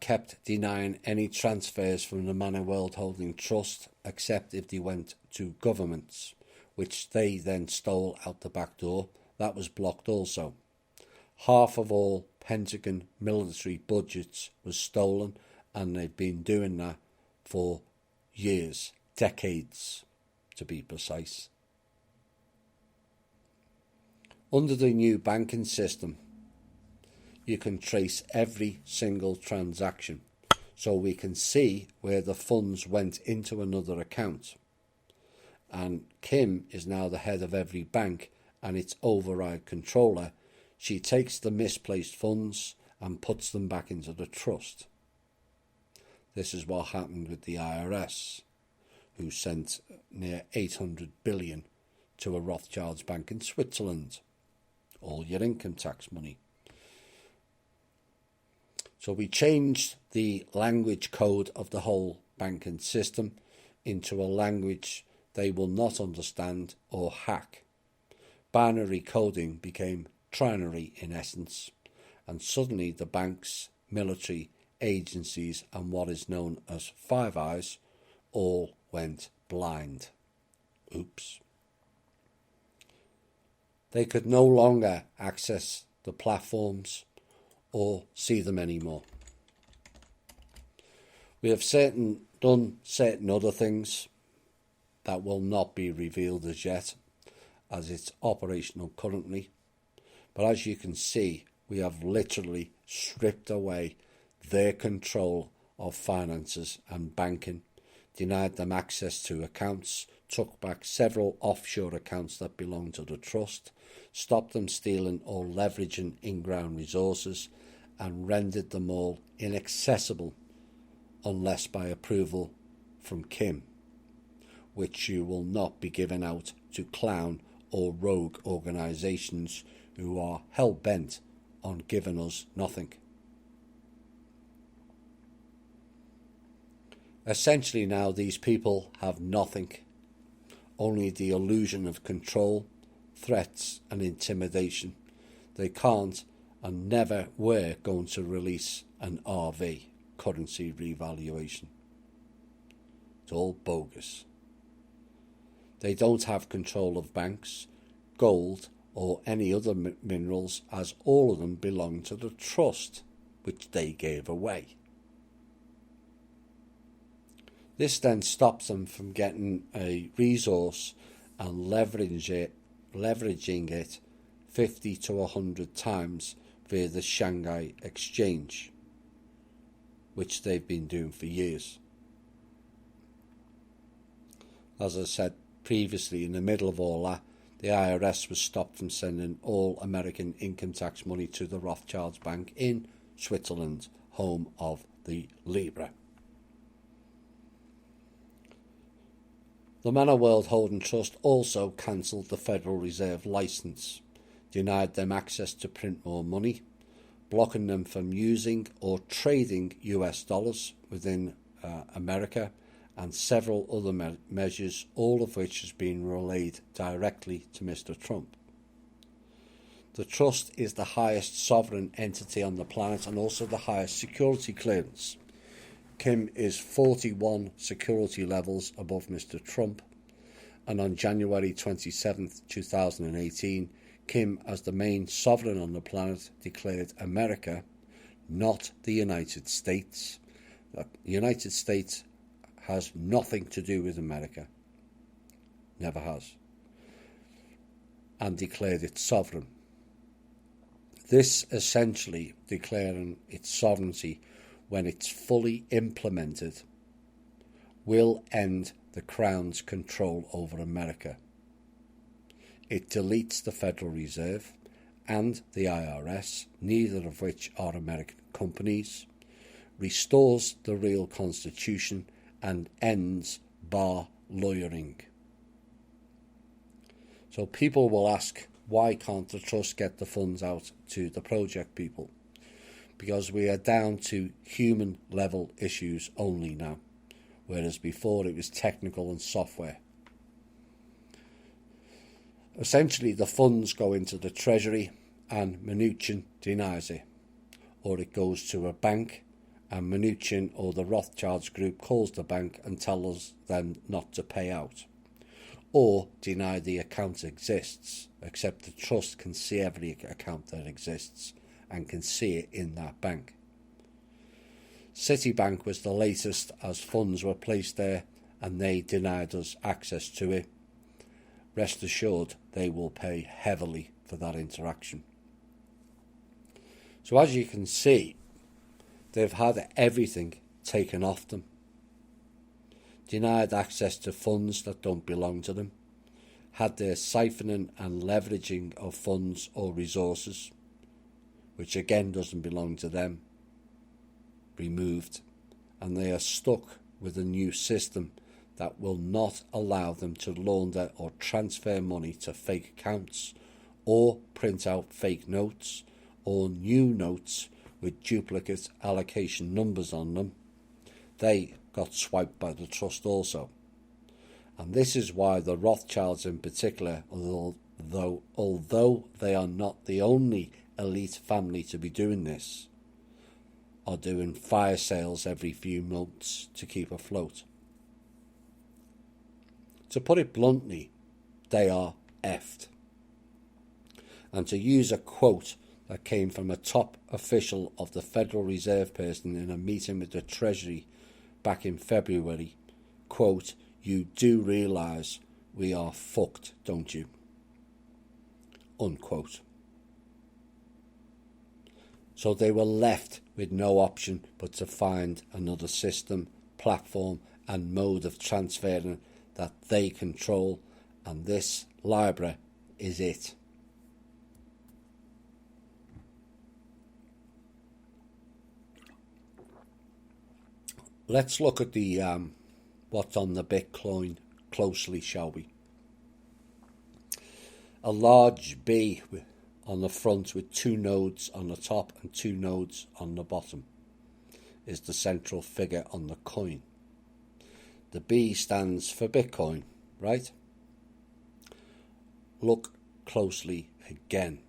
kept denying any transfers from the Money World Holding Trust, except if they went to governments, which they then stole out the back door. That was blocked also. Half of all Pentagon military budgets was stolen, and they've been doing that for years, decades to be precise. Under the new banking system, you can trace every single transaction, so we can see where the funds went into another account. And Kim is now the head of every bank and its override controller. She takes the misplaced funds and puts them back into the trust. This is what happened with the IRS, who sent near 800 billion to a Rothschild's bank in Switzerland. All your income tax money. So we changed the language code of the whole banking system into a language they will not understand or hack. Binary coding became trinary in essence, and suddenly the banks, military, agencies and what is known as Five Eyes all went blind. Oops. They could no longer access the platforms or see them anymore. We have done certain other things that will not be revealed as yet, as it's operational currently. But as you can see, we have literally stripped away their control of finances and banking, denied them access to accounts, took back several offshore accounts that belong to the trust, stopped them stealing or leveraging in-ground resources, and rendered them all inaccessible unless by approval from Kim, which you will not be given out to clown or rogue organisations who are hell-bent on giving us nothing. Essentially now these people have nothing, only the illusion of control, threats and intimidation. They can't and never were going to release an RV, currency revaluation. It's all bogus. They don't have control of banks, gold or any other minerals, as all of them belong to the trust, which they gave away. This then stops them from getting a resource and leveraging it 50 to 100 times via the Shanghai Exchange, which they've been doing for years. As I said previously, in the middle of all that, the IRS was stopped from sending all American income tax money to the Rothschild's bank in Switzerland, home of the Libra. The Manor World Holding Trust also cancelled the Federal Reserve licence, denied them access to print more money, blocking them from using or trading US dollars within America, and several other measures, all of which has been relayed directly to Mr. Trump. The trust is the highest sovereign entity on the planet and also the highest security clearance. Kim is 41 security levels above Mr. Trump, and on January 27th, 2018, Kim, as the main sovereign on the planet, declared America, not the United States. The United States has nothing to do with America, never has, and declared it sovereign. This essentially declaring its sovereignty, when it's fully implemented, will end the Crown's control over America. It deletes the Federal Reserve and the IRS, neither of which are American companies, restores the real Constitution, and ends bar lawyering. So people will ask, why can't the trust get the funds out to the project people? Because we are down to human level issues only now, whereas before it was technical and software. Essentially the funds go into the Treasury and Mnuchin denies it, or it goes to a bank and Mnuchin or the Rothschilds group calls the bank and tells them not to pay out. or deny the account exists, except the trust can see every account that exists and can see it in that bank. Citibank was the latest, as funds were placed there and they denied us access to it. Rest assured they will pay heavily for that interaction. So as you can see, they've had everything taken off them. Denied access to funds that don't belong to them. Had their siphoning and leveraging of funds or resources, which again doesn't belong to them, removed. And they are stuck with a new system that will not allow them to launder or transfer money to fake accounts or print out fake notes or new notes with duplicate allocation numbers on them. They got swiped by the trust also. And this is why the Rothschilds in particular, although they are not the only elite family to be doing this, are doing fire sales every few months to keep afloat. To put it bluntly, they are effed. And to use a quote that came from a top official of the Federal Reserve person in a meeting with the Treasury back in February, quote, "You do realise we are fucked, don't you?" Unquote. So they were left with no option but to find another system, platform and mode of transferring that they control, and this Libra is it. Let's look at the what's on the Bitcoin closely, shall we? A large B on the front with 2 nodes on the top and 2 nodes on the bottom is the central figure on the coin. The B stands for Bitcoin, right? Look closely again.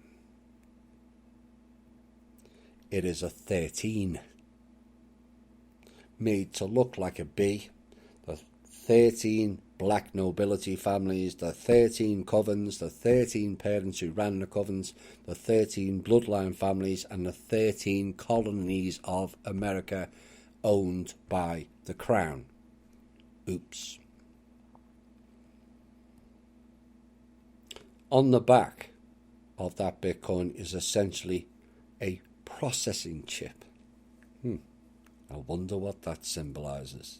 It is a 13. Made to look like a B. The 13 black nobility families, the 13 covens, the 13 parents who ran the covens, the 13 bloodline families, and the 13 colonies of America owned by the Crown. Oops. On the back of that Bitcoin is essentially a processing chip. I wonder what that symbolises.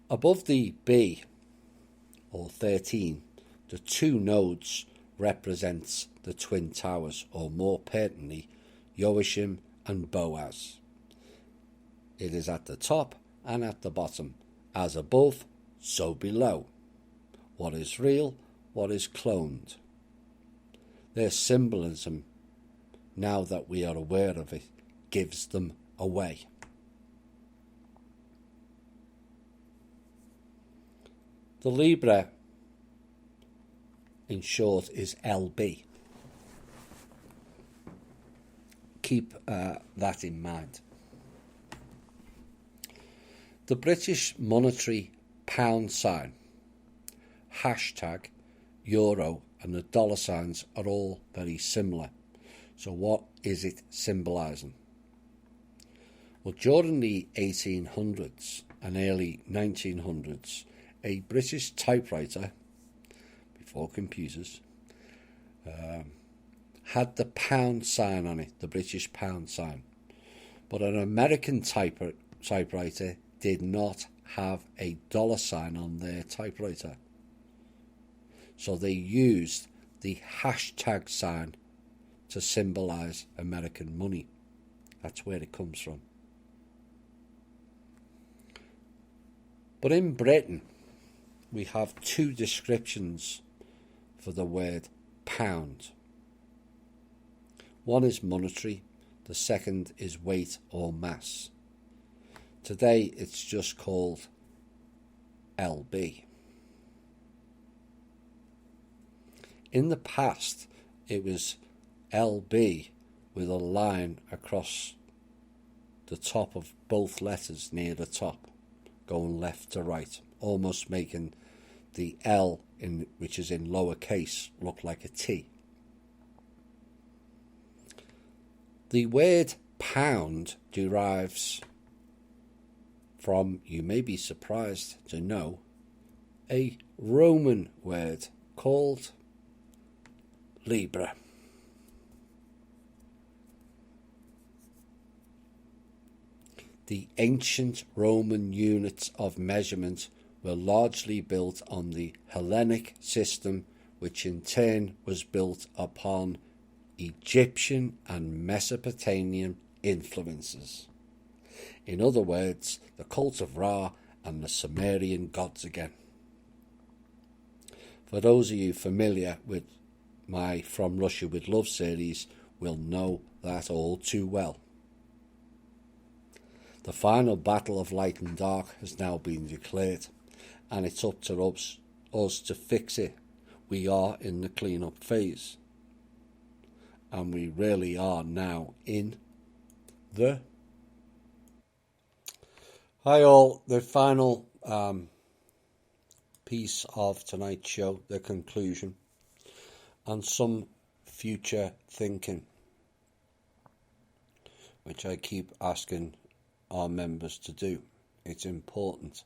Above the B, or 13, the 2 nodes represents the Twin Towers, or more pertinently, Joachim and Boaz. It is at the top and at the bottom, as above, so below. What is real, what is cloned. Their symbolism, now that we are aware of it, gives them away. The Libra, in short, is LB. Keep that in mind. The British monetary pound sign, hashtag, euro and the dollar signs are all very similar. So what is it symbolising? Well, during the 1800s and early 1900s, a British typewriter, before computers, had the pound sign on it, the British pound sign. But an American typewriter did not have a dollar sign on their typewriter. So they used the hashtag sign to symbolise American money. That's where it comes from. But in Britain, we have 2 descriptions for the word pound. One is monetary, the second is weight or mass. Today it's just called LB. In the past, it was LB with a line across the top of both letters near the top, going left to right, almost making the L, which is in lowercase, look like a T. The word pound derives from, you may be surprised to know, a Roman word called libra. The ancient Roman units of measurement were largely built on the Hellenic system, which in turn was built upon Egyptian and Mesopotamian influences. In other words, the cult of Ra and the Sumerian gods again. For those of you familiar with my From Russia with Love series will know that all too well. The final battle of light and dark has now been declared, and it's up to us to fix it. We are in the clean-up phase, and we really are now in the... Hi all, the final piece of tonight's show, the conclusion, and some future thinking, which I keep asking our members to do. It's important.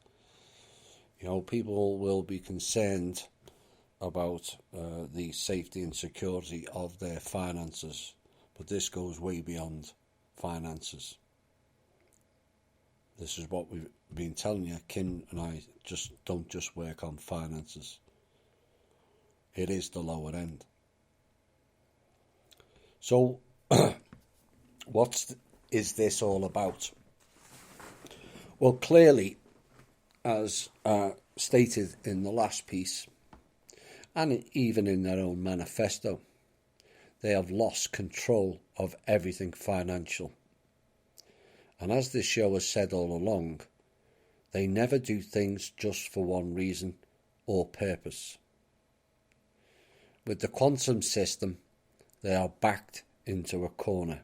You know, people will be concerned about the safety and security of their finances, but this goes way beyond finances. This is what we've been telling you. Kim and I don't just work on finances. It is the lower end. So, is this all about? Well, clearly, as stated in the last piece, and even in their own manifesto, they have lost control of everything financial. And as this show has said all along, they never do things just for one reason or purpose. With the quantum system, they are backed into a corner,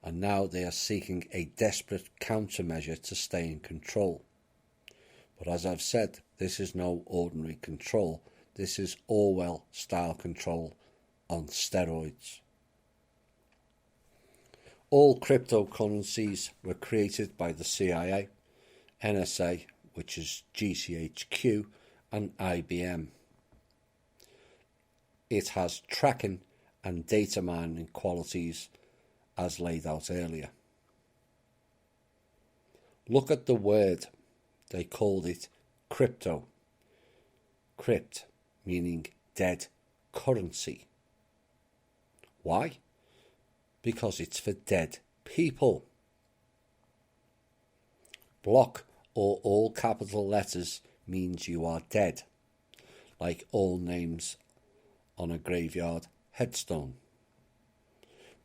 and now they are seeking a desperate countermeasure to stay in control. But as I've said, this is no ordinary control. This is Orwell-style control on steroids. All cryptocurrencies were created by the CIA, NSA, which is GCHQ, and IBM. It has tracking and data mining qualities as laid out earlier. Look at the word. They called it crypto. Crypt, meaning dead currency. Why? Because it's for dead people. Block or all capital letters means you are dead, like all names on a graveyard headstone.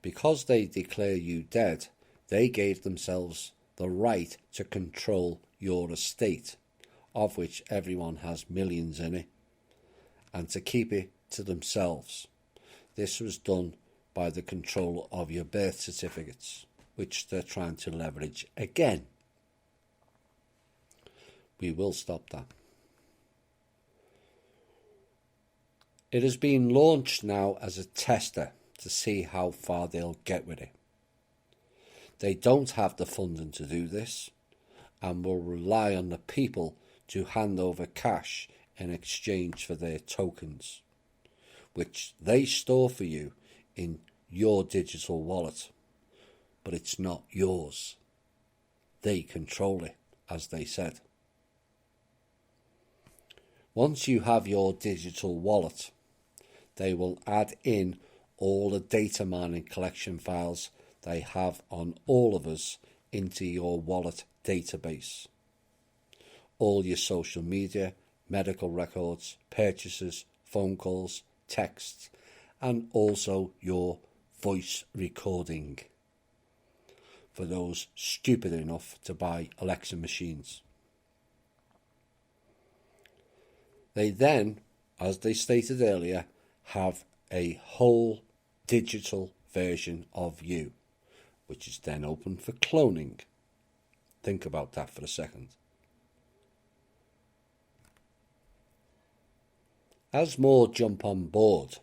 Because they declare you dead, they gave themselves the right to control your estate, of which everyone has millions in it, and to keep it to themselves. This was done by the control of your birth certificates, which they're trying to leverage again. We will stop that. It has been launched now as a tester to see how far they'll get with it. They don't have the funding to do this and will rely on the people to hand over cash in exchange for their tokens, which they store for you in your digital wallet, but it's not yours. They control it, as they said. Once you have your digital wallet, they will add in all the data mining collection files they have on all of us into your wallet database. All your social media, medical records, purchases, phone calls, texts, and also your voice recording for those stupid enough to buy Alexa machines. They then, as they stated earlier, have a whole digital version of you, which is then open for cloning. Think about that for a second. As more jump on board,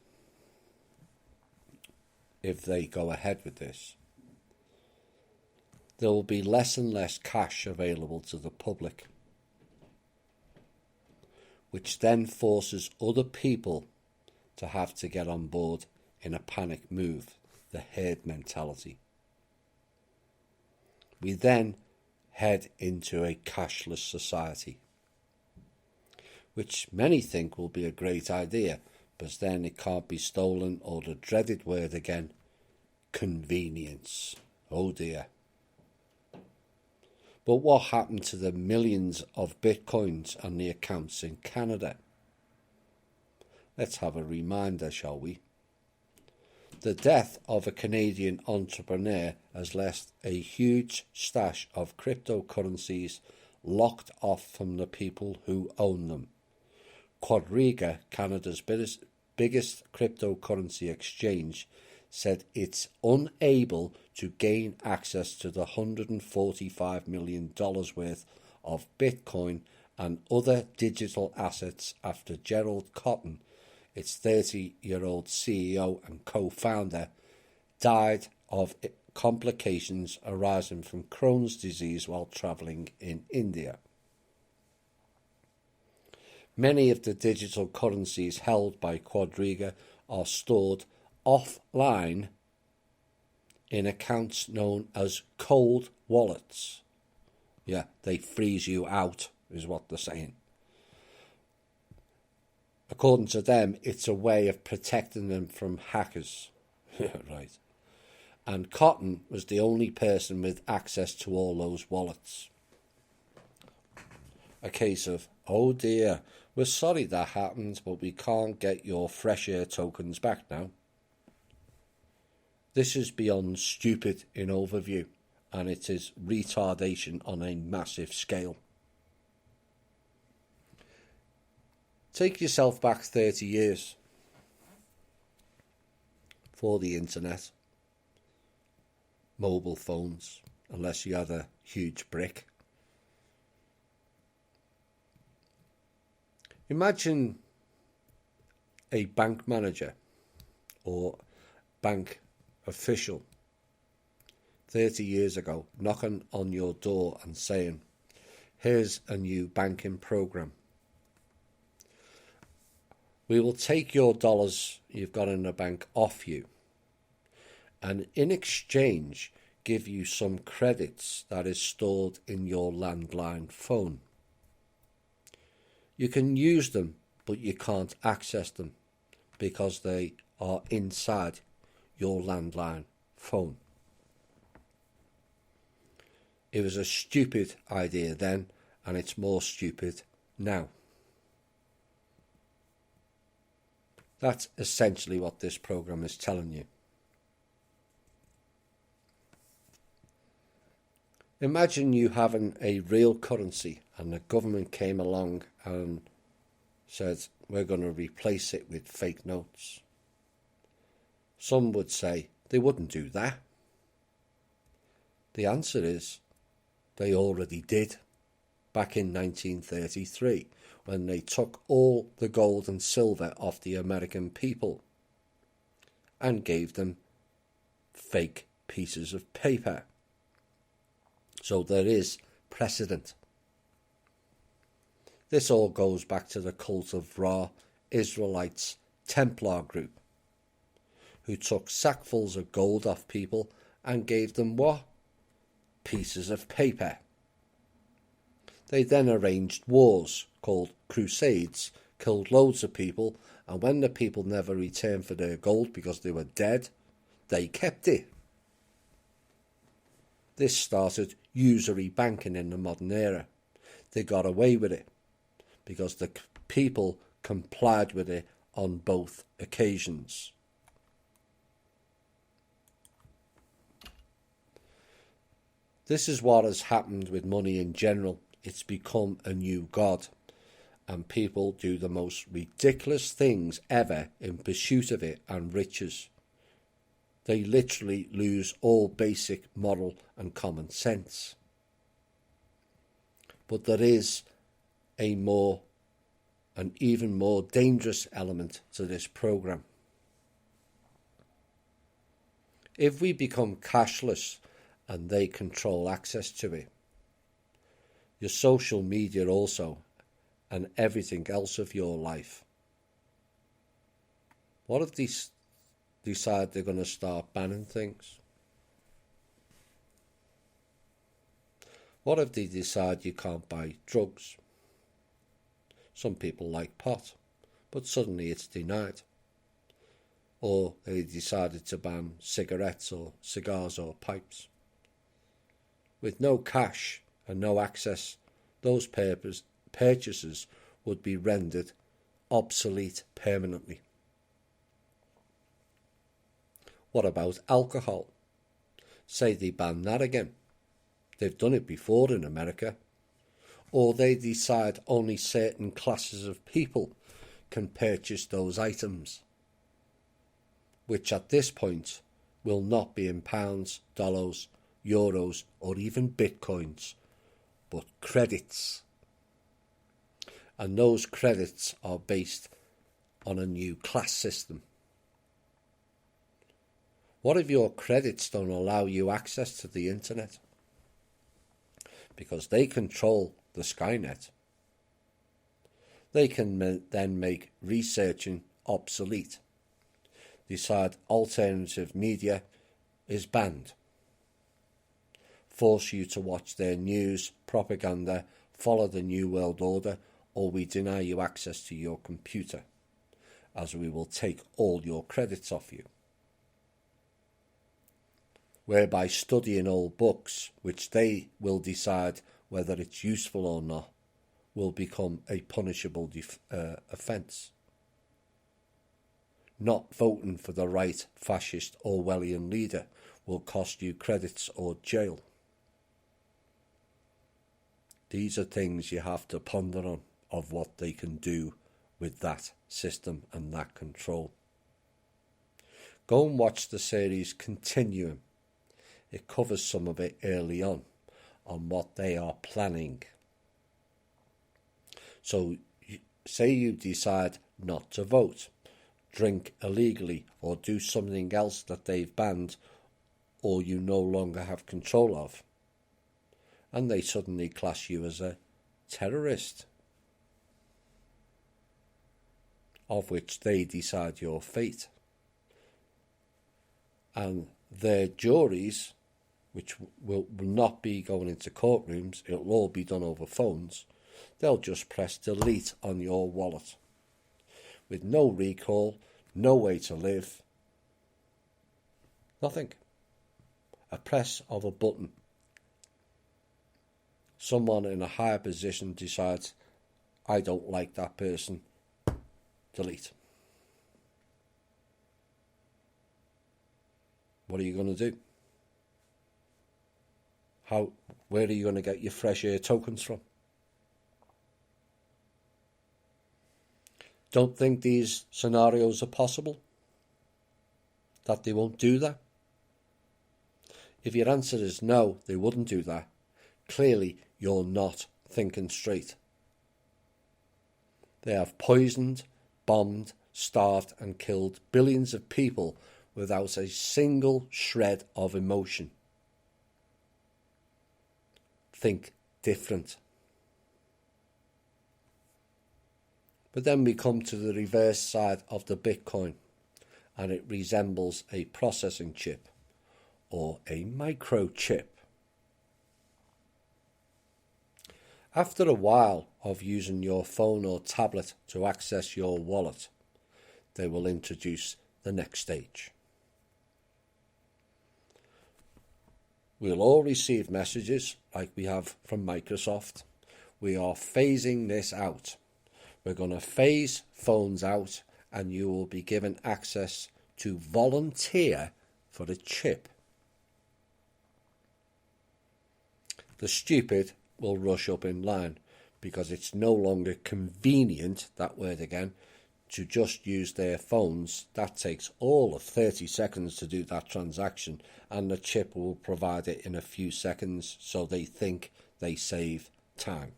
if they go ahead with this, there will be less and less cash available to the public, which then forces other people to have to get on board in a panic move, the herd mentality. We then head into a cashless society, which many think will be a great idea, but then it can't be stolen, or the dreaded word again, convenience. Oh dear. But what happened to the millions of bitcoins on the accounts in Canada? Let's have a reminder, shall we? The death of a Canadian entrepreneur has left a huge stash of cryptocurrencies locked off from the people who own them. Quadriga, Canada's biggest cryptocurrency exchange, said it's unable to gain access to the $145 million worth of Bitcoin and other digital assets after Gerald Cotton, its 30-year-old CEO and co-founder, died of complications arising from Crohn's disease while travelling in India. Many of the digital currencies held by Quadriga are stored offline in accounts known as cold wallets. Yeah, they freeze you out, is what they're saying. According to them, it's a way of protecting them from hackers. Right. And Cotton was the only person with access to all those wallets. A case of, oh dear, we're sorry that happened, but we can't get your fresh air tokens back now. This is beyond stupid in overview, and it is retardation on a massive scale. Take yourself back 30 years for the internet, mobile phones, unless you had a huge brick. Imagine a bank manager or bank official 30 years ago knocking on your door and saying, here's a new banking program. We will take your dollars you've got in the bank off you, and in exchange give you some credits that is stored in your landline phone. You can use them, but you can't access them because they are inside your landline phone. It was a stupid idea then, and it's more stupid now. That's essentially what this program is telling you. Imagine you having a real currency and the government came along and said, we're going to replace it with fake notes. Some would say they wouldn't do that. The answer is they already did back in 1933 when they took all the gold and silver off the American people and gave them fake pieces of paper. So there is precedent. This all goes back to the cult of Ra, Israelites, Templar group, who took sackfuls of gold off people and gave them what? Pieces of paper. They then arranged wars called crusades, killed loads of people, and when the people never returned for their gold because they were dead, they kept it. This started usury banking in the modern era. They got away with it because the people complied with it on both occasions. This is what has happened with money in general. It's become a new god, and people do the most ridiculous things ever in pursuit of it and riches. They literally lose all basic moral and common sense. But there is a more an even more dangerous element to this program. If we become cashless and they control access to it, your social media also, and everything else of your life. What if they decide they're going to start banning things? What if they decide you can't buy drugs? Some people like pot, but suddenly it's denied. Or they decided to ban cigarettes or cigars or pipes. With no cash and no access, those purchases would be rendered obsolete permanently. What about alcohol? Say they ban that again. They've done it before in America. Or they decide only certain classes of people can purchase those items, which at this point will not be in pounds, dollars, euros, or even bitcoins, but credits. And those credits are based on a new class system. What if your credits don't allow you access to the internet? Because they control the Skynet. They can then make researching obsolete, decide alternative media is banned, force you to watch their news, propaganda, follow the New World Order, or we deny you access to your computer, as we will take all your credits off you. Whereby studying old books, which they will decide whether it's useful or not, will become a punishable offence. Not voting for the right fascist Orwellian leader will cost you credits or jail. These are things you have to ponder on, of what they can do with that system and that control. Go and watch the series Continuum. It covers some of it early on what they are planning. So say you decide not to vote, drink illegally, or do something else that they've banned or you no longer have control of, and they suddenly class you as a terrorist, of which they decide your fate. And their juries, which will not be going into courtrooms, it'll all be done over phones, they'll just press delete on your wallet. With no recall, no way to live, nothing. A press of a button. Someone in a higher position decides, I don't like that person, delete. What are you going to do? Where are you going to get your fresh air tokens from? Don't think these scenarios are possible? That they won't do that? If your answer is no, they wouldn't do that, clearly you're not thinking straight. They have poisoned, bombed, starved and killed billions of people without a single shred of emotion. Think different. But then we come to the reverse side of the Bitcoin, and it resembles a processing chip or a microchip. After a while of using your phone or tablet to access your wallet, they will introduce the next stage. We'll all receive messages like we have from Microsoft. We are phasing this out. We're going to phase phones out, and you will be given access to volunteer for a chip. The stupid will rush up in line because it's no longer convenient, that word again, to just use their phones. That takes all of 30 seconds to do that transaction, and the chip will provide it in a few seconds, so they think they save time.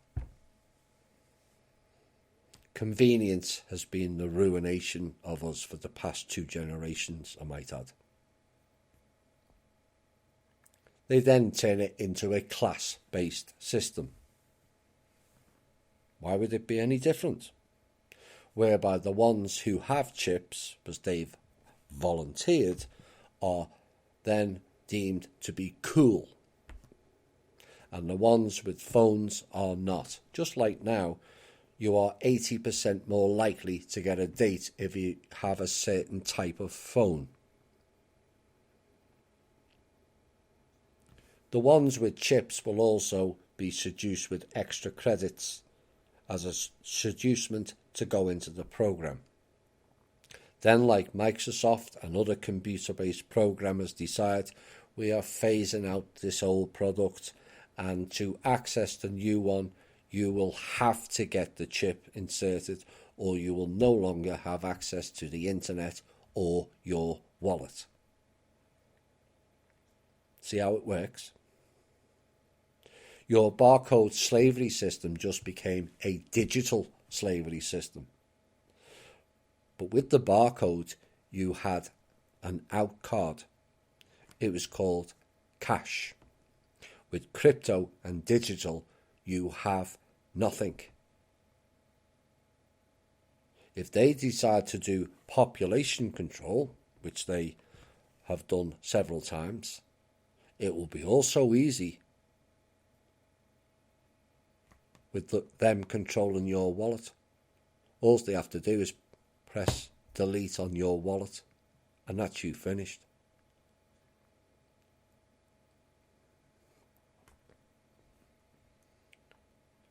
Convenience has been the ruination of us for the past 2 generations, I might add. They then turn it into a class-based system. Why would it be any different? Whereby the ones who have chips, because they've volunteered, are then deemed to be cool. And the ones with phones are not. Just like now, you are 80% more likely to get a date if you have a certain type of phone. The ones with chips will also be seduced with extra credits as a seducement to go into the program. Then, like Microsoft and other computer-based programmers decide, we are phasing out this old product, and to access the new one, you will have to get the chip inserted, or you will no longer have access to the internet or your wallet. See how it works? Your barcode slavery system just became a digital slavery system. But with the barcode, you had an out card. It was called cash. With crypto and digital, you have nothing. If they decide to do population control, which they have done several times, it will be also easy with them controlling your wallet. All they have to do is press delete on your wallet, and that's you finished.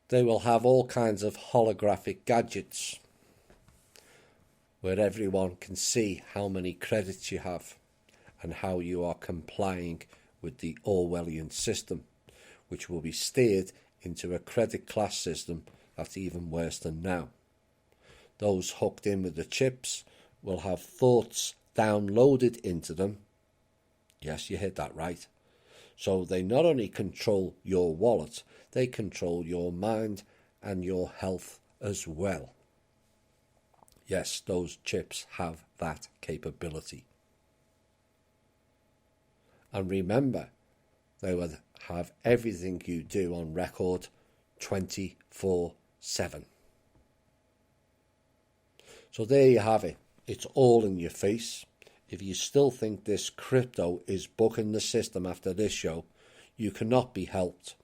They will have all kinds of holographic gadgets where everyone can see how many credits you have and how you are complying with the Orwellian system, which will be steered into a credit class system that's even worse than now. Those hooked in with the chips will have thoughts downloaded into them. Yes, you heard that right. So they not only control your wallet, they control your mind and your health as well. Yes, those chips have that capability. And remember, they will have everything you do on record 24/7. So there you have it. It's all in your face. If you still think this crypto is bucking the system after this show, you cannot be helped.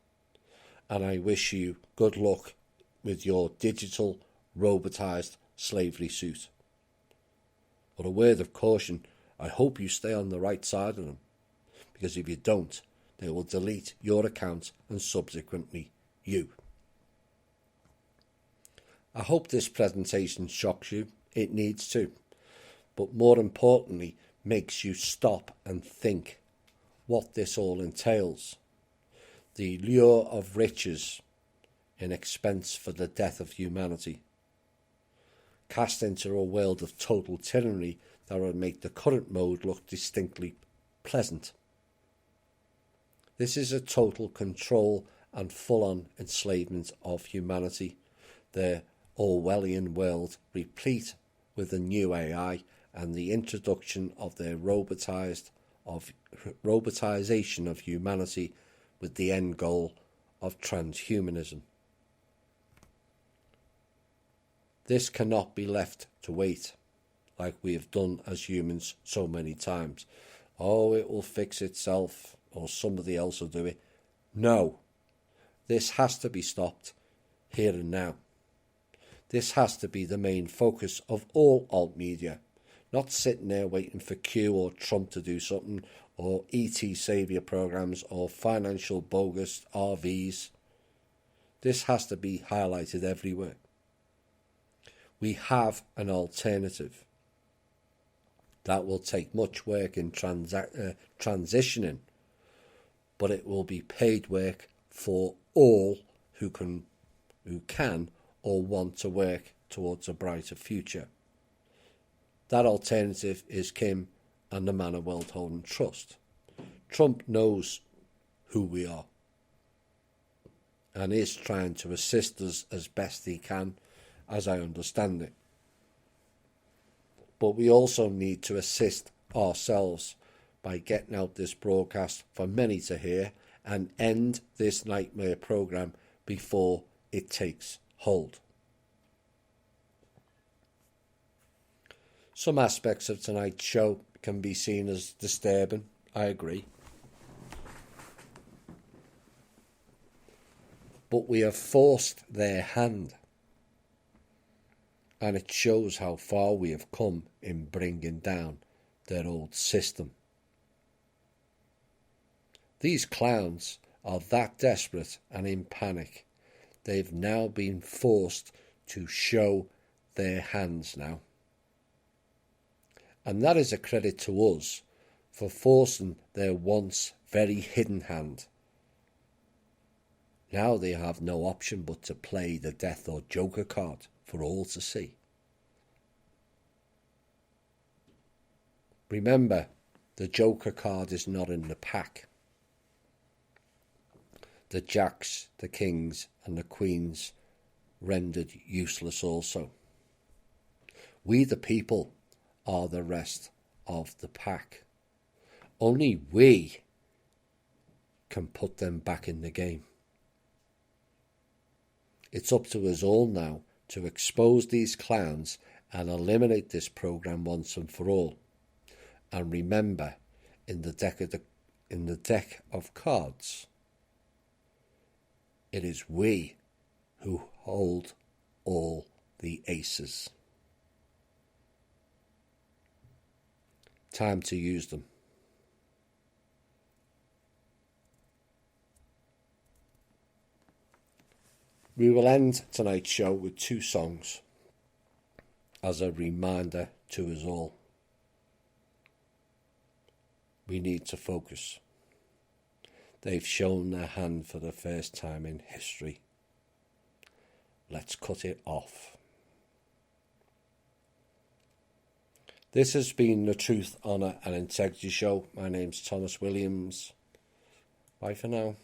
And I wish you good luck with your digital, robotized slavery suit. But a word of caution, I hope you stay on the right side of them, because if you don't, they will delete your account and subsequently you. I hope this presentation shocks you. It needs to. But more importantly, makes you stop and think what this all entails. The lure of riches in expense for the death of humanity. Cast into a world of total tyranny that would make the current mode look distinctly pleasant. This is a total control and full-on enslavement of humanity. The Orwellian world, replete with the new AI and the introduction of their robotization of humanity with the end goal of transhumanism. This cannot be left to wait, like we have done as humans so many times. Oh, it will fix itself, or somebody else will do it. No, this has to be stopped here and now. This has to be the main focus of all alt media, not sitting there waiting for Q or Trump to do something, or ET saviour programmes, or financial bogus RVs. This has to be highlighted everywhere. We have an alternative. That will take much work in transitioning, but it will be paid work for all who can or want to work towards a brighter future. That alternative is Kim and the Man of World Holding Trust. Trump knows who we are and is trying to assist us as best he can, as I understand it. But we also need to assist ourselves by getting out this broadcast for many to hear and end this nightmare programme before it takes hold. Some aspects of tonight's show can be seen as disturbing, I agree. But we have forced their hand, and it shows how far we have come in bringing down their old system. These clowns are that desperate and in panic. They've now been forced to show their hands now. And that is a credit to us for forcing their once very hidden hand. Now they have no option but to play the death or joker card for all to see. Remember, the joker card is not in the pack. The jacks, the kings and the queens rendered useless also. We the people are the rest of the pack. Only we can put them back in the game. It's up to us all now to expose these clowns and eliminate this programme once and for all. And remember, in the deck of cards, it is we who hold all the aces. Time to use them. We will end tonight's show with 2 songs as a reminder to us all. We need to focus. They've shown their hand for the first time in history. Let's cut it off. This has been the Truth, Honour and Integrity Show. My name's Thomas Williams. Bye for now.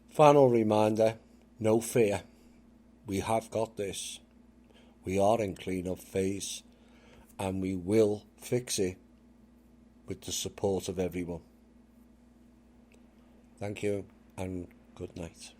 Final reminder, no fear. We have got this. We are in clean-up phase and we will fix it with the support of everyone. Thank you and good night.